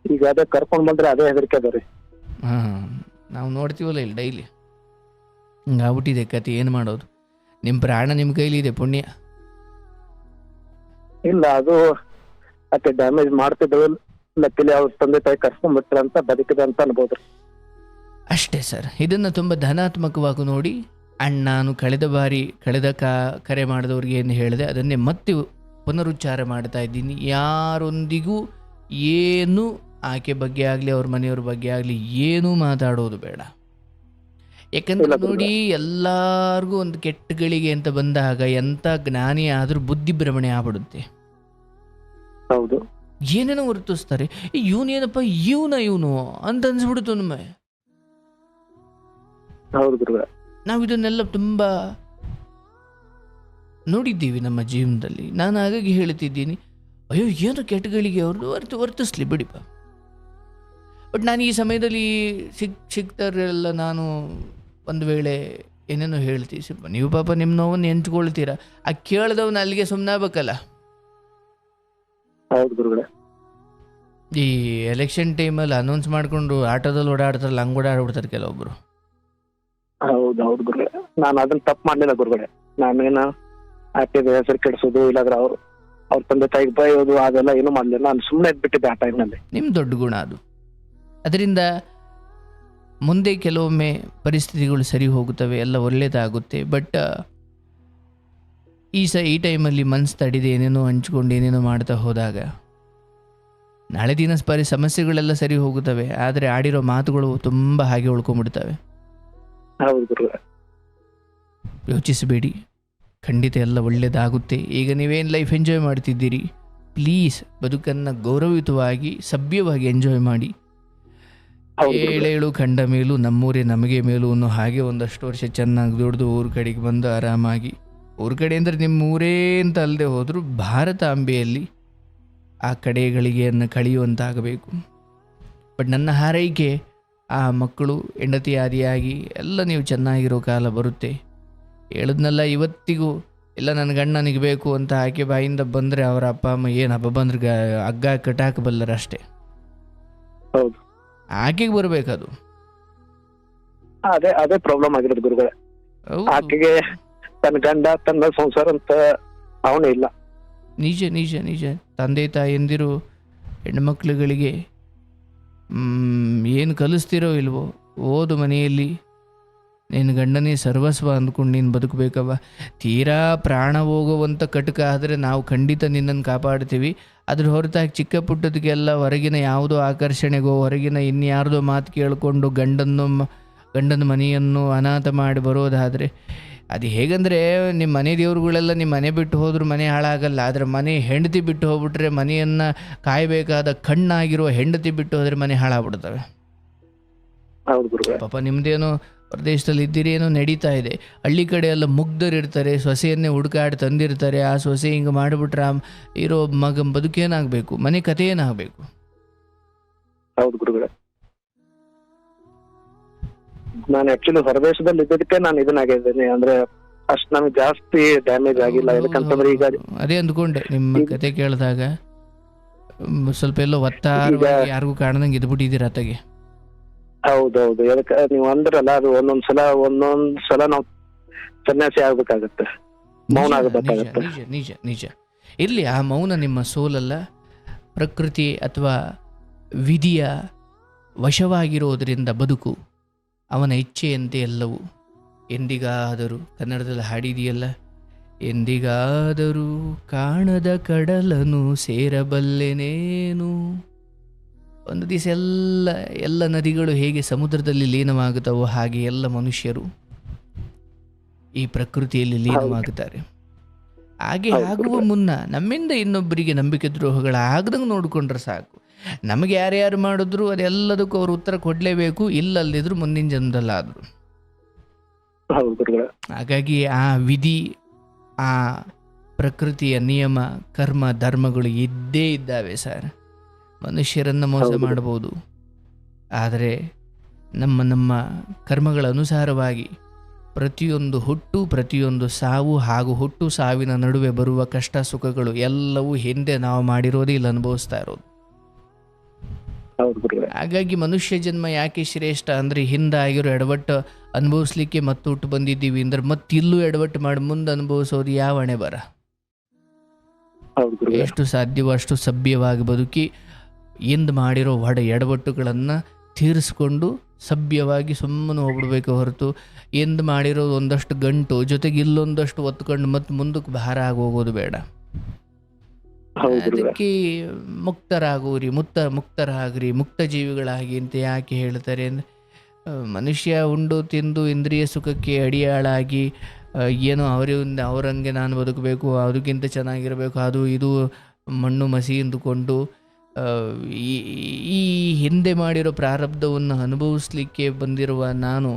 ಈಗ ಅದೇ ಕರ್ಕೊಂಡು ಬಂದ್ರೆ ಅದೇ ಹೆದರಿಕೆ ಅದ ರೀ. ನಾವು ನೋಡ್ತೀವಲ್ಲ ಇಲ್ಲಿ ಡೈಲಿ, ಹಿಂಗಾಗ್ಬಿಟ್ಟಿದೆ ಕತೆ. ಏನು ಮಾಡೋದು? ನಿಮ್ಮ ಪ್ರಾಣ ನಿಮ್ಮ ಕೈಲಿದೆ, ಪುಣ್ಯ ಇಲ್ಲ. ಅದು ಅತ್ತೆ ಡ್ಯಾಮೇಜ್ ಮಾಡ್ತಿದ್ರು, ಲಕ್ಕಿಲಿ ಅವ್ರ ತಂದೆ ತಾಯಿ ಕರ್ಕೊಂಡ್ಬಿಟ್ರ ಅಂತ ಬದುಕಿದೆ ಅಂತ ಅನ್ಬೋದು ಅಷ್ಟೇ ಸರ್. ಇದನ್ನು ತುಂಬ ಧನಾತ್ಮಕವಾಗಿ ನೋಡಿ. ಆ್ಯಂಡ್ ನಾನು ಕಳೆದ ಕರೆ ಮಾಡಿದವ್ರಿಗೆ ಏನು ಹೇಳಿದೆ ಅದನ್ನೇ ಮತ್ತೆ ಪುನರುಚ್ಚಾರ ಮಾಡ್ತಾ ಇದ್ದೀನಿ. ಯಾರೊಂದಿಗೂ ಏನು ಆಕೆ ಬಗ್ಗೆ ಆಗಲಿ ಅವ್ರ ಮನೆಯವ್ರ ಬಗ್ಗೆ ಆಗಲಿ ಏನೂ ಮಾತಾಡೋದು ಬೇಡ. ಯಾಕಂದ್ರೆ ನೋಡಿ, ಎಲ್ಲರಿಗೂ ಒಂದು ಕೆಟ್ಟಗಳಿಗೆ ಅಂತ ಬಂದಾಗ ಎಂಥ ಜ್ಞಾನಿ ಆದರೂ ಬುದ್ಧಿ ಭ್ರಮಣೆ ಆಗ್ಬಿಡುತ್ತೆ. ಹೌದು, ಏನೇನೋ ಗುರುತಿಸ್ತಾರೆ, ಇವನೇನಪ್ಪ ಇವನು ಅಂತ ಅನ್ಸ್ಬಿಡುತ್ತೆ ಒಮ್ಮೆ. ನಾವು ಇದನ್ನೆಲ್ಲ ತುಂಬ ನೋಡಿದ್ದೀವಿ ನಮ್ಮ ಜೀವನದಲ್ಲಿ. ನಾನು ಹಾಗಾಗಿ ಹೇಳ್ತಿದ್ದೀನಿ, ಅಯ್ಯೋ ಏನು ಕೆಟ್ಟಗಳಿಗೆ ಅವ್ರದ್ದು ವರ್ತಿಸ್ಲಿ ಬಿಡಿಪ್ಪ. ಬಟ್ ನಾನು ಈ ಸಮಯದಲ್ಲಿ ಸಿಗ್ತಾರೆಲ್ಲ ನಾನು ಒಂದು ವೇಳೆ ಏನೇನೋ ಹೇಳ್ತೀವಿ, ಸ್ವಲ್ಪ ನೀವು ಪಾಪ ನಿಮ್ಮ ನೋವನ್ನು ಹೆಂಚ್ಕೊಳ್ತೀರಾ, ಆ ಕೇಳ್ದವನ್ನ ಅಲ್ಲಿಗೆ ಸುಮ್ಮನೆ ಆಗ್ಬೇಕಲ್ಲ. ಈ ಎಲೆಕ್ಷನ್ ಟೈಮಲ್ಲಿ ಅನೌನ್ಸ್ ಮಾಡ್ಕೊಂಡು ಆಟೋದಲ್ಲಿ ಓಡಾಡ್ತಾರಲ್ಲ, ಹಂಗೆ ಓಡಾಡ್ಬಿಡ್ತಾರೆ ಕೆಲವೊಬ್ರು. ಹೌದು ಗುರುಗಳೇ, ನಾನು ಅದನ್ನ ತಪ್ಪು ಮಾಡಲಿಲ್ಲ ಗುರುಗಳೇ. ನಾನೇನ ಆಕೆದ ಹೆಸರು ಕೆಡಿಸೋದು, ಇಲ್ಲಾಂದ್ರೆ ಅವ್ರ ತಂದೆ ತಾಯಿಗೆ ಬಯೋದು ಅದೆಲ್ಲ ಏನೂ ಮಾಡಲಿಲ್ಲ. ನಾನು ಸುಮ್ಮನೆ ಇದ್ಬಿಟ್ಟಿದ್ದೆ ಆ ಟೈಮ್ನಲ್ಲಿ. ನಿಮ್ಮ ದೊಡ್ಡ ಗುಣ ಅದು. ಅದರಿಂದ ಮುಂದೆ ಕೆಲವೊಮ್ಮೆ ಪರಿಸ್ಥಿತಿಗಳು ಸರಿ ಹೋಗುತ್ತವೆ, ಎಲ್ಲ ಒಳ್ಳೆಯದಾಗುತ್ತೆ. ಬಟ್ ಈ ಟೈಮಲ್ಲಿ ಮನಸ್ಸು ತಡಿದೆ ಏನೇನೋ ಹಂಚ್ಕೊಂಡು ಏನೇನೋ ಮಾಡ್ತಾ ಹೋದಾಗ ನಾಳೆ ದಿನ ಸಮಸ್ಯೆಗಳೆಲ್ಲ ಸರಿ ಹೋಗುತ್ತವೆ, ಆದರೆ ಆಡಿರೋ ಮಾತುಗಳು ತುಂಬ ಹಾಗೆ ಉಳ್ಕೊಂಡ್ಬಿಡ್ತವೆ. ಯೋಚಿಸಬೇಡಿ, ಖಂಡಿತ ಎಲ್ಲ ಒಳ್ಳೆಯದಾಗುತ್ತೆ. ಈಗ ನೀವೇನು ಲೈಫ್ ಎಂಜಾಯ್ ಮಾಡ್ತಿದ್ದೀರಿ, ಪ್ಲೀಸ್ ಬದುಕನ್ನು ಗೌರವಯುತವಾಗಿ ಸಭ್ಯವಾಗಿ ಎಂಜಾಯ್ ಮಾಡಿ. ಏಳೇಳು ಕಂಡ ಮೇಲೂ ನಮ್ಮೂರೇ ನಮಗೆ ಮೇಲೂ ಅನ್ನೋ ಹಾಗೆ ಒಂದಷ್ಟು ವರ್ಷ ಚೆನ್ನಾಗಿ ದುಡಿದು ಊರ ಕಡೆಗೆ ಬಂದು ಆರಾಮಾಗಿ, ಊರ ಕಡೆ ಅಂದರೆ ನಿಮ್ಮ ಊರೇ ಅಂತ ಅಲ್ಲದೆ ಹೋದರೂ ಭಾರತಾಂಬೆಯಲ್ಲಿ ಆ ಕಡೆಗಳಿಗೆಯನ್ನು ಕಳೆಯುವಂತಾಗಬೇಕು. ಬಟ್ ನನ್ನ ಹಾರೈಕೆ ಆ ಮಕ್ಕಳು ಹೆಂಡತಿ ಆದಿಯಾಗಿ ಎಲ್ಲ ನೀವು ಚೆನ್ನಾಗಿರೋ ಕಾಲ ಬರುತ್ತೆ. ಹೇಳಿದ್ನಲ್ಲ, ಇವತ್ತಿಗೂ ಇಲ್ಲ ನನ್ನ ಗಂಡ ನನಗೆ ಬೇಕು ಅಂತ ಆಕೆ ಬಾಯಿಂದ ಬಂದರೆ ಅವರ ಅಪ್ಪ ಅಮ್ಮ ಏನು ಹಬ್ಬ ಬಂದ್ರೆ ಹಗ್ಗ ಕಟ್ಟಾಕಬಲ್ಲರು ಅಷ್ಟೇ. ಹೌದು, ಆಕೆಗೆ ಬರಬೇಕದು. ಅದೇ ಪ್ರಾಬ್ಲಮ್ ಆಗಿರೋದು ಗುರುಗಳೇ. ಆಕೆಗೆ ತನ್ನ ಗಂಡ ತನ್ನ ಸಂಸಾರ ಅಂತ ಅವನೇ ಇಲ್ಲ. ನಿಜ ನಿಜ ನಿಜ. ತಂದೆ ತಾಯಂದಿರು ಹೆಣ್ಮಕ್ಳುಗಳಿಗೆ ಏನು ಕಲಿಸ್ತಿರೋ ಇಲ್ವೋ, ಓದು ಮನೆಯಲ್ಲಿ ನಿನ್ನ ಗಂಡನೇ ಸರ್ವಸ್ವ ಅಂದ್ಕೊಂಡು ನೀನು ಬದುಕಬೇಕವ್ವ. ತೀರಾ ಪ್ರಾಣ ಹೋಗುವಂಥ ಕಟಕ ಆದರೆ ನಾವು ಖಂಡಿತ ನಿನ್ನನ್ನು ಕಾಪಾಡ್ತೀವಿ. ಅದ್ರ ಹೊರತಾಗಿ ಚಿಕ್ಕ ಪುಟ್ಟದಕ್ಕೆಲ್ಲ ಹೊರಗಿನ ಯಾವುದೋ ಆಕರ್ಷಣೆಗೋ ಹೊರಗಿನ ಇನ್ಯಾರ್ದೋ ಮಾತು ಕೇಳಿಕೊಂಡು ಗಂಡನ ಮನೆಯನ್ನು ಅನಾಥ ಮಾಡಿ ಬರೋದಾದರೆ ಅದು ಹೇಗಂದರೆ, ನಿಮ್ಮ ಮನೆ ದೇವ್ರುಗಳೆಲ್ಲ ನಿಮ್ಮ ಮನೆ ಬಿಟ್ಟು ಹೋದ್ರೂ ಮನೆ ಹಾಳಾಗಲ್ಲ. ಆದರೆ ಮನೆ ಹೆಂಡತಿ ಬಿಟ್ಟು ಹೋಗ್ಬಿಟ್ರೆ, ಮನೆಯನ್ನು ಕಾಯಬೇಕಾದ ಕಣ್ಣಾಗಿರುವ ಹೆಂಡತಿ ಬಿಟ್ಟು ಹೋದರೆ ಮನೆ ಹಾಳಾಗ್ಬಿಡ್ತವೆ. ಪಾಪ ನಿಮ್ಮದೇನೋ ಪ್ರದೇಶದಲ್ಲಿ ಇದ್ದೀರಿ, ಏನೋ ನಡೀತಾ ಇದೆ. ಹಳ್ಳಿ ಕಡೆ ಎಲ್ಲ ಮುಗ್ಧರಿರ್ತಾರೆ, ಸೊಸೆಯನ್ನೇ ಹುಡುಕಾಡಿ ತಂದಿರ್ತಾರೆ. ಆ ಸೊಸೆ ಹಿಂಗೆ ಮಾಡಿಬಿಟ್ರೆ ಇರೋ ಮಗ ಬದುಕೇನಾಗಬೇಕು, ಮನೆ ಕಥೆ ಏನಾಗಬೇಕು? ಹೌದು ಗುರುಗಳೇ. ನಾನು ಆಕ್ಚುಲಿ ಹೊರದೇಶದಲ್ಲಿ ಇದ್ದದಕ್ಕೆ ನಾನು ಇದನ್ನಾಗಿದ್ದೇನೆ. ಅಂದ್ರೆ ಅಷ್ಟು ನಮ್ಗೆ ಜಾಸ್ತಿ ಡ್ಯಾಮೇಜ್ ಆಗಿಲ್ಲ. ಯಾಕಂತಂದ್ರೆ ಈಗ ಅದೇ ಅಂದ್ಕೊಂಡೆ ನಿಮ್ಮ ಕತೆ ಕೇಳಿದಾಗ ಸ್ವಲ್ಪ ಎಲ್ಲೋ ಒತ್ತಾರವಾಗಿ ಯಾರಿಗೂ ಕಾಣದಂಗೆ ಇದ್ಬಿಟ್ಟಿದ್ದೀರ ಅತ್ತಗೆ. ಹೌದೌದು, ಅದಕ್ಕೆ ನೀವು ಅಂದ್ರಲ್ಲ, ಅದು ಒಂದೊಂದ್ ಸಲ ನಾವು ಸನ್ಯಾಸಿ ಆಗ್ಬೇಕಾಗತ್ತೆ, ಮೌನ ಆಗಬೇಕಾಗತ್ತೆ. ನಿಜ ನಿಜ ನಿಜ. ಇರ್ಲಿ, ಆ ಮೌನ ನಿಮ್ಮ ಸೋಲಲ್ಲ, ಪ್ರಕೃತಿ ಅಥವಾ ವಿಧಿಯ ವಶವಾಗಿರೋದ್ರಿಂದ ಬದುಕು ಅವನ ಇಚ್ಛೆಯಂತೆ ಎಲ್ಲವೂ. ಎಂದಿಗಾದರೂ, ಕನ್ನಡದಲ್ಲಿ ಹಾಡಿದೆಯಲ್ಲ, ಎಂದಿಗಾದರೂ ಕಾಣದ ಕಡಲನು ಸೇರಬಲ್ಲೆನೇನು. ಒಂದು ದಿವಸ ಎಲ್ಲ ನದಿಗಳು ಹೇಗೆ ಸಮುದ್ರದಲ್ಲಿ ಲೀನವಾಗುತ್ತವೋ ಹಾಗೆ ಎಲ್ಲ ಮನುಷ್ಯರು ಈ ಪ್ರಕೃತಿಯಲ್ಲಿ ಲೀನವಾಗುತ್ತಾರೆ. ಹಾಗೆ ಆಗುವ ಮುನ್ನ ನಮ್ಮಿಂದ ಇನ್ನೊಬ್ಬರಿಗೆ ನಂಬಿಕೆ ದ್ರೋಹಗಳಾಗದಂಗೆ ನೋಡಿಕೊಂಡ್ರೆ ಸಾಕು. ನಮಗೆ ಯಾರ್ಯಾರು ಮಾಡಿದ್ರು ಅದೆಲ್ಲದಕ್ಕೂ ಅವರು ಉತ್ತರ ಕೊಡಲೇಬೇಕು, ಇಲ್ಲಲ್ಲಿದ್ರು ಮುಂದಿನ ಜನ್ಮದಲ್ಲಾದ್ರು. ಹಾಗಾಗಿ ಆ ವಿಧಿ, ಆ ಪ್ರಕೃತಿಯ ನಿಯಮ, ಕರ್ಮ, ಧರ್ಮಗಳು ಇದ್ದೇ ಇದ್ದಾವೆ ಸರ್. ಮನುಷ್ಯರನ್ನು ಮೋಸ ಮಾಡಬಹುದು, ಆದರೆ ನಮ್ಮ ಕರ್ಮಗಳ ಅನುಸಾರವಾಗಿ ಪ್ರತಿಯೊಂದು ಹುಟ್ಟು, ಪ್ರತಿಯೊಂದು ಸಾವು ಹಾಗೂ ಹುಟ್ಟು ಸಾವಿನ ನಡುವೆ ಬರುವ ಕಷ್ಟ ಸುಖಗಳು ಎಲ್ಲವೂ ಹಿಂದೆ ನಾವು ಮಾಡಿರೋದೇ ಇಲ್ಲಿ ಅನುಭವಿಸ್ತಾ ಇರೋದು. ಹಾಗಾಗಿ ಮನುಷ್ಯ ಜನ್ಮ ಯಾಕೆ ಶ್ರೇಷ್ಠ ಅಂದರೆ, ಹಿಂದಾಗಿರೋ ಎಡವಟ್ಟು ಅನುಭವಿಸ್ಲಿಕ್ಕೆ ಮತ್ತೆ ಹುಟ್ಟು ಬಂದಿದ್ದೀವಿ ಅಂದ್ರೆ ಮತ್ತಿಲ್ಲೂ ಎಡವಟ್ಟು ಮಾಡಿ ಮುಂದೆ ಅನುಭವಿಸೋದು ಯಾವ ಹಣೆ ಬರ. ಎಷ್ಟು ಸಾಧ್ಯವೋ ಅಷ್ಟು ಸಭ್ಯವಾಗಿ ಬದುಕಿ ಎಂದು ಮಾಡಿರೋ ಎಡವಟ್ಟುಗಳನ್ನು ತೀರಿಸ್ಕೊಂಡು ಸಭ್ಯವಾಗಿ ಸುಮ್ಮನೆ ಹೋಗ್ಬಿಡ್ಬೇಕು ಹೊರತು, ಎಂದು ಮಾಡಿರೋ ಒಂದಷ್ಟು ಗಂಟು ಜೊತೆಗೆ ಇಲ್ಲೊಂದಷ್ಟು ಒತ್ಕೊಂಡು ಮತ್ತೆ ಮುಂದಕ್ಕೆ ಭಾರ ಆಗೋಗೋದು ಬೇಡ. ಅದಕ್ಕೆ ಮುಕ್ತರಾಗೋರಿ, ಮುಕ್ತರಾಗ್ರಿ, ಮುಕ್ತ ಜೀವಿಗಳಾಗಿ ಅಂತ ಯಾಕೆ ಹೇಳ್ತಾರೆ ಅಂದರೆ, ಮನುಷ್ಯ ಉಂಡು ತಿಂದು ಇಂದ್ರಿಯ ಸುಖಕ್ಕೆ ಅಡಿಯಾಳಾಗಿ ಏನೋ ಅವರಂಗೆ ನಾನು ಬದುಕಬೇಕು, ಅದಕ್ಕಿಂತ ಚೆನ್ನಾಗಿರಬೇಕು, ಅದು ಇದು ಮಣ್ಣು ಮಸಿ ಎಂದುಕೊಂಡು ಈ ಹಿಂದೆ ಮಾಡಿರೋ ಪ್ರಾರಬ್ಧವನ್ನು ಅನುಭವಿಸ್ಲಿಕ್ಕೆ ಬಂದಿರುವ ನಾನು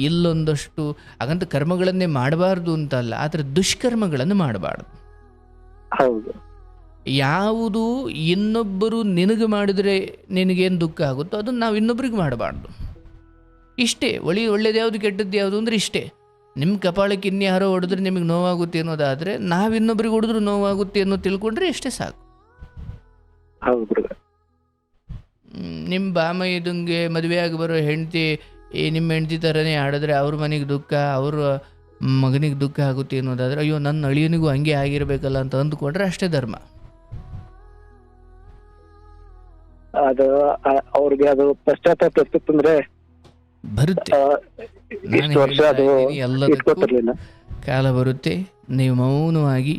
ಇಲ್ಲೊಂದಷ್ಟು ಹಾಗಂತ ಕರ್ಮಗಳನ್ನೇ ಮಾಡಬಾರ್ದು ಅಂತಲ್ಲ, ಆದರೆ ದುಷ್ಕರ್ಮಗಳನ್ನು ಮಾಡಬಾರ್ದು. ಹೌದು, ಯಾವುದು ಇನ್ನೊಬ್ಬರು ನಿನಗೆ ಮಾಡಿದರೆ ನಿನಗೇನು ದುಃಖ ಆಗುತ್ತೋ ಅದನ್ನು ನಾವು ಇನ್ನೊಬ್ರಿಗೆ ಮಾಡಬಾರ್ದು. ಇಷ್ಟೇ. ಒಳ್ಳೇದು ಯಾವುದು ಕೆಟ್ಟದ್ದು ಯಾವುದು ಅಂದರೆ ಇಷ್ಟೇ. ನಿಮ್ಮ ಕಪಾಳಕ್ಕೆ ಇನ್ಯಾರೋ ಹೊಡೆದ್ರೆ ನಿಮಗೆ ನೋವಾಗುತ್ತೆ ಅನ್ನೋದಾದರೆ, ನಾವು ಇನ್ನೊಬ್ರಿಗೆ ಹೊಡೆದ್ರು ನೋವಾಗುತ್ತೆ ಅನ್ನೋ ತಿಳ್ಕೊಂಡ್ರೆ ಎಷ್ಟೇ ಸಾಕು. ನಿಮ್ಮ ಬಾಮಯ್ಯದಂಗೆ ಮದುವೆ ಆಗಿ ಬರೋ ಹೆಂಡತಿ ನಿಮ್ಮ ಹೆಂಡತಿ ಥರನೇ ಆಡಿದ್ರೆ ಅವ್ರ ಮನೆಗೆ ದುಃಖ, ಅವ್ರ ಮಗನಿಗೆ ದುಃಖ ಆಗುತ್ತೆ ಅನ್ನೋದಾದರೆ, ಅಯ್ಯೋ ನನ್ನ ಅಳಿಯನಿಗೂ ಹಂಗೆ ಆಗಿರಬೇಕಲ್ಲ ಅಂತ ಅಂದ್ಕೊಂಡ್ರೆ ಅಷ್ಟೇ ಧರ್ಮ. ಅದು ಅವ್ರಿಗೆ ಅದು ಪಶ್ಚಾತ್ತಾಪ ಎಷ್ಟಿತ್ತಂದ್ರೆ ಬರುತ್ತೆ. ಕಾಲ ಬರುತ್ತೆ, ನೀವು ಮೌನವಾಗಿ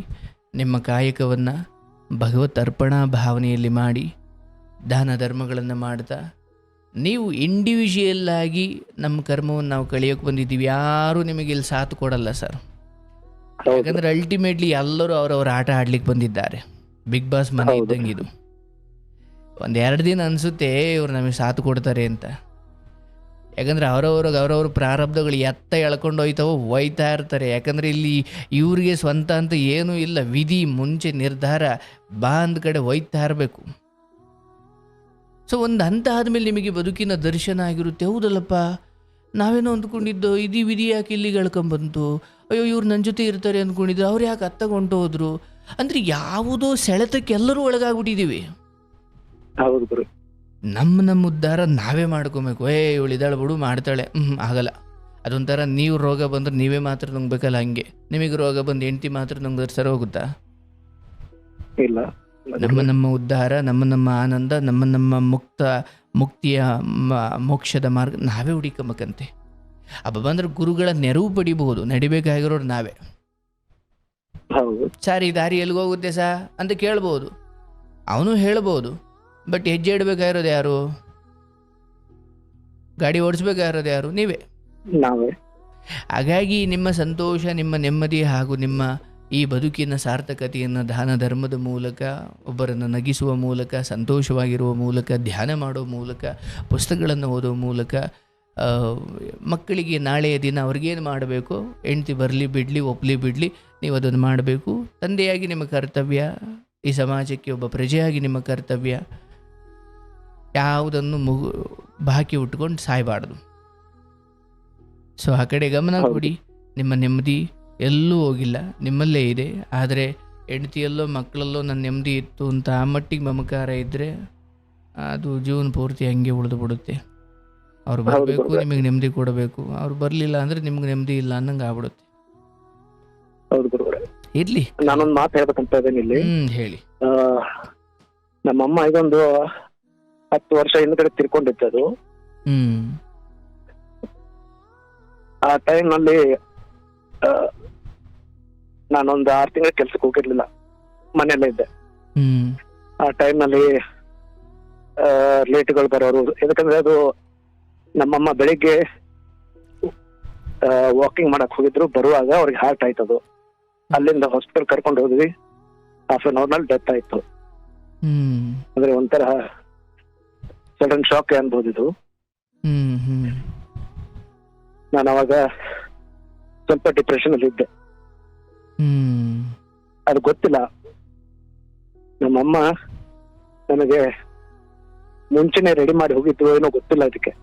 ನಿಮ್ಮ ಕಾಯಕವನ್ನು ಭಗವತ್ ಅರ್ಪಣಾ ಭಾವನೆಯಲ್ಲಿ ಮಾಡಿ ದಾನ ಧರ್ಮಗಳನ್ನು ಮಾಡ್ತಾ, ನೀವು ಇಂಡಿವಿಜುವಲ್ ಆಗಿ ನಮ್ಮ ಕರ್ಮವನ್ನು ನಾವು ಕಳಿಯೋಕೆ ಬಂದಿದ್ದೀವಿ, ಯಾರೂ ನಿಮಗೆ ಇಲ್ಲಿ ಸಾಥ್ ಕೊಡಲ್ಲ ಸರ್. ಯಾಕಂದರೆ ಅಲ್ಟಿಮೇಟ್ಲಿ ಎಲ್ಲರೂ ಅವರವ್ರ ಆಟ ಆಡ್ಲಿಕ್ಕೆ ಬಂದಿದ್ದಾರೆ. ಬಿಗ್ ಬಾಸ್ ಮನೆ ಹೌದು. ಇದ್ದಂಗೆ ಇದು. 1-2 ದಿನ ಅನಿಸುತ್ತೆ ಇವ್ರು ನಮಗೆ ಸಾಥ್ ಕೊಡ್ತಾರೆ ಅಂತ. ಯಾಕಂದರೆ ಅವ್ರವ್ರ ಪ್ರಾರಬ್ಧಗಳು ಎತ್ತ ಎಳ್ಕೊಂಡು ಹೋಯ್ತಾ ಇರ್ತಾರೆ. ಯಾಕಂದರೆ ಇಲ್ಲಿ ಇವ್ರಿಗೆ ಸ್ವಂತ ಅಂತ ಏನೂ ಇಲ್ಲ. ವಿಧಿ ಮುಂಚೆ ನಿರ್ಧಾರ ಬಾ ಅಂದ ಕಡೆ ಹೋಯ್ತಾ ಇರಬೇಕು. ಸೊ ಒಂದು ಹಂತ ಆದಮೇಲೆ ನಿಮಗೆ ಬದುಕಿನ ದರ್ಶನ ಆಗಿರುತ್ತೆ. ಹೌದಲ್ಲಪ್ಪ, ನಾವೇನೋ ಅಂದ್ಕೊಂಡಿದ್ದು ಇದು ವಿಧಿ ಯಾಕೆ ಇಲ್ಲಿಗೆ ಎಳ್ಕೊಂಬಂತು, ಅಯ್ಯೋ ಇವ್ರು ನನ್ನ ಜೊತೆ ಇರ್ತಾರೆ ಅಂದ್ಕೊಂಡಿದ್ರು, ಅವ್ರು ಯಾಕೆ ಅತ್ತಗೊಂಡು ಹೋದ್ರು ಅಂದರೆ ಯಾವುದೋ ಸೆಳೆತಕ್ಕೆ ಎಲ್ಲರೂ ಒಳಗಾಗ್ಬಿಟ್ಟಿದ್ದೀವಿ. ಹೌದು ಗುರು. ನಮ್ಮ ಉದ್ಧಾರ ನಾವೇ ಮಾಡ್ಕೊಬೇಕು. ಇವಳಿದಾಳೆ ಬಿಡು ಮಾಡ್ತಾಳೆ, ಆಗಲ್ಲ. ಅದೊಂಥರ ನೀವು ರೋಗ ಬಂದ್ರೆ ನೀವೇ ಮಾತ್ರ ನುಂಗ್ಬೇಕಲ್ಲ, ಹಂಗೆ ನಿಮಗೆ ರೋಗ ಬಂದು ಹೆಂಡ್ತಿ ಮಾತ್ರ ನುಂಗಿದ್ರೆ ಸರಿ ಹೋಗುತ್ತಾ? ಇಲ್ಲ, ನಮ್ಮ ಉದ್ಧಾರ, ನಮ್ಮ ಆನಂದ, ನಮ್ಮ ಮುಕ್ತಿಯ ಮೋಕ್ಷದ ಮಾರ್ಗ ನಾವೇ ಹುಡುಕಬೇಕಂತೆ. ಹಬ್ಬ ಬಂದ್ರೆ ಗುರುಗಳ ನೆರವು ಪಡಿಬಹುದು, ನಡಿಬೇಕಾಗಿರೋರು ನಾವೇ. ಹೌದು. ಸರ್ ಈ ದಾರಿ ಎಲ್ಲಿಗೋಗುತ್ತೆ ಸಾ ಅಂತ ಕೇಳ್ಬೋದು, ಅವನು ಹೇಳ್ಬೋದು. ಬಟ್ ಹೆಜ್ಜೆ ಇಡಬೇಕಾಗಿರೋದು ಯಾರು? ಗಾಡಿ ಓಡಿಸ್ಬೇಕಾಗಿರೋದು ಯಾರು? ನೀವೇ, ನಾವೇ. ಹಾಗಾಗಿ ನಿಮ್ಮ ಸಂತೋಷ, ನಿಮ್ಮ ನೆಮ್ಮದಿ ಹಾಗೂ ನಿಮ್ಮ ಈ ಬದುಕಿನ ಸಾರ್ಥಕತೆಯನ್ನು ದಾನ ಧರ್ಮದ ಮೂಲಕ, ಒಬ್ಬರನ್ನು ನಗಿಸುವ ಮೂಲಕ, ಸಂತೋಷವಾಗಿರುವ ಮೂಲಕ, ಧ್ಯಾನ ಮಾಡೋ ಮೂಲಕ, ಪುಸ್ತಕಗಳನ್ನು ಓದೋ ಮೂಲಕ, ಮಕ್ಕಳಿಗೆ ನಾಳೆಯ ದಿನ ಅವ್ರಿಗೇನು ಮಾಡಬೇಕು, ಹೆಂಡ್ತಿ ಬರಲಿ ಬಿಡಲಿ, ಒಪ್ಪಲಿ ಬಿಡಲಿ, ನೀವು ಅದನ್ನು ಮಾಡಬೇಕು. ತಂದೆಯಾಗಿ ನಿಮ್ಮ ಕರ್ತವ್ಯ, ಈ ಸಮಾಜಕ್ಕೆ ಒಬ್ಬ ಪ್ರಜೆಯಾಗಿ ನಿಮ್ಮ ಕರ್ತವ್ಯ. ಯಾವುದನ್ನು ಬಾಕಿ ಉಟ್ಕೊಂಡು ಸಾಯಬಾರ್ದು. ಸೊ ಆ ಕಡೆ ಗಮನ ಕೊಡಿ. ನಿಮ್ಮ ನೆಮ್ಮದಿ ಎಲ್ಲೂ ಹೋಗಿಲ್ಲ, ನಿಮ್ಮಲ್ಲೇ ಇದೆ. ಆದರೆ ಹೆಂಡತಿಯಲ್ಲೋ ಮಕ್ಕಳಲ್ಲೋ ನನ್ನ ನೆಮ್ಮದಿ ಇತ್ತು ಅಂತ ಆ ಮಟ್ಟಿಗೆ ಮಮಕಾರ ಇದ್ದರೆ ಅದು ಜೀವನ ಪೂರ್ತಿ ಹಂಗೆ ಉಳಿದು ಬಿಡುತ್ತೆ. ಅವ್ರು ಬರಬೇಕು, ನಿಮಗೆ ನೆಮ್ಮದಿ ಕೊಡಬೇಕು. ಅವ್ರು ಬರಲಿಲ್ಲ ಅಂದರೆ ನಿಮ್ಗೆ ನೆಮ್ಮದಿ ಇಲ್ಲ ಅನ್ನಂಗೆ ಆಗ್ಬಿಡುತ್ತೆ. ಹೌದು ಗುರುಗಳೇ. ಇರ್ಲಿ, ನಾನೊಂದು ಮಾತು ಹೇಳ್ಬೇಕಂತ ಇದ್ದೇನೆ ಇಲ್ಲಿ. ಹೇಳಿ. ನಮ್ಮಮ್ಮ ಇದೊಂದು 10 ವರ್ಷ ಹಿಂದ್ಗಡೆ ತಿರ್ಕೊಂಡಿದ್ದದು. ಆ ಟೈಮ್ ನಲ್ಲಿ ನಾನೊಂದು 6 ತಿಂಗಳ ಕೆಲ್ಸಕ್ಕೆ ಹೋಗಿರ್ಲಿಲ್ಲ, ಮನೆಯಲ್ಲೇ ಇದ್ದೆ. ಆ ಟೈಮ್ ನಲ್ಲಿ ಲೇಟ್ಗಳು ಬರೋರು. ಯಾಕಂದ್ರೆ ಅದು ನಮ್ಮಮ್ಮ ಬೆಳಿಗ್ಗೆ ವಾಕಿಂಗ್ ಮಾಡಕ್ ಹೋಗಿದ್ರು, ಬರುವಾಗ ಅವ್ರಿಗೆ ಹಾರ್ಟ್ ಆಯ್ತದು. ಅಲ್ಲಿಂದ ಹಾಸ್ಪಿಟಲ್ ಕರ್ಕೊಂಡು ಹೋದ್ವಿ. 1/2 hour ನಲ್ಲಿ ಡೆತ್ ಆಯ್ತು. ಅಂದ್ರೆ ಒಂಥರ ಸಡನ್ ಶಾಕ್ ಅನ್ಬೋದು ಇದು. ನಾನು ಅವಾಗ ಸ್ವಲ್ಪ ಡಿಪ್ರೆಷನ್ ಅಲ್ಲಿ ಇದ್ದೆ. ಅದು ಗೊತ್ತಿಲ್ಲ, ನಮ್ಮಮ್ಮ ನನಗೆ ಮುಂಚೆನೆ ರೆಡಿ ಮಾಡಿ ಹೋಗಿದ್ರು ಏನೋ ಗೊತ್ತಿಲ್ಲ ಅದಕ್ಕೆ.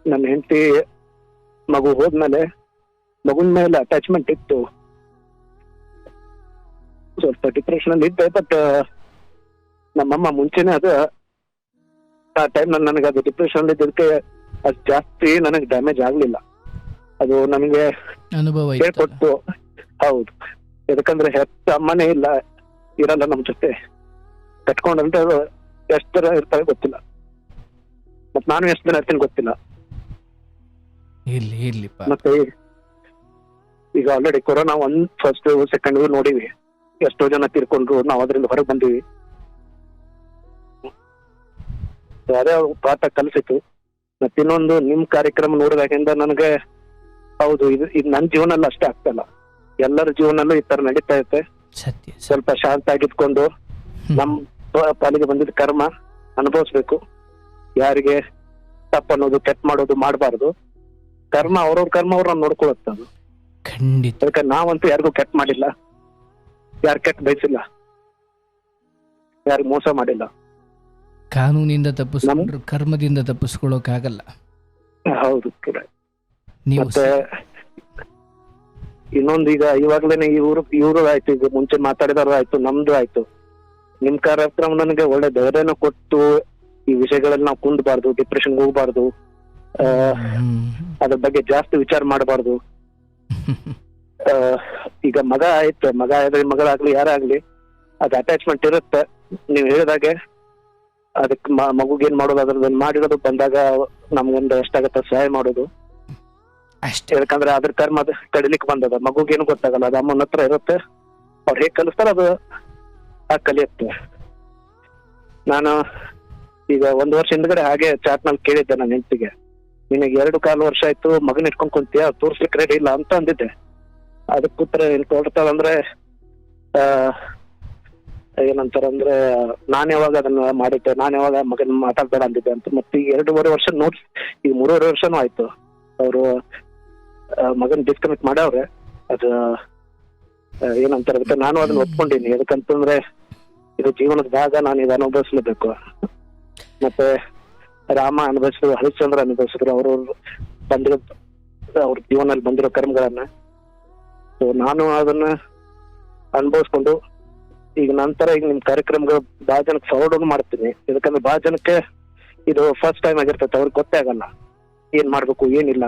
ನನ್ನ ಹೆಂಡತಿ ಮಗು ಹೋದ್ಮೇಲೆ ಮಗುನ್ ಮೇಲೆ ಅಟ್ಯಾಚ್ಮೆಂಟ್ ಇತ್ತು. ಸ್ವಲ್ಪ ಡಿಪ್ರೆಷನ್ ಅಲ್ಲಿ ಇದ್ದೆ. ಬಟ್ ನಮ್ಮಮ್ಮ ಮುಂಚೆನೆ ಅದು ಆ ಟೈಮ್ ನಲ್ಲಿ ನನಗೆ ಅದು ಡಿಪ್ರೆಷನ್ ಇದ್ದಕ್ಕೆ ಅದು ಜಾಸ್ತಿ ನನಗೆ ಡ್ಯಾಮೇಜ್ ಆಗ್ಲಿಲ್ಲ. ಅದು ನನಗೆ ಅನುಭವ ಹೇಳ್ಕೊಟ್ಟು. ಹೌದು, ಯಾಕಂದ್ರೆ ಹೆತ್ತ ಅಮ್ಮನೇ ಇರಲ್ಲ ನಮ್ ಜೊತೆ. ಕಟ್ಕೊಂಡಂತ ಎಷ್ಟ್ ತರ ಇರ್ತಾರೆ ಗೊತ್ತಿಲ್ಲ, ಮತ್ ನಾನು ಎಷ್ಟು ದಿನ ಇರ್ತೀನಿ ಗೊತ್ತಿಲ್ಲ. ಮತ್ತೆ ಈಗ ಆಲ್ರೆಡಿ ಕೊರೋನಾ ಫಸ್ಟ್ ಸೆಕೆಂಡ್ ನೋಡಿವಿ, ಎಷ್ಟೋ ಜನ ತೀರ್ಕೊಂಡ್ರು, ನಾವು ಅದರಿಂದ ಹೊರಗೆ ಬಂದಿವಿ. ಅದೇ ಪಾಠ ಕಲಿಸಿತು. ಮತ್ತೆ ಇನ್ನೊಂದು, ನಿಮ್ ಕಾರ್ಯಕ್ರಮ ನೋಡಿದಾಗಿಂದ ನನಗೆ ಹೌದು ಇದು ನನ್ನ ಜೀವನಲ್ಲ ಅಷ್ಟೇ ಆಗ್ತಲ್ಲ, ಎಲ್ಲರ ಜೀವನಲ್ಲೂ ಈ ತರ ನಡೀತಾ ಇರುತ್ತೆ. ಸ್ವಲ್ಪ ಶಾಂತ ಆಗಿದ್ಕೊಂಡು ನಮ್ ಪಾಲಿಗೆ ಬಂದಿದ್ದ ಕರ್ಮ ಅನುಭವಿಸ್ಬೇಕು. ಯಾರಿಗೆ ತಪ್ಪು ಅನ್ನೋದು, ಕೆಟ್ಟ ಮಾಡೋದು ಮಾಡಬಾರ್ದು. ಕರ್ಮ ಅವ್ರವ್ರ ಕರ್ಮ ಅವ್ರನ್ನ ನೋಡ್ಕೊಳತ್ತದು. ಖಂಡಿತ. ಅದಕ್ಕೆ ನಾವಂತೂ ಯಾರಿಗೂ ಕೆಟ್ಟ ಮಾಡಿಲ್ಲ, ಯಾರು ಕೆಟ್ಟ ಬಯಸಿಲ್ಲ, ಯಾರು ಮೋಸ ಮಾಡಿಲ್ಲ. ಕಾನೂನಿಂದ ತಪ್ಪಿಸ್ಕೊಂಡ್ರು ಕರ್ಮದಿಂದ ತಪ್ಪಿಸ್ಕೊಳ್ಳೋಕಾಗಲ್ಲ. ಹೌದು. ಮತ್ತೆ ಇನ್ನೊಂದು, ಈಗ ಇವಾಗ್ಲೇನೆ ಇವ್ರು ಆಯ್ತು, ಈಗ ಮುಂಚೆ ಮಾತಾಡಿದವ್ರು ಆಯ್ತು, ನಮ್ದು ಆಯ್ತು. ನಿಮ್ ಕಾರ್ಯಕ್ರಮ ನನಗೆ ಒಳ್ಳೆ ಧೈರ್ಯನ ಕೊಟ್ಟು ಈ ವಿಷಯಗಳಲ್ಲಿ ನಾವು ಕುಂದಬಾರ್ದು, ಡಿಪ್ರೆಷನ್ ಹೋಗ್ಬಾರ್ದು, ಅದ್ರ ಬಗ್ಗೆ ಜಾಸ್ತಿ ವಿಚಾರ ಮಾಡಬಾರ್ದು. ಈಗ ಮಗ ಆಯ್ತು, ಮಗಳಾಗ್ಲಿ ಯಾರಾಗ್ಲಿ ಅದ್ ಅಟ್ಯಾಚ್ಮೆಂಟ್ ಇರುತ್ತೆ. ನೀವ್ ಹೇಳಿದಾಗೆ ಅದಕ್ಕೆ ಮಗುಗೆ ಏನ್ ಮಾಡೋದು, ಅದ್ರದ್ದು ಮಾಡಿರೋದು ಬಂದಾಗ ನಮ್ಗೊಂದು ಎಷ್ಟಾಗತ್ತ ಸಹಾಯ ಮಾಡೋದು ಅಷ್ಟೇ. ಯಾಕಂದ್ರೆ ಅದ್ರ ಕರ್ಮ ಅದು ಕಡಿಲಿಕ್ಕೆ ಬಂದದ. ಮಗುಗೇನು ಗೊತ್ತಾಗಲ್ಲ, ಅದು ಅಮ್ಮನ ಹತ್ರ ಇರುತ್ತೆ. ಅವ್ರು ಹೇಗ್ ಕಲಿಸ್ತಾರ ಅದು ಕಲಿಯುತ್ತೆ. ನಾನು ಈಗ 1 ವರ್ಷ ಹಿಂದ್ಗಡೆ ಹಾಗೆ ಚಾಟ್ ನಲ್ಲಿ ಕೇಳಿದ್ದೆ ನನ್ನ ಹೆಂಡತಿಗೆ, ನಿನಗೆ 2.25 ವರ್ಷ ಆಯ್ತು, ಮಗನ ಇಟ್ಕೊಂಡ್ ಕುಂತೀಯ, ತೋರ್ಸ್ಲಿಕ್ಕೆ ರೆಡಿ ಇಲ್ಲ ಅಂತ ಅಂದಿದ್ದೆ. ಅದಕ್ಕೆ ಉತ್ತರ ಏನ್ ಕೊಡ್ತಾಳಂದ್ರೆ, ಏನಂತಾರಂದ್ರೆ ನಾನ್ ಯಾವಾಗ ಅದನ್ನ ಮಾಡಿದ್ದೆ, ನಾನ್ ಯಾವಾಗ ಮಗನ ಮಾತಾಡ್ಬೇಡ ಅಂದಿದ್ದೆ ಅಂತ. ಮತ್ತೆ ಈಗ 2.5 ವರ್ಷ ನೋಡ್ಸ್, ಈಗ 3.5 ವರ್ಷನೂ ಆಯ್ತು ಅವರು ಮಗನ್ ಡಿಸ್ಕನೆಕ್ಟ್ ಮಾಡವ್ರೆ. ಅದು ಏನಂತಾರೆ, ಅದಕ್ಕೆ ನಾನು ಅದನ್ನ ಒಪ್ಕೊಂಡಿನಿ. ಯಾಕಂತಂದ್ರೆ ಇದು ಜೀವನದ ಭಾಗ, ನಾನು ಇದು ಅನುಭವಿಸ್ಲೇಬೇಕು. ಮತ್ತೆ ರಾಮ ಅನುಭವಿಸಿದ್ರು, ಹರಿಶ್ಚಂದ್ರ ಅನುಭವಿಸಿದ್ರು, ಅವ್ರವ್ರು ಬಂದಿರೋ ಅವ್ರ ಜೀವನದಲ್ಲಿ ಬಂದಿರೋ ಕರ್ಮಗಳನ್ನ. ಸೊ ನಾನು ಅದನ್ನ ಅನುಭವಿಸ್ಕೊಂಡು ಈಗ ನಂತರ ಈಗ ನಿಮ್ ಕಾರ್ಯಕ್ರಮಗಳು ಬಹಳ ಜನಕ್ಕೆ ಫಾರ್ವರ್ಡ್ ಮಾಡ್ತೀನಿ. ಯಾಕಂದ್ರೆ ಬಹಳ ಜನಕ್ಕೆ ಇದು ಫಸ್ಟ್ ಟೈಮ್ ಆಗಿರ್ತೈತೆ, ಅವ್ರಿಗೆ ಗೊತ್ತೇ ಆಗಲ್ಲ ಏನ್ ಮಾಡ್ಬೇಕು ಏನಿಲ್ಲ.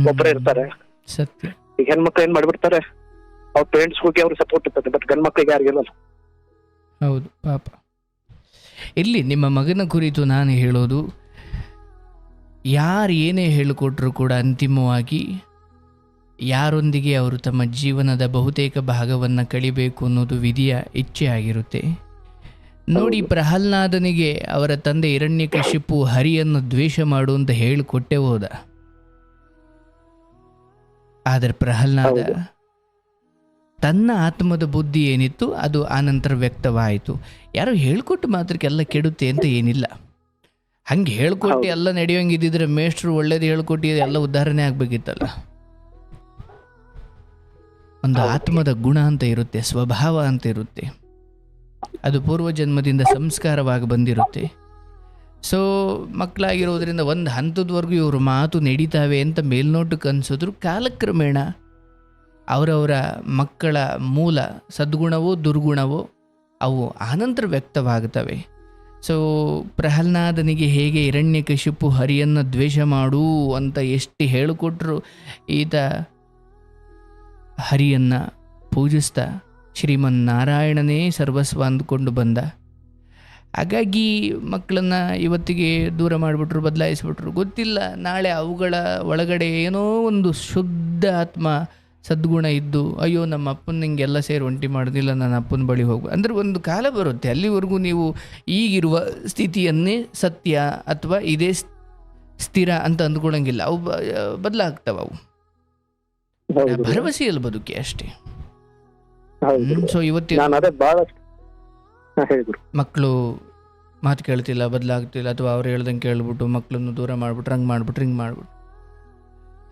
ಒಬ್ಬರೇ ಇರ್ತಾರೆ. ಸತ್ಯ. ಈಗ ಹೆಣ್ಮಕ್ಳು ಏನ್ ಮಾಡ್ಬಿಡ್ತಾರೆ, ಅವ್ರ ಪೇರೆಂಟ್ಸ್ ಹೋಗಿ ಅವ್ರಿಗೆ ಸಪೋರ್ಟ್ ಇರ್ತದೆ, ಬಟ್ ಗಂಡ್ ಮಕ್ಳಿಗೆ ಯಾರಿಗಿರಲ್ಲ. ಹೌದು ಪಾಪ. ಇಲ್ಲಿ ನಿಮ್ಮ ಮಗನ ಕುರಿತು ನಾನು ಹೇಳೋದು, ಯಾರು ಏನೇ ಹೇಳಿಕೊಟ್ರೂ ಕೂಡ ಅಂತಿಮವಾಗಿ ಯಾರೊಂದಿಗೆ ಅವರು ತಮ್ಮ ಜೀವನದ ಬಹುತೇಕ ಭಾಗವನ್ನು ಕಳಿಬೇಕು ಅನ್ನೋದು ವಿಧಿಯ ಇಚ್ಛೆ ಆಗಿರುತ್ತೆ. ನೋಡಿ, ಪ್ರಹ್ಲಾದನಿಗೆ ಅವರ ತಂದೆ ಹಿರಣ್ಯಕಶಿಪು ಹರಿಯನ್ನು ದ್ವೇಷ ಮಾಡು ಅಂತ ಹೇಳಿಕೊಟ್ಟೆ ಹೋದ. ಆದರೆ ಪ್ರಹ್ಲಾದ ತನ್ನ ಆತ್ಮದ ಬುದ್ಧಿ ಏನಿತ್ತು ಅದು ಆನಂತರ ವ್ಯಕ್ತವಾಯಿತು. ಯಾರೋ ಹೇಳ್ಕೊಟ್ಟು ಮಾತ್ರಕ್ಕೆಲ್ಲ ಕೆಡುತ್ತೆ ಅಂತ ಏನಿಲ್ಲ. ಹಂಗೆ ಹೇಳ್ಕೊಟ್ಟು ಎಲ್ಲ ನಡೆಯೋಂಗಿದ್ದಿದ್ರೆ ಮೇಷ್ಟ್ರು ಒಳ್ಳೇದು ಹೇಳ್ಕೊಟ್ಟಿದ್ರೆ ಎಲ್ಲ ಉದ್ಧಾರಣೆ ಆಗಬೇಕಿತ್ತಲ್ಲ. ಒಂದು ಆತ್ಮದ ಗುಣ ಅಂತ ಇರುತ್ತೆ, ಸ್ವಭಾವ ಅಂತ ಇರುತ್ತೆ, ಅದು ಪೂರ್ವಜನ್ಮದಿಂದ ಸಂಸ್ಕಾರವಾಗಿ ಬಂದಿರುತ್ತೆ. ಸೊ ಮಕ್ಕಳಾಗಿರೋದ್ರಿಂದ ಒಂದು ಹಂತದವರೆಗೂ ಇವ್ರ ಮಾತು ನಡೀತಾವೆ ಅಂತ ಮೇಲ್ನೋಟಕ್ಕೆ ಅನಿಸಿದ್ರು, ಕಾಲಕ್ರಮೇಣ ಅವರವರ ಮಕ್ಕಳ ಮೂಲ ಸದ್ಗುಣವೋ ದುರ್ಗುಣವೋ ಅವು ಆನಂತರ ವ್ಯಕ್ತವಾಗುತ್ತವೆ. ಸೊ ಪ್ರಹ್ಲಾದನಿಗೆ ಹೇಗೆ ಹಿರಣ್ಯಕಶಿಪು ಹರಿಯನ್ನು ದ್ವೇಷ ಮಾಡು ಅಂತ ಎಷ್ಟು ಹೇಳಿಕೊಟ್ರು, ಈತ ಹರಿಯನ್ನು ಪೂಜಿಸ್ತಾ ಶ್ರೀಮನ್ನಾರಾಯಣನೇ ಸರ್ವಸ್ವ ಅಂದ್ಕೊಂಡು ಬಂದ. ಹಾಗಾಗಿ ಮಕ್ಕಳನ್ನು ಇವತ್ತಿಗೆ ದೂರ ಮಾಡಿಬಿಟ್ರು, ಬದಲಾಯಿಸ್ಬಿಟ್ರು. ಗೊತ್ತಿಲ್ಲ ನಾಳೆ ಅವುಗಳ ಒಳಗಡೆ ಏನೋ ಒಂದು ಶುದ್ಧ ಆತ್ಮ ಸದ್ಗುಣ ಇದ್ದು, ಅಯ್ಯೋ ನಮ್ಮ ಅಪ್ಪನ ಹಿಂಗೆಲ್ಲ ಸೇರಿ ಒಂಟಿ ಮಾಡೋದಿಲ್ಲ, ನನ್ನ ಅಪ್ಪನ ಬಳಿ ಹೋಗ್ಬೇಕು ಅಂದರೆ ಒಂದು ಕಾಲ ಬರುತ್ತೆ. ಅಲ್ಲಿವರೆಗೂ ನೀವು ಈಗಿರುವ ಸ್ಥಿತಿಯನ್ನೇ ಸತ್ಯ ಅಥವಾ ಇದೇ ಸ್ಥಿರ ಅಂತ ಅಂದ್ಕೊಳ್ಳಂಗಿಲ್ಲ. ಅವು ಬದಲಾಗ್ತವೆ. ಅವು ಭರವಸೆಯಲ್ಲಿ ಬದುಕಿ ಅಷ್ಟೇ. ಸೊ ಇವತ್ತಿನ ಮಕ್ಕಳು ಮಾತು ಕೇಳ್ತಿಲ್ಲ, ಬದಲಾಗ್ತಿಲ್ಲ, ಅಥವಾ ಅವ್ರು ಹೇಳ್ದಂಗೆ ಕೇಳ್ಬಿಟ್ಟು ಮಕ್ಕಳನ್ನು ದೂರ ಮಾಡಿಬಿಟ್ರು, ಹಂಗೆ ಮಾಡಿಬಿಟ್ರು, ಹಿಂಗೆ ಮಾಡಿಬಿಟ್ರು.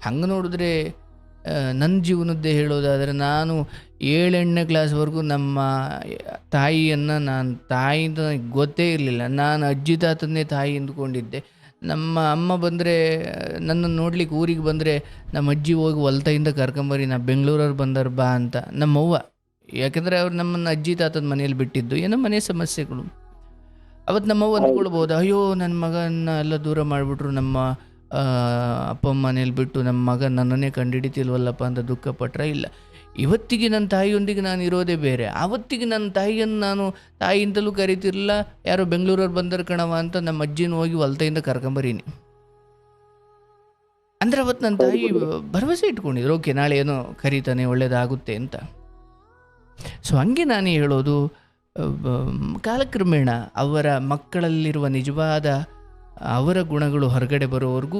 ಹಂಗೆ ನೋಡಿದ್ರೆ ನನ್ನ ಜೀವನದ್ದೇ ಹೇಳೋದಾದರೆ, ನಾನು 7ನೇ ಕ್ಲಾಸ್ವರೆಗೂ ನಮ್ಮ ತಾಯಿಯನ್ನು ನಾನು ತಾಯಿಯಿಂದ ಗೊತ್ತೇ ಇರಲಿಲ್ಲ. ನಾನು ಅಜ್ಜಿ ತಾತನ್ನೇ ತಾಯಿ ಅಂದ್ಕೊಂಡಿದ್ದೆ. ನಮ್ಮ ಅಮ್ಮ ಬಂದರೆ ನನ್ನನ್ನು ನೋಡ್ಲಿಕ್ಕೆ ಊರಿಗೆ ಬಂದರೆ ನಮ್ಮ ಅಜ್ಜಿ ಹೋಗಿ ಹೊಲ್ತಾಯಿಂದ ಕರ್ಕೊಂಬರಿ, ನಾ ಬೆಂಗಳೂರವ್ರು ಬಂದವ್ರು ಬಾ ಅಂತ ನಮ್ಮವ್ವ. ಯಾಕೆಂದರೆ ಅವ್ರು ನಮ್ಮನ್ನು ಅಜ್ಜಿ ತಾತನ ಮನೇಲಿ ಬಿಟ್ಟಿದ್ದು, ಏನೋ ಮನೆ ಸಮಸ್ಯೆಗಳು. ಅವತ್ತು ನಮ್ಮವ್ವ ಅಂದ್ಕೊಳ್ಬೋದು, ಅಯ್ಯೋ ನನ್ನ ಮಗನ ಎಲ್ಲ ದೂರ ಮಾಡಿಬಿಟ್ರು, ನಮ್ಮ ಅಪ್ಪ ಮನೇಲಿ ಬಿಟ್ಟು ನಮ್ಮ ಮಗ ನನ್ನನ್ನೇ ಕಂಡುಹಿಡಿತಿಲ್ವಲ್ಲಪ್ಪ ಅಂತ ದುಃಖಪಟ್ರೆ. ಇಲ್ಲ, ಇವತ್ತಿಗೆ ನನ್ನ ತಾಯಿಯೊಂದಿಗೆ ನಾನು ಇರೋದೇ ಬೇರೆ. ಆವತ್ತಿಗೆ ನನ್ನ ತಾಯಿಯನ್ನು ನಾನು ತಾಯಿಯಿಂದಲೂ ಕರಿತಿರಲಿಲ್ಲ, ಯಾರೋ ಬೆಂಗಳೂರವ್ರು ಬಂದರು ಕಣವ ಅಂತ ನಮ್ಮ ಅಜ್ಜಿನ ಹೋಗಿ ಹೊಲ್ತೆಯಿಂದ ಕರ್ಕೊಂಬರೀನಿ ಅಂದರೆ ಅವತ್ತು ನನ್ನ ತಾಯಿ ಭರವಸೆ ಇಟ್ಕೊಂಡಿದ್ರು, ಓಕೆ ನಾಳೆ ಏನೋ ಕರೀತಾನೆ ಒಳ್ಳೇದಾಗುತ್ತೆ ಅಂತ. ಸೊ ಹಂಗೆ ನಾನು ಹೇಳೋದು, ಕಾಲಕ್ರಮೇಣ ಅವರ ಮಕ್ಕಳಲ್ಲಿರುವ ನಿಜವಾದ ಅವರ ಗುಣಗಳು ಹೊರಗಡೆ ಬರೋವರೆಗೂ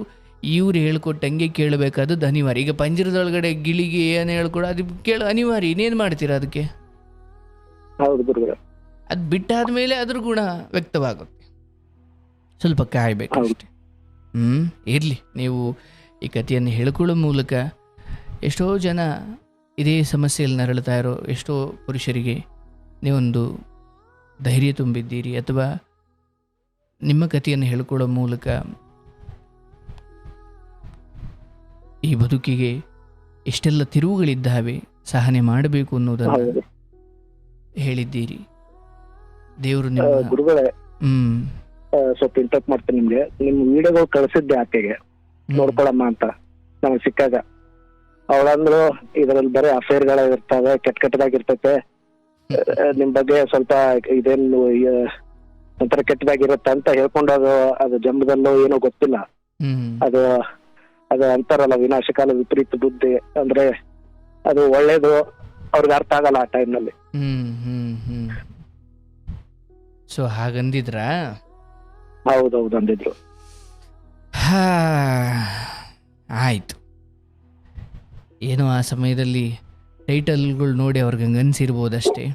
ಇವ್ರು ಹೇಳ್ಕೊಟ್ಟಂಗೆ ಕೇಳಬೇಕಾದದ್ದು ಅನಿವಾರ್ಯ. ಈಗ ಪಂಜರದೊಳಗಡೆ ಗಿಳಿಗೆ ಏನು ಹೇಳ್ಕೊಡ ಅದು ಕೇಳ ಅನಿವಾರ್ಯ, ಇನ್ನೇನು ಮಾಡ್ತೀರಾ ಅದಕ್ಕೆ? ಅದು ಬಿಟ್ಟಾದ್ಮೇಲೆ ಅದ್ರ ಗುಣ ವ್ಯಕ್ತವಾಗುತ್ತೆ. ಸ್ವಲ್ಪ ಕಾಯ್ಬೇಕು ಅಷ್ಟೆ. ಇರಲಿ, ನೀವು ಈ ಕಥೆಯನ್ನು ಹೇಳ್ಕೊಳ್ಳೋ ಮೂಲಕ ಎಷ್ಟೋ ಜನ ಇದೇ ಸಮಸ್ಯೆಯಲ್ಲಿ ನರಳ್ತಾ ಇರೋ ಎಷ್ಟೋ ಪುರುಷರಿಗೆ ನೀವೊಂದು ಧೈರ್ಯ ತುಂಬಿದ್ದೀರಿ, ಅಥವಾ ನಿಮ್ಮ ಕಥೆಯನ್ನು ಹೇಳ್ಕೊಳ್ಳೋ ಮೂಲಕ ಈ ಬದುಕಿಗೆ ಎಷ್ಟೆಲ್ಲ ತಿರುವುಗಳಿದ್ದಾವೆ, ಸಹನೆ ಮಾಡಬೇಕು ಅನ್ನೋದನ್ನು ಹೇಳಿದ್ದೀರಿ. ದೇವರು ಗುರುಗಳೇ, ಸ್ವಲ್ಪ ಇಂಟರ್ಪ್ಟ್ ಮಾಡ್ತೇನೆ ನಿಮ್ಗೆ. ನಿಮ್ ವಿಡಿಯೋಗಳು ಕಳಿಸಿದ್ದೆ ಆಕೆಗೆ ನೋಡ್ಕೊಳಮ್ಮ ಅಂತ ನಮಗೆ ಸಿಕ್ಕಾಗ. ಅವಳಂದ್ರು ಇದರಲ್ಲಿ ಬರೀ ಅಫೇರ್ಗಳ ಇರ್ತವೆ, ಕೆಟ್ಟದಾಗಿರ್ತೈತೆ, ನಿಮ್ ಬಗ್ಗೆ ಸ್ವಲ್ಪ ಇದೇನು ಒಂಥರ ಕೆಟ್ಟದಾಗಿರುತ್ತೆ ಅಂತ ಹೇಳ್ಕೊಂಡು ಅದು ಜಂಬದಲ್ಲೋ ಏನೋ ಗೊತ್ತಿಲ್ಲ. ಅದು ಅಂತಾರಲ್ಲ, ವಿನಾಶಕಾಲ ವಿಪರೀತ ಬುದ್ಧಿ ಅಂದ್ರೆ ಅದು ಒಳ್ಳೇದು ಅವ್ರಿಗೆ ಅರ್ಥ ಆಗಲ್ಲ ಆ ಟೈಮ್ನಲ್ಲಿ. ಸೊ ಹಾಗಂದಿದ್ರ? ಹೌದೌದು ಅಂದಿದ್ರು. ಆಯಿತು, ಏನೋ ಆ ಸಮಯದಲ್ಲಿ ಟೈಟಲ್ಗಳು ನೋಡಿ ಅವ್ರಿಗೆ ಹಂಗೆ ಅನಿಸಿರ್ಬೋದಷ್ಟೇ.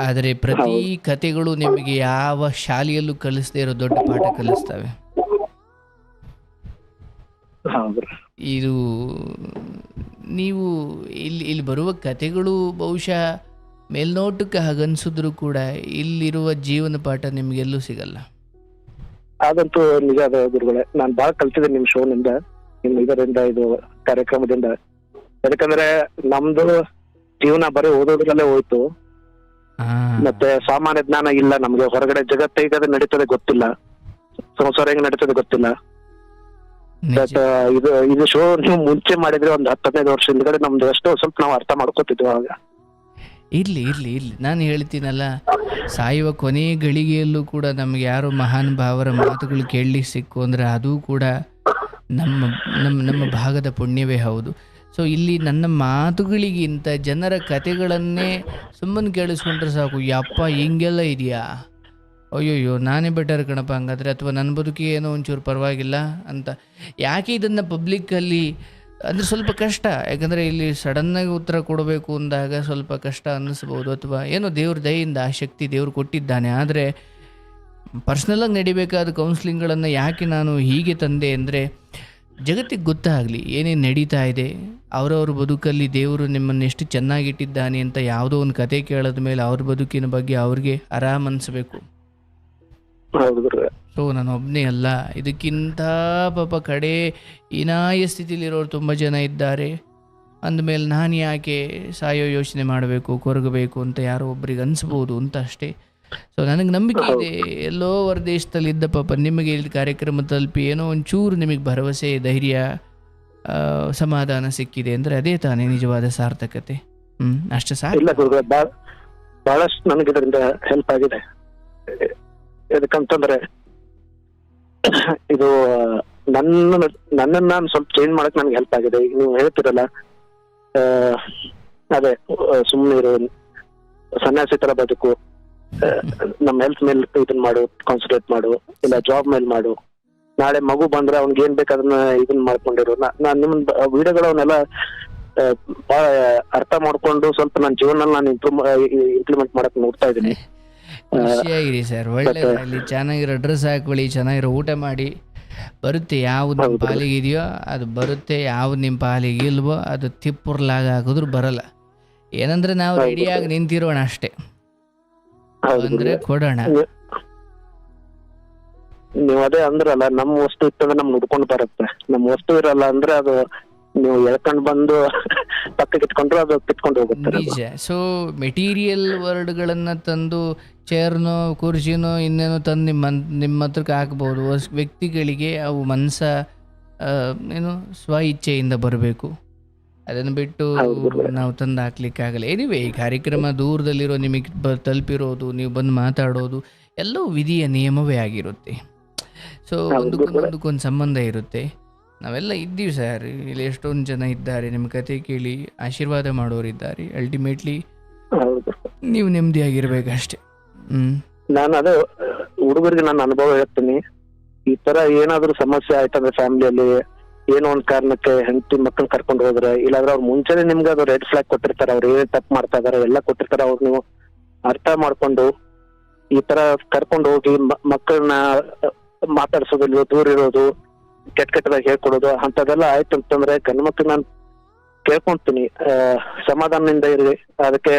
ಆದರೆ ಪ್ರತಿ ಕತೆಗಳು ನಿಮಗೆ ಯಾವ ಶಾಲೆಯಲ್ಲೂ ಕಲಿಸದೇ ಇರೋ ದೊಡ್ಡ ಪಾಠ ಕಲಿಸ್ತವೆ. ಇದು ನೀವು ಇಲ್ಲಿ ಬರುವ ಕತೆಗಳು ಬಹುಶಃ ಮೇಲ್ನೋಟಕ್ಕೆ ಹಾಗನ್ಸಿದ್ರು ಕೂಡ ಇಲ್ಲಿರುವ ಜೀವನ ಪಾಠ ನಿಮ್ಗೆಲ್ಲೂ ಸಿಗಲ್ಲ. ಅದಂತೂ ನಿಜ ಅದ ಗುರುಗಳೇ. ನಾನು ಬಾಳ ಕಲ್ತಿದ್ದೆ ನಿಮ್ ಶೋನಿಂದ, ನಿಮ್ ಇದರಿಂದ, ಇದು ಕಾರ್ಯಕ್ರಮದಿಂದ. ಯಾಕಂದ್ರೆ ನಮ್ದು ಜೀವನ ಬರೀ ಓದೋದ್ರಲ್ಲೇ ಹೋಯ್ತು. ಮತ್ತೆ ಸಾಮಾನ್ಯ ಜ್ಞಾನ ಇಲ್ಲ ನಮ್ಗೆ. ಹೊರಗಡೆ ಜಗತ್ತ ಹೇಗೆ ನಡೀತದೆ ಗೊತ್ತಿಲ್ಲ, ಸಂಸಾರ ಹೆಂಗ್ ನಡೀತದೆ ಗೊತ್ತಿಲ್ಲ. ಇದು ಶೋ ನೀವು ಮುಂಚೆ ಮಾಡಿದ್ರೆ ಒಂದು 10-15 ವರ್ಷ ಹಿಂದ್ಗಡೆ ನಮ್ದು ಎಷ್ಟೋ ಸ್ವಲ್ಪ ನಾವು ಅರ್ಥ ಮಾಡ್ಕೋತಿದ್ವಿ ಆಗ. ಇರ್ಲಿ ನಾನು ಹೇಳ್ತೀನಲ್ಲ, ಸಾಯುವ ಕೊನೆ ಗಳಿಗೆಯಲ್ಲೂ ಕೂಡ ನಮ್ಗೆ ಯಾರೋ ಮಹಾನ್ ಭಾವರ ಮಾತುಗಳು ಕೇಳಲಿಕ್ಕೆ ಸಿಕ್ಕು ಅಂದರೆ ಅದು ಕೂಡ ನಮ್ಮ ಭಾಗದ ಪುಣ್ಯವೇ ಹೌದು. ಸೊ ಇಲ್ಲಿ ನನ್ನ ಮಾತುಗಳಿಗಿಂತ ಜನರ ಕತೆಗಳನ್ನೇ ಸುಮ್ಮನೆ ಕೇಳಿಸ್ಕೊಂಡ್ರೆ ಸಾಕು. ಯಪ್ಪ ಹಿಂಗೆಲ್ಲ ಇದೆಯಾ, ಅಯ್ಯೋಯ್ಯೋ ನಾನೇ ಬೆಟರ್ ಕಣಪ್ಪ ಹಂಗಾದ್ರೆ, ಅಥವಾ ನನ್ನ ಬದುಕಿಗೆ ಏನೋ ಒಂಚೂರು ಪರವಾಗಿಲ್ಲ ಅಂತ. ಯಾಕೆ ಇದನ್ನು ಪಬ್ಲಿಕ್ಕಲ್ಲಿ ಅಂದರೆ ಸ್ವಲ್ಪ ಕಷ್ಟ, ಯಾಕಂದರೆ ಇಲ್ಲಿ ಸಡನ್ನಾಗಿ ಉತ್ತರ ಕೊಡಬೇಕು ಅಂದಾಗ ಸ್ವಲ್ಪ ಕಷ್ಟ ಅನ್ನಿಸ್ಬೋದು, ಅಥವಾ ಏನೋ ದೇವ್ರ ದಯೆಯಿಂದ ಆ ಶಕ್ತಿ ದೇವ್ರು ಕೊಟ್ಟಿದ್ದಾನೆ. ಆದರೆ ಪರ್ಸ್ನಲಾಗಿ ನಡಿಬೇಕಾದ ಕೌನ್ಸ್ಲಿಂಗ್ಗಳನ್ನು ಯಾಕೆ ನಾನು ಹೀಗೆ ತಂದೆ ಅಂದರೆ, ಜಗತ್ತಿಗೆ ಗೊತ್ತಾಗಲಿ ಏನೇನು ನಡೀತಾ ಇದೆ, ಅವರವ್ರ ಬದುಕಲ್ಲಿ ದೇವರು ನಿಮ್ಮನ್ನು ಎಷ್ಟು ಚೆನ್ನಾಗಿಟ್ಟಿದ್ದಾನೆ ಅಂತ. ಯಾವುದೋ ಒಂದು ಕತೆ ಕೇಳೋದ ಮೇಲೆ ಅವ್ರ ಬದುಕಿನ ಬಗ್ಗೆ ಅವ್ರಿಗೆ ಆರಾಮ್ ಅನಿಸ್ಬೇಕು. ಸೊ ನಾನು ಒಬ್ಬನೇ ಅಲ್ಲ, ಇದಕ್ಕಿಂತ ಪಾಪ ಕಡೆ ಹೀನಾಯ ಸ್ಥಿತಿಲಿರೋರು ತುಂಬ ಜನ ಇದ್ದಾರೆ. ಅಂದಮೇಲೆ ನಾನು ಯಾಕೆ ಸಾಯೋ ಯೋಚನೆ ಮಾಡಬೇಕು, ಕೊರಗಬೇಕು ಅಂತ ಯಾರೋ ಒಬ್ರಿಗೆ ಅನಿಸ್ಬೋದು ಅಂತ ಅಷ್ಟೇ. ಸೊ ನನಗೆ ನಂಬಿಕೆ ಇದೆ, ಎಲ್ಲೋ ಹೊರದೇಶದಲ್ಲಿದ್ದ ಪಾಪ ನಿಮಗೆ ಇಲ್ಲಿ ಕಾರ್ಯಕ್ರಮ ತಲುಪಿ ಏನೋ ಒಂಚೂರು ನಿಮಗೆ ಭರವಸೆ, ಧೈರ್ಯ, ಸಮಾಧಾನ ಸಿಕ್ಕಿದೆ ಅಂದರೆ ಅದೇ ತಾನೇ ನಿಜವಾದ ಸಾರ್ಥಕತೆ. ಅಷ್ಟು ಸಾಕು. ಬಹಳಷ್ಟು ನನಗೆ ಇದರಿಂದ ಹೆಲ್ಪ್ ಆಗಿದೆ. ಯಾಕಂತಂದ್ರೆ ಇದು ನನ್ನನ್ನು ನಾನು ಸ್ವಲ್ಪ ಚೇಂಜ್ ಮಾಡಕ್ ನನಗೆ ಹೆಲ್ಪ್ ಆಗಿದೆ. ಈಗ ನೀವು ಹೇಳ್ತಿರಲ್ಲ, ಅದೇ ಸುಮ್ಮನೆ ಇರೋ ಸನ್ಯಾಸಿ ತರ ಬದುಕು, ನಮ್ಮ ಹೆಲ್ತ್ ಮೇಲೆ ಇದನ್ ಮಾಡು, ಕಾನ್ಸಂಟ್ರೇಟ್ ಮಾಡು, ಇಲ್ಲ ಜಾಬ್ ಮೇಲೆ ಮಾಡು, ನಾಳೆ ಮಗು ಬಂದ್ರೆ ಅವ್ನಿಗೆ ಏನ್ ಬೇಕು ಅದನ್ನ ಇದನ್ ಮಾಡ್ಕೊಂಡಿರು. ನಾನ್ ನಿಮ್ ವಿಡಿಯೋಗಳವನ್ನೆಲ್ಲ ಬಹಳ ಅರ್ಥ ಮಾಡ್ಕೊಂಡು ಸ್ವಲ್ಪ ನನ್ನ ಜೀವನದಲ್ಲಿ ನಾನು ಇಂಪ್ಲಿಮೆಂಟ್ ಮಾಡಕ್ ನೋಡ್ತಾ ಇದ್ದೀನಿ. ಖುಷಿಯಾಗಿರಿ ಸರ್, ಒಳ್ಳೆಯದಾಗಲಿ. ಚೆನ್ನಾಗಿರೋ ಡ್ರೆಸ್ ಹಾಕೊಳ್ಳಿ, ಚೆನ್ನಾಗಿರೋ ಊಟ ಮಾಡಿ. ಬರುತ್ತೆ ಯಾವ್ದು ನಿಮ್ಮ ಪಾಲಿಗೆ ಇದೆಯೋ ಅದು ಬರುತ್ತೆ, ಯಾವ್ದು ನಿಮ್ಮ ಪಾಲಿಗೆ ಇಲ್ವೋ ಅದು ತಿಪ್ಪುರ್ಲಾಗ ಹಾಕಿದ್ರು ಬರಲ್ಲ. ಏನಂದ್ರೆ ನಾವು ರೆಡಿಯಾಗಿ ನಿಂತಿರೋಣ ಅಷ್ಟೇ, ಅಂದ್ರೆ ಕೊಡೋಣ. ನೀವು ಅದೇ ಅಂದ್ರಲ್ಲ, ನಮ್ಮ ವಸ್ತು ಇತ್ತಂದ್ರೆ ನಮ್ಗೆ ಹುಡ್ಕೊಂಡು ಬರುತ್ತೆ, ನಮ್ಮ ವಸ್ತು ಇರಲ್ಲ ಅಂದ್ರೆ ಅದು ನೀವು ಎಳ್ಕೊಂಡು ಬಂದು ಪಕ್ಕಕ್ಕೆ ಇಟ್ಕೊಂಡ್ರು ಅದು ಕಿತ್ಕೊಂಡು ಹೋಗುತ್ತೆ. ನಿಜ. ಸೊ ಮೆಟೀರಿಯಲ್ ವರ್ಡ್ಗಳನ್ನು ತಂದು ಚೇರ್ನೋ ಕುರ್ಚಿನೋ ಇನ್ನೇನೋ ತಂದು ನಿಮ್ಮ ಹತ್ರಕ್ಕೆ ಹಾಕ್ಬೋದು. ವ್ಯಕ್ತಿಗಳಿಗೆ ಅವು ಮನಸ ಏನು ಸ್ವ ಇಚ್ಛೆಯಿಂದ ಬರಬೇಕು. ಅದನ್ನು ಬಿಟ್ಟು ನಾವು ತಂದು ಹಾಕ್ಲಿಕ್ಕಾಗಲ್ಲ. ಎನಿವೇ, ಈ ಕಾರ್ಯಕ್ರಮ ದೂರದಲ್ಲಿರೋ ನಿಮಗೆ ತಲುಪಿರೋದು, ನೀವು ಬಂದು ಮಾತಾಡೋದು ಎಲ್ಲವೂ ವಿಧಿಯ ನಿಯಮವೇ ಆಗಿರುತ್ತೆ. ಸೊ ಒಂದಕ್ಕೊಂದು ಸಂಬಂಧ ಇರುತ್ತೆ. ನಾವೆಲ್ಲ ಇದ್ದೀವಿ ಸರ್, ಇಲ್ಲಿ ಎಷ್ಟೊಂದು ಜನ ಇದ್ದಾರೆ, ನಿಮ್ಮ ಕತೆ ಕೇಳಿ ಆಶೀರ್ವಾದ ಮಾಡೋರಿದ್ದಾರೆ. ಅಲ್ಟಿಮೇಟ್ಲಿ ನೀವು ನೆಮ್ಮದಿಯಾಗಿರ್ಬೇಕಷ್ಟೆ. ನಾನು ಅದೇ ಹುಡುಗರಿಗೆ ನನ್ನ ಅನುಭವ ಹೇಳ್ತೀನಿ. ಈ ತರ ಏನಾದ್ರು ಸಮಸ್ಯೆ ಆಯ್ತಂದ್ರೆ ಫ್ಯಾಮಿಲಿಯಲ್ಲಿ ಏನೋ ಒಂದ್ ಕಾರಣಕ್ಕೆ ಹೆಂಡತಿ ಮಕ್ಕಳನ್ನ ಕರ್ಕೊಂಡು ಹೋದ್ರೆ, ಇಲ್ಲಾಂದ್ರೆ ಅವ್ರು ಮುಂಚೆನೆ ನಿಮ್ಗೆ ಅದು ರೆಡ್ ಫ್ಲಾಗ್ ಕೊಟ್ಟಿರ್ತಾರೆ, ಅವ್ರು ಏನ್ ತಪ್ಪು ಮಾಡ್ತಾ ಇದಾರೆ ಎಲ್ಲ ಕೊಟ್ಟಿರ್ತಾರೆ. ಅವ್ರು ನೀವು ಅರ್ಥ ಮಾಡ್ಕೊಂಡು ಈ ತರ ಕರ್ಕೊಂಡು ಹೋಗಿ ಮಕ್ಕಳನ್ನ ಮಾತಾಡ್ಸೋದಿಲ್ಲ, ದೂರ ಇರೋದು, ಕೆಟ್ಟದಾಗಿ ಹೇಳ್ಕೊಡೋದು ಅಂತದೆಲ್ಲ ಆಯ್ತು ಅಂತಂದ್ರೆ ಗಂಡು ಮಕ್ಳು ನಾನು ಕೇಳ್ಕೊಂತೀನಿ, ಸಮಾಧಾನದಿಂದ ಇರಿ. ಅದಕ್ಕೆ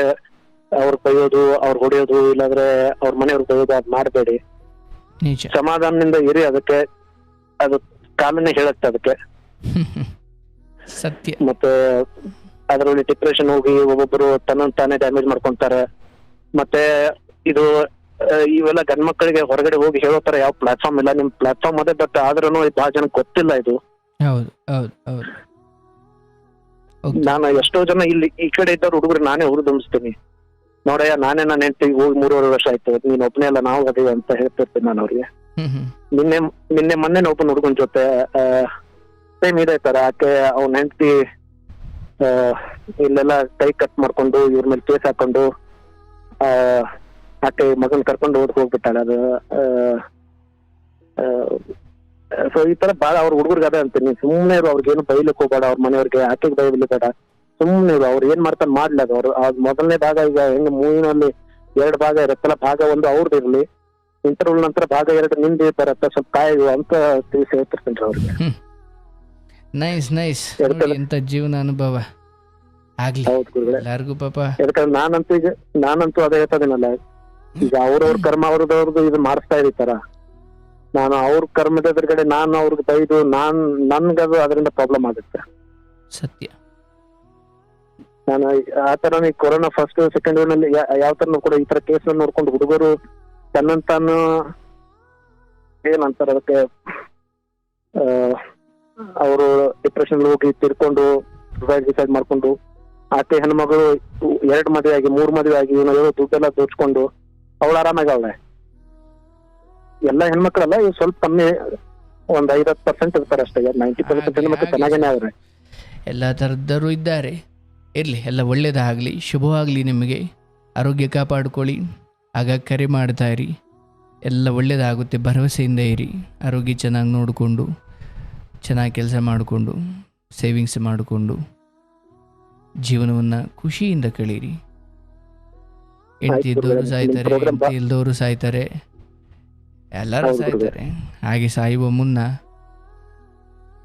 ಅವ್ರು ಬೈಯೋದು, ಅವ್ರು ಹೊಡೆಯೋದು, ಇಲ್ಲಾಂದ್ರೆ ಅವ್ರ ಮನೆಯವ್ರು ಬೈಯೋದು ಅದ್ ಮಾಡಬೇಡಿ. ಸಮಾಧಾನದಿಂದ ಇರಿ. ಅದಕ್ಕೆ ಅದು ಕಾಲನೇ ಹೇಳುತ್ತೆ ಅದಕ್ಕೆ. ಸತ್ಯ. ಮತ್ತೆ ಅದರಲ್ಲಿ ಡಿಪ್ರೆಷನ್ ಹೋಗಿ ಒಬ್ಬೊಬ್ರು ತಾನೇ ಡ್ಯಾಮೇಜ್ ಮಾಡ್ಕೊಂತಾರೆ. ಮತ್ತೆ ಇದು ಇವೆಲ್ಲ ಗಂಡ್ ಮಕ್ಕಳಿಗೆ ಹೊರಗಡೆ ಹೋಗಿ ಹೇಳೋ ತರ ಯಾವ ಪ್ಲಾಟ್ಫಾರ್ಮ್ ಇಲ್ಲ. ನಿಮ್ ಪ್ಲಾಟ್ಫಾರ್ಮ್ ಅದೇ, ಬಟ್ ಆದ್ರೂ ಬಹಳ ಜನಕ್ಕೆ ಗೊತ್ತಿಲ್ಲ ಇದು. ನಾನು ಎಷ್ಟೋ ಜನ ಇಲ್ಲಿ ಈ ಕಡೆ ಇದ್ದವ್ರು ಹುಡುಗರು ನಾನೇ ಹುರಿದುಂಬಿಸ್ತೀನಿ, ನೋಡಯ್ಯ ನಾನೇ ನನ್ನ ಹೆಂಡತಿಗೆ ಹೋಗಿ 3.5 ವರ್ಷ ಆಯ್ತು, ನೀನ್ ಒಬ್ಬನೇ ಅಲ್ಲ ನಾವು ಅದೇ ಅಂತ ಹೇಳ್ತಿರ್ತೀನಿ ನಾನು ಅವ್ರಿಗೆ. ಮೊನ್ನೆ ಒಬ್ಬನ ಹುಡುಗನ ಜೊತೆ ಸೇಮ್ ಇದೇ ತರ, ಆಕೆ ಅವ್ನ ಹೆಂಡತಿ ಇಲ್ಲೆಲ್ಲ ಕೈ ಕಟ್ ಮಾಡ್ಕೊಂಡು ಇವ್ರ ಮೇಲೆ ಕೇಸ್ ಹಾಕೊಂಡು ಆಕೆ ಮಗನ್ ಕರ್ಕೊಂಡು ಹೋಗ್ಬಿಟ್ಟಾಳೆ. ಅದು ಸೊ ಈ ತರ ಬಾಳ ಅವ್ರ ಹುಡುಗರಿಗೆ ಅದ ಅಂತೀನಿ, ಸುಮ್ನೆ ಇರು, ಅವ್ರಿಗೇನು ಬೈಲಿಕ್ ಹೋಗ್ಬೇಡ, ಅವ್ರ ಮನೆಯವ್ರಿಗೆ ಆಕೆಗೆ ಬೈಲಿಕ್ ಸುಮ್ನೆ ಇರು, ಅವ್ರು ಏನ್ ಮಾಡ್ತಾನೆ ಮಾಡ್ಲಿ, ಅದು ಅವ್ರು ಮೊದಲನೇ ಭಾಗ ಈಗ ಹೆಂಗ್ ಮೂವಿನಲ್ಲಿ 2 ಭಾಗ ಇರುತ್ತಲ್ಲ, ಭಾಗ 1 ಅವ್ರದ್ದು ಇರ್ಲಿ, ಇಂಟರ್ವ್ಯೂ ನಂತರ ಭಾಗ 2 ನಿಂದ ಬರತ್ತ, ಸ್ವಲ್ಪ ಕಾಯು ಅಂತ ತಿಳಿಸಿ ಹೇಳ್ತಿರ್ತೇನ್ರಿ ಅವ್ರಿಗೆ. ನೈಸ್ ನೈಸ್, ಎಂತ ಜೀವನ ಅನುಭವ ಆಗ್ಲಿ ಎಲ್ಲಾರ್ಗು ಪಾಪ. ಯಾಕಂದ್ರೆ ನಾನಂತೂ ಅದೇ ಹೇಳ್ತದೇನಲ್ಲ, ಈಗ ಅವ್ರವ್ರ ಕರ್ಮ ಅವ್ರದವ್ರದ್ದು ಇದು ಮಾಡಿಸ್ತಾ ಇರ್ತಾರ, ನಾನು ಅವ್ರ ಕರ್ಮದ ಎದುರುಗಡೆ ನಾನು ಅವ್ರಿಗೆ ಬೈದು ನನ್ಗದು ಅದರಿಂದ ಪ್ರಾಬ್ಲಮ್ ಆಗುತ್ತೆ. ಸತ್ಯ. ನಾನು ಆತರ ಈ ಕೊರೋನಾ ಫಸ್ಟ್ ಸೆಕೆಂಡ್ ವೇವ್ ನಲ್ಲಿ ಯಾವ ತರ ಕೂಡ ಈ ತರ ಕೇಸ್ ನೋಡ್ಕೊಂಡು ಹುಡುಗರು ತನ್ನಂತಾನು ಏನಂತಾರ ಅದಕ್ಕೆ ಅವರು ಡಿಪ್ರೆಷನ್ ಹೋಗಿ ತಿರ್ಕೊಂಡು ಡಿಸೈಡ್ ಮಾಡ್ಕೊಂಡು, ಆಕೆ ಹೆಣ್ಮಗಳು 2 ಮದುವೆ ಆಗಿ 3 ಮದುವೆ ಆಗಿ ದುಡ್ಡೆಲ್ಲ ದೋಚ್ಕೊಂಡು ಅವಳು ಆರಾಮಾಗಿ ಅವಳೆ. ಎಲ್ಲ ಹೆಣ್ಮಕ್ಳಲ್ಲ, ಇವ್ ಸ್ವಲ್ಪ ಕಮ್ಮಿ, ಒಂದ್ 50% ಇರ್ತಾರೆ ಅಷ್ಟೇ, 90% ಹೆಣ್ಮಕ್ಳು ಚೆನ್ನಾಗೇನೆ ಅವ್ರೆ. ಎಲ್ಲ ಥರದ್ದವರು ಇದ್ದಾರೆ, ಇರಲಿ, ಎಲ್ಲ ಒಳ್ಳೇದಾಗಲಿ, ಶುಭವಾಗಲಿ ನಿಮಗೆ. ಆರೋಗ್ಯ ಕಾಪಾಡ್ಕೊಳ್ಳಿ, ಆಗ ಕರೆ ಮಾಡ್ತಾ ಇರಿ, ಎಲ್ಲ ಒಳ್ಳೇದಾಗುತ್ತೆ, ಭರವಸೆಯಿಂದ ಇರಿ. ಆರೋಗ್ಯ ಚೆನ್ನಾಗಿ ನೋಡಿಕೊಂಡು, ಚೆನ್ನಾಗಿ ಕೆಲಸ ಮಾಡಿಕೊಂಡು, ಸೇವಿಂಗ್ಸ್ ಮಾಡಿಕೊಂಡು ಜೀವನವನ್ನು ಖುಷಿಯಿಂದ ಕಳೀರಿ. ಹೆಂಡತಿ ಇದ್ದವರು ಸಾಯ್ತಾರೆ, ಹೆಂಡತಿ ಇಲ್ದವರು ಸಾಯ್ತಾರೆ, ಎಲ್ಲರೂ ಸಾಯ್ತಾರೆ. ಹಾಗೆ ಸಾಯುವ ಮುನ್ನ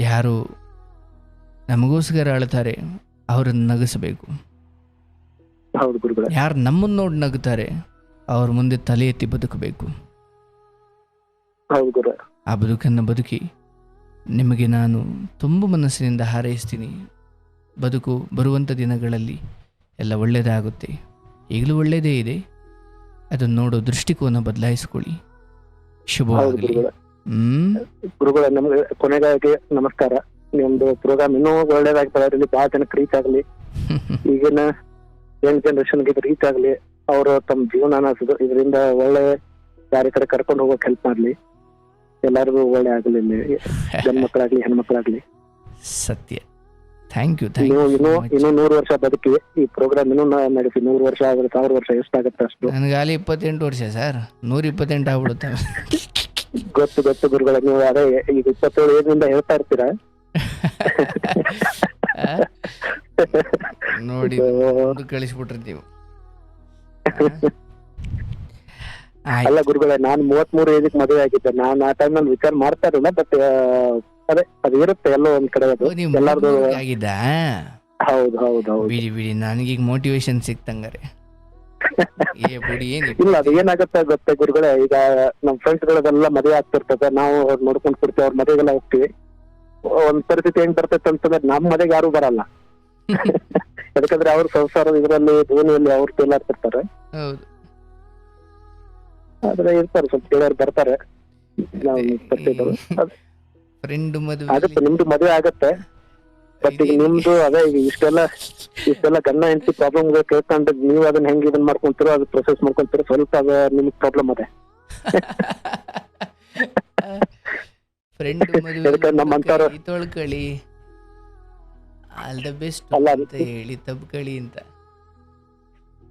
ಯಾರು ನಮಗೋಸ್ಕರ ಅಳ್ತಾರೆ ಅವರನ್ನು ನಗಿಸಬೇಕು. ಯಾರು ನಮ್ಮನ್ನು ನೋಡಿ ನಗುತ್ತಾರೆ ಅವ್ರ ಮುಂದೆ ತಲೆ ಎತ್ತಿ ಬದುಕಬೇಕು. ಆ ಬದುಕನ್ನು ಬದುಕಿ ನಿಮಗೆ ನಾನು ತುಂಬ ಮನಸ್ಸಿನಿಂದ ಹಾರೈಸ್ತೀನಿ. ಬದುಕು ಬರುವಂಥ ದಿನಗಳಲ್ಲಿ ಎಲ್ಲ ಒಳ್ಳೆಯದಾಗುತ್ತೆ. ಈಗಲೂ ಒಳ್ಳೆಯದೇ ಇದೆ, ಅದನ್ನು ನೋಡೋ ದೃಷ್ಟಿಕೋನ ಬದಲಾಯಿಸ್ಕೊಳ್ಳಿ. ಶುಭವಾಗಲಿ. ಗುರುಗಳ ನಮ್ಗೆ ಕೊನೆಗಾಗಿ ನಮಸ್ಕಾರ. ನಿಮ್ದು ಪ್ರೋಗ್ರಾಮ್ ಇನ್ನೂ ಒಳ್ಳೇದಾಗ್ತದೆ, ಬಹಳ ಜನಕ್ಕೆ ರೀಚ್ ಆಗ್ಲಿ, ಈಗಿನ ಯಂಗ್ ಜನರೇಷನ್ಗೆ ರೀಚ್ ಆಗ್ಲಿ, ಅವರು ತಮ್ಮ ಜೀವನ ಇದರಿಂದ ಒಳ್ಳೆ ಯಾರ ಕಡೆ ಕರ್ಕೊಂಡು ಹೋಗೋಕೆ ಹೆಲ್ಪ್ ಮಾಡ್ಲಿ, ಎಲ್ಲರಿಗೂ ಒಳ್ಳೆ ಆಗಲಿ, ಗಂಡ್ ಮಕ್ಕಳಾಗ್ಲಿ ಹೆಣ್ಮಕ್ಳಾಗ್ಲಿ. ಸತ್ಯ. Thank you. ಇನ್ನೂ 100 ವರ್ಷ ಬದುಕಿ ಈ ಪ್ರೋಗ್ರಾಮ್ ಇನ್ನೂ ನಡೆಸಿ. 100 ವರ್ಷ ಆಗುತ್ತೆ, 1000 ವರ್ಷ ಎಷ್ಟಾಗುತ್ತೆ ಅಷ್ಟು. ನನಗಾಲಿ 28 ವರ್ಷ ಸರ್, 128 ಆಗ್ಬಿಡುತ್ತೆ. ಗೊತ್ತು ಗುರುಗಳ, ನೀವು ಅದೇ ಈಗ 27 ಏಜ್ನಿಂದ ಹೇಳ್ತಾ ಇರ್ತೀರಾ ನೋಡಿ, ಕಳಿಸ್ಬಿಟ್ಟಿರ್ತೀವಿ. ಅಲ್ಲ ಗುರುಗಳೇ, ನಾನು 33 ಏಜಿಗೆ ಮದುವೆ ಆಗಿದ್ದೆ. ನಾನು ಆ ಟೈಮ್ ನಲ್ಲಿ ವಿಚಾರ ಮಾಡ್ತಾ ಇರಲಿಲ್ಲ, ಬಟ್ ಅದೇ ಅದು ಇರುತ್ತೆ ಎಲ್ಲೋ ಒಂದ್ ಕಡೆ, ಅದು ಎಲ್ಲಾರ್ದು ಆಗಿದ್ದ. ಹೌದು ಬಿಡಿ ನನಗೀಗ ಮೋಟಿವೇಶನ್ ಸಿಕ್ತಂಗಾರೆ. ಇಲ್ಲ, ಅದು ಏನಾಗುತ್ತೆ ಗೊತ್ತೇ ಗುರುಗಳೇ, ಈಗ ನಮ್ ಫ್ರೆಂಡ್ಸ್ ಗಳದೆಲ್ಲ ಮದುವೆ ಆಗ್ತಿರ್ತದೆ, ನಾವು ಅವ್ರು ನೋಡ್ಕೊಂಡ್ ಕೊಡ್ತೀವಿ, ಅವ್ರ ಮದುವೆಗೆಲ್ಲ ಹೋಗ್ತೀವಿ. ಒಂದ್ ಪರಿಸ್ಥಿತಿ ಹೆಂಗ್ ಬರ್ತೈತೆ ಅಂತಂದ್ರೆ ನಮ್ ಮನೆಗೆ ಯಾರು ಬರಲ್ಲ. ಯಾಕಂದ್ರೆ ಅವ್ರ ಸಂಸಾರದ ಇದರಲ್ಲಿ ಧೋನಿಯಲ್ಲಿ ಅವ್ರು ತೇಲಾಡ್ತಿರ್ತಾರೆ. ಆದ್ರೆ ಇರ್ತಾರೆ, ಸ್ವಲ್ಪ ಗೆಳೆಯರು ಬರ್ತಾರೆ. ಆಗುತ್ತೆ, ನಿಮ್ದು ಮದುವೆ ಆಗತ್ತೆ, ಬಟ್ ಈಗ ನಿಮ್ದು ಅದೇ ಈಗ ಇಷ್ಟೆಲ್ಲ ಗಂಡ ಹೆಂಡತಿ ಪ್ರಾಬ್ಲಮ್ ಕೇಳ್ಕೊಂಡು ನೀವು ಅದನ್ನ ಹೆಂಗ್ ಇದನ್ನ ಮಾಡ್ಕೊಂತೀರೋ, ಅದು ಪ್ರೊಸೆಸ್ ಮಾಡ್ಕೊಂತೀರೋ, ಸ್ವಲ್ಪ ಅದ ನಿಮ್ಗೆ ಪ್ರಾಬ್ಲಮ್ ಅದೇ. ನಮ್ಮಂತಾರ ತೊಳ್ಕೊಳ್ಳಿ, ಆಲ್ ದ ಬೆಸ್ಟ್ ಅಂತ ಹೇಳಿ ತಬ್ಕೊಳ್ಳಿ ಅಂತ.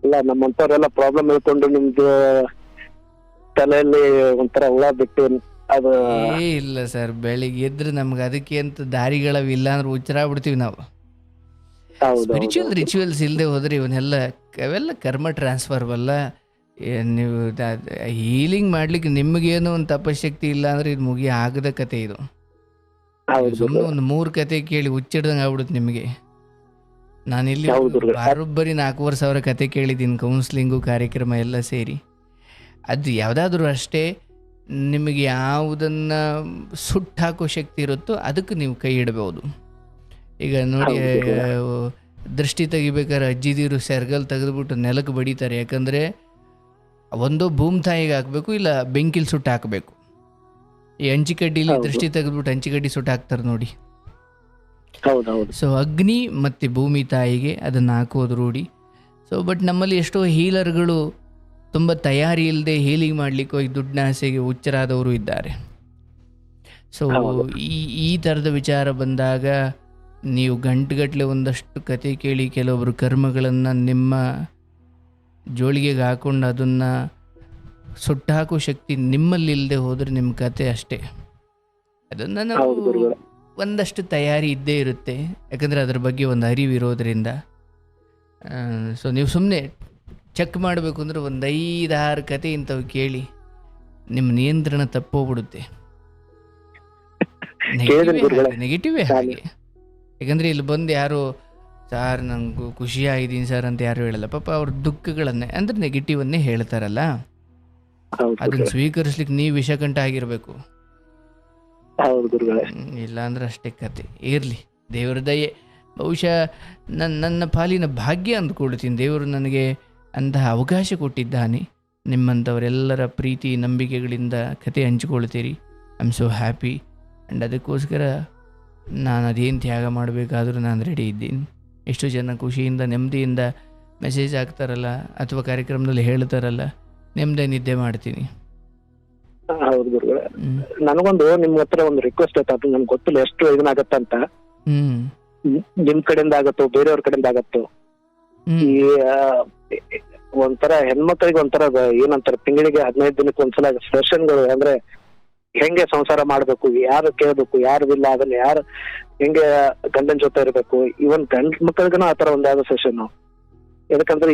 ಇಲ್ಲ, ನಮ್ಮಂತವ್ರೆಲ್ಲ ಪ್ರಾಬ್ಲಮ್ ಹೇಳ್ಕೊಂಡು ನಿಮ್ದು ತಲೆಯಲ್ಲಿ ಒಂಥರ ಹುಳ ಬಿಟ್ಟು ಅದು ಇಲ್ಲ ಸರ್, ಬೆಳಿಗ್ಗೆ ಎದ್ರೆ ನಮ್ಗೆ ಅದಕ್ಕೆ ಅಂತ ದಾರಿಗಳವಿಲ್ಲ ಅಂದ್ರೆ ಹುಚ್ಚರಾಗ್ಬಿಡ್ತೀವಿ ನಾವು. ಸ್ಪಿರಿಚುವಲ್ ರಿಚುವಲ್ಸ್ ಇಲ್ಲದೆ ಹೋದ್ರೆ ಅವೆಲ್ಲ ಕರ್ಮ ಟ್ರಾನ್ಸ್ಫರ್ವಲ್ಲ. ನೀವು ಹೀಲಿಂಗ್ ಮಾಡ್ಲಿಕ್ಕೆ ನಿಮಗೇನು ಒಂದು ತಪಶಕ್ತಿ ಇಲ್ಲ ಅಂದ್ರೆ ಇದು ಮುಗಿ ಆಗದ ಕತೆ. ಇದು ಸುಮ್ಮನೆ ಒಂದು 3 ಕತೆ ಕೇಳಿ ಹುಚ್ಚಿಡ್ದಂಗೆ ಆಗ್ಬಿಡುತ್ತೆ ನಿಮಗೆ. ನಾನಿಲ್ಲಿ ಬರೋಬ್ಬರಿ 4,500 ಕತೆ ಕೇಳಿದ್ದೀನಿ, ಕೌನ್ಸ್ಲಿಂಗು ಕಾರ್ಯಕ್ರಮ ಎಲ್ಲ ಸೇರಿ. ಅದು ಯಾವುದಾದ್ರೂ ಅಷ್ಟೇ, ನಿಮಗೆ ಯಾವುದನ್ನು ಸುಟ್ಟಾಕೋ ಶಕ್ತಿ ಇರುತ್ತೋ ಅದಕ್ಕೆ ನೀವು ಕೈ ಇಡಬಹುದು. ಈಗ ನೋಡಿ, ದೃಷ್ಟಿ ತೆಗಿಬೇಕಾದ್ರೆ ಅಜ್ಜಿದಿರು ಸೆರ್ಗಲ್ ತೆಗೆದುಬಿಟ್ಟು ನೆಲಕ್ಕೆ ಬಡಿತಾರೆ. ಯಾಕಂದರೆ ಒಂದು ಭೂಮಿ ತಾಯಿಗೆ ಹಾಕಬೇಕು, ಇಲ್ಲ ಬೆಂಕಿಲಿ ಸುಟ್ಟು ಹಾಕಬೇಕು. ಈ ಹಂಚಿಕಡ್ಡಿಲಿ ದೃಷ್ಟಿ ತೆಗೆದ್ಬಿಟ್ಟು ಹಂಚಿಕಡ್ಡಿ ಸುಟ್ಟು ಹಾಕ್ತಾರೆ ನೋಡಿ. ಸೊ ಅಗ್ನಿ ಮತ್ತು ಭೂಮಿ ತಾಯಿಗೆ ಅದನ್ನು ಹಾಕೋದು ರೂಢಿ. ಸೊ ಬಟ್ ನಮ್ಮಲ್ಲಿ ಎಷ್ಟೋ ಹೀಲರ್ಗಳು ತುಂಬ ತಯಾರಿ ಇಲ್ಲದೆ ಹೀಲಿಂಗ್ ಮಾಡಲಿಕ್ಕೆ ಹೋಗಿ ದುಡ್ಡಿನ ಆಸೆಗೆ ಹುಚ್ಚರಾದವರು ಇದ್ದಾರೆ. ಸೊ ಈ ಥರದ ವಿಚಾರ ಬಂದಾಗ ನೀವು ಗಂಟೆಗಟ್ಟಲೆ ಒಂದಷ್ಟು ಕತೆ ಕೇಳಿ ಕೆಲವೊಬ್ಬರು ಕರ್ಮಗಳನ್ನು ನಿಮ್ಮ ಜೋಳಿಗೆಗೆ ಹಾಕೊಂಡು ಅದನ್ನು ಸುಟ್ಟಾಕೋ ಶಕ್ತಿ ನಿಮ್ಮಲ್ಲಿ ಇಲ್ಲದೆ ಹೋದರೆ ನಿಮ್ಮ ಕತೆ ಅಷ್ಟೇ, ಅದನ್ನು ನಾವು ಹೌದು ಗುರುಗಳೇ. ಒಂದಷ್ಟು ತಯಾರಿ ಇದ್ದೇ ಇರುತ್ತೆ, ಯಾಕಂದರೆ ಅದ್ರ ಬಗ್ಗೆ ಒಂದು ಅರಿವು ಇರೋದ್ರಿಂದ. ಸೊ ನೀವು ಸುಮ್ಮನೆ ಚೆಕ್ ಮಾಡಬೇಕು ಅಂದರೆ ಒಂದು 5-6 ಕತೆ ಇಂಥವು ಕೇಳಿ ನಿಮ್ಮ ನಿಯಂತ್ರಣ ತಪ್ಪೋಗ್ಬಿಡುತ್ತೆ. ನೆಗೆಟಿವೇ ಹಾಗೆ. ಯಾಕಂದರೆ ಇಲ್ಲಿ ಬಂದು ಯಾರು ಸಾರ್ ನಂಗೆ ಖುಷಿಯಾಗಿದ್ದೀನಿ ಸರ್ ಅಂತ ಯಾರು ಹೇಳಲ್ಲ. ಪಾಪ ಅವ್ರ ದುಃಖಗಳನ್ನೇ ಅಂದರೆ ನೆಗೆಟಿವನ್ನೇ ಹೇಳ್ತಾರಲ್ಲ, ಅದನ್ನು ಸ್ವೀಕರಿಸ್ಲಿಕ್ಕೆ ನೀವು ವಿಷಕಂಠ ಆಗಿರಬೇಕು. ಹೌದು ಗುರುಗಳೇ. ಇಲ್ಲ ಅಂದ್ರೆ ಅಷ್ಟೇ ಕತೆ. ಇರಲಿ, ದೇವರ ದಯೆ. ಬಹುಶಃ ನನ್ನ ಪಾಲಿನ ಭಾಗ್ಯ ಅಂದ್ಕೊಳ್ತೀನಿ. ದೇವರು ನನಗೆ ಅಂತಹ ಅವಕಾಶ ಕೊಟ್ಟಿದ್ದಾನೆ. ನಿಮ್ಮಂಥವರೆಲ್ಲರ ಪ್ರೀತಿ ನಂಬಿಕೆಗಳಿಂದ ಕತೆ ಹಂಚಿಕೊಳ್ತೀರಿ. I am so happy. And ಅದಕ್ಕೋಸ್ಕರ ನಾನು ಅದೇನು ತ್ಯಾಗ ಮಾಡಬೇಕಾದ್ರೂ ನಾನು ರೆಡಿ ಇದ್ದೀನಿ. ಎಷ್ಟು ಜನ ಖುಷಿಯಿಂದ ನೆಮ್ಮದಿಯಿಂದ ಮೆಸೇಜ್ ಹಾಕ್ತಾರಲ್ಲ ಅಥವಾ ಕಾರ್ಯಕ್ರಮದಲ್ಲಿ ಹೇಳ್ತಾರಲ್ಲ, ನೆಮ್ಮದಿ ನಿದ್ದೆ ಮಾಡ್ತೀನಿ. ಹೌದು ಗುರುಗಳೇ. ನನಗೊಂದು ನಿಮ್ ಹತ್ರ ಒಂದು ರಿಕ್ವೆಸ್ಟ್ ಆಯ್ತು, ಅದು ನಮ್ಗೆ ಗೊತ್ತಿಲ್ಲ ಎಷ್ಟು ಇದನ್ನಾಗತ್ತಂತ. ನಿಮ್ ಕಡೆಯಿಂದ ಆಗತ್ತೋ ಬೇರೆಯವ್ರ ಕಡೆಯಿಂದ ಆಗತ್ತೋ, ಈ ಒಂಥರ ಹೆಣ್ಮಕ್ಳಿಗೆ ಒಂಥರ ಏನಂತಾರೆ, ತಿಂಗಳಿಗೆ 15 ದಿನಕ್ಕೆ ಒಂದ್ಸಲ ಸೆಷನ್ಗಳು, ಅಂದ್ರೆ ಹೆಂಗೆ ಸಂಸಾರ ಮಾಡ್ಬೇಕು, ಯಾರು ಕೇಳ್ಬೇಕು, ಯಾರು ಇಲ್ಲ, ಅದನ್ನ ಯಾರು ಹೆಂಗೆ ಗಂಡನ ಜೊತೆ ಇರ್ಬೇಕು, ಇವನ್ ಗಂಡ ಮಕ್ಕಳಿಗನ ಆತರ ಒಂದ್ ಯಾವ್ದೋ ಸೆಷನ್. ಯಾಕಂದ್ರೆ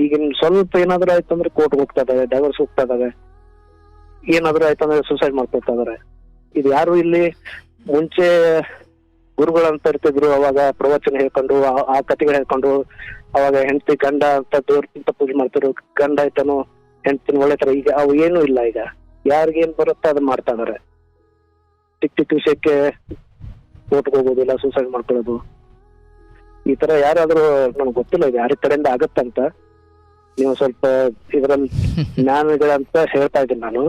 ಈಗಿನ ಸ್ವಲ್ಪ ಏನಾದ್ರು ಆಯ್ತು ಅಂದ್ರೆ ಕೋರ್ಟ್ ಹೋಗ್ತಾ ಇದಾವೆ, ಡೈವರ್ಸ್ ಹೋಗ್ತಾ ಇದಾವೆ, ಏನಾದ್ರು ಆಯ್ತಂದ್ರೆ ಸೂಸೈಡ್ ಮಾಡ್ಕೊಳ್ತಾ ಇದಾರೆ. ಇದು ಯಾರು ಇಲ್ಲಿ ಮುಂಚೆ ಗುರುಗಳಂತ ಇರ್ತಿದ್ರು, ಅವಾಗ ಪ್ರವಚನ ಹೇಳ್ಕೊಂಡು ಆ ಕಥೆಗಳು ಹೇಳ್ಕೊಂಡು ಅವಾಗ ಹೆಂಡತಿ ಗಂಡ ಅಂತ ದೇವ್ರ ಪೂಜೆ ಮಾಡ್ತಿರು, ಗಂಡ ಆಯ್ತಾನು ಹೆಂಡತಿನ ಒಳ್ಳೆ ತರ. ಈಗ ಅವು ಏನೂ ಇಲ್ಲ. ಈಗ ಯಾರಿಗೇನ್ ಬರುತ್ತೋ ಅದನ್ನ ಮಾಡ್ತಾ ಇದಾರೆ. ಚಿಕ್ಕ ವಿಷಯಕ್ಕೆ ಕೋರ್ಟ್ಗೆ ಹೋಗೋದಿಲ್ಲ, ಸೂಸೈಡ್ ಮಾಡ್ಕೊಳ್ಳೋದು, ಈ ತರ ಯಾರಾದ್ರೂ ನನಗೆ ಗೊತ್ತಿಲ್ಲ ಇದು ಯಾರ ಕಡೆಯಿಂದ ಆಗತ್ತಂತ. ನೀವು ಸ್ವಲ್ಪ ಇದರಲ್ಲಿ ಜ್ಞಾನಿಗಳಂತ ಹೇಳ್ತಾ ಇದ್ದೀನಿ ನಾನು.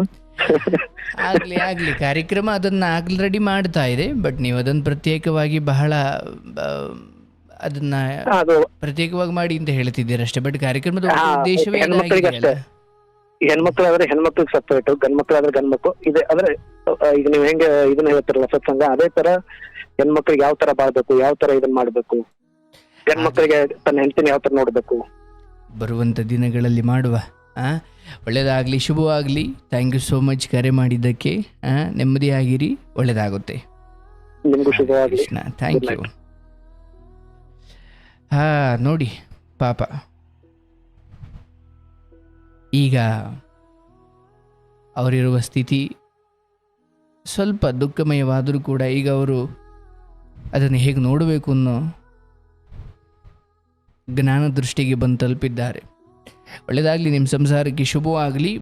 ಆಗ್ಲಿ ಕಾರ್ಯಕ್ರಮ ಅದನ್ನ ಆಲ್ರೆಡಿ ಮಾಡ್ತಾ ಇದೆ. ಬಟ್ ನೀವು ಅದನ್ನ ಪ್ರತ್ಯೇಕವಾಗಿ ಬಹಳ ಅದನ್ನ ಪ್ರತ್ಯೇಕವಾಗಿ ಮಾಡಿ ಅಂತ ಹೇಳ್ತಿದ್ದೀರ ಅಷ್ಟೇ. ಬಟ್ ಕಾರ್ಯಕ್ರಮದ ಉದ್ದೇಶವೇ ಹೆಣ್ಮಕ್ಳಾದ್ರೆ ಹೆಣ್ಮಕ್ಳಿಗೆ ಸಪ್ರೇಟ್, ಗಂಡ್ಮಕ್ಳಾದ್ರೆ ಗಂಡ್ಮಕ್ಳು ಇದೆ. ಅಂದ್ರೆ ಈಗ ನೀವ್ ಹೆಂಗೆ ಇದನ್ನ ಹೇಳ್ತಿರಲ್ಲ ಸತ್ಸಂಗ, ಅದೇ ತರ ಹೆಣ್ಮಕ್ಳಿಗೆ ಯಾವ ತರ ಬಾಳ್ಬೇಕು, ಯಾವ ತರ ಇದನ್ನ ಮಾಡ್ಬೇಕು, ಗಂಡ್ಮಕ್ಳಿಗೆ ತನ್ನ ಹೆಂಡತಿನ ಯಾವ ತರ ನೋಡ್ಬೇಕು, ಬರುವಂತ ದಿನಗಳಲ್ಲಿ ಮಾಡುವ. ಒಳ್ಳೇದಾಗಲಿ, ಶುಭವಾಗಲಿ. ಥ್ಯಾಂಕ್ ಯು ಸೋ ಮಚ್ ಕರೆ ಮಾಡಿದ್ದಕ್ಕೆ. ನೆಮ್ಮದಿಯಾಗಿರಿ, ಒಳ್ಳೇದಾಗುತ್ತೆ. ನಿಮ್ಗೂ ಶುಭವಾಗಲಿ. Krishna, thank you. ನೋಡಿ ಪಾಪ, ಈಗ ಅವರಿರುವ ಸ್ಥಿತಿ ಸ್ವಲ್ಪ ದುಃಖಮಯವಾದರೂ ಕೂಡ ಈಗ ಅವರು ಅದನ್ನು ಹೇಗೆ ನೋಡಬೇಕು ಅನ್ನೋ ಜ್ಞಾನ ದೃಷ್ಟಿಗೆ ಬಂದು ತಲುಪಿದ್ದಾರೆ. ಒಳ್ಳೆಯದಾಗಲಿ, ನಿಮ್ಮ ಸಂಸಾರಕ್ಕೆ ಶುಭವಾಗಲಿ.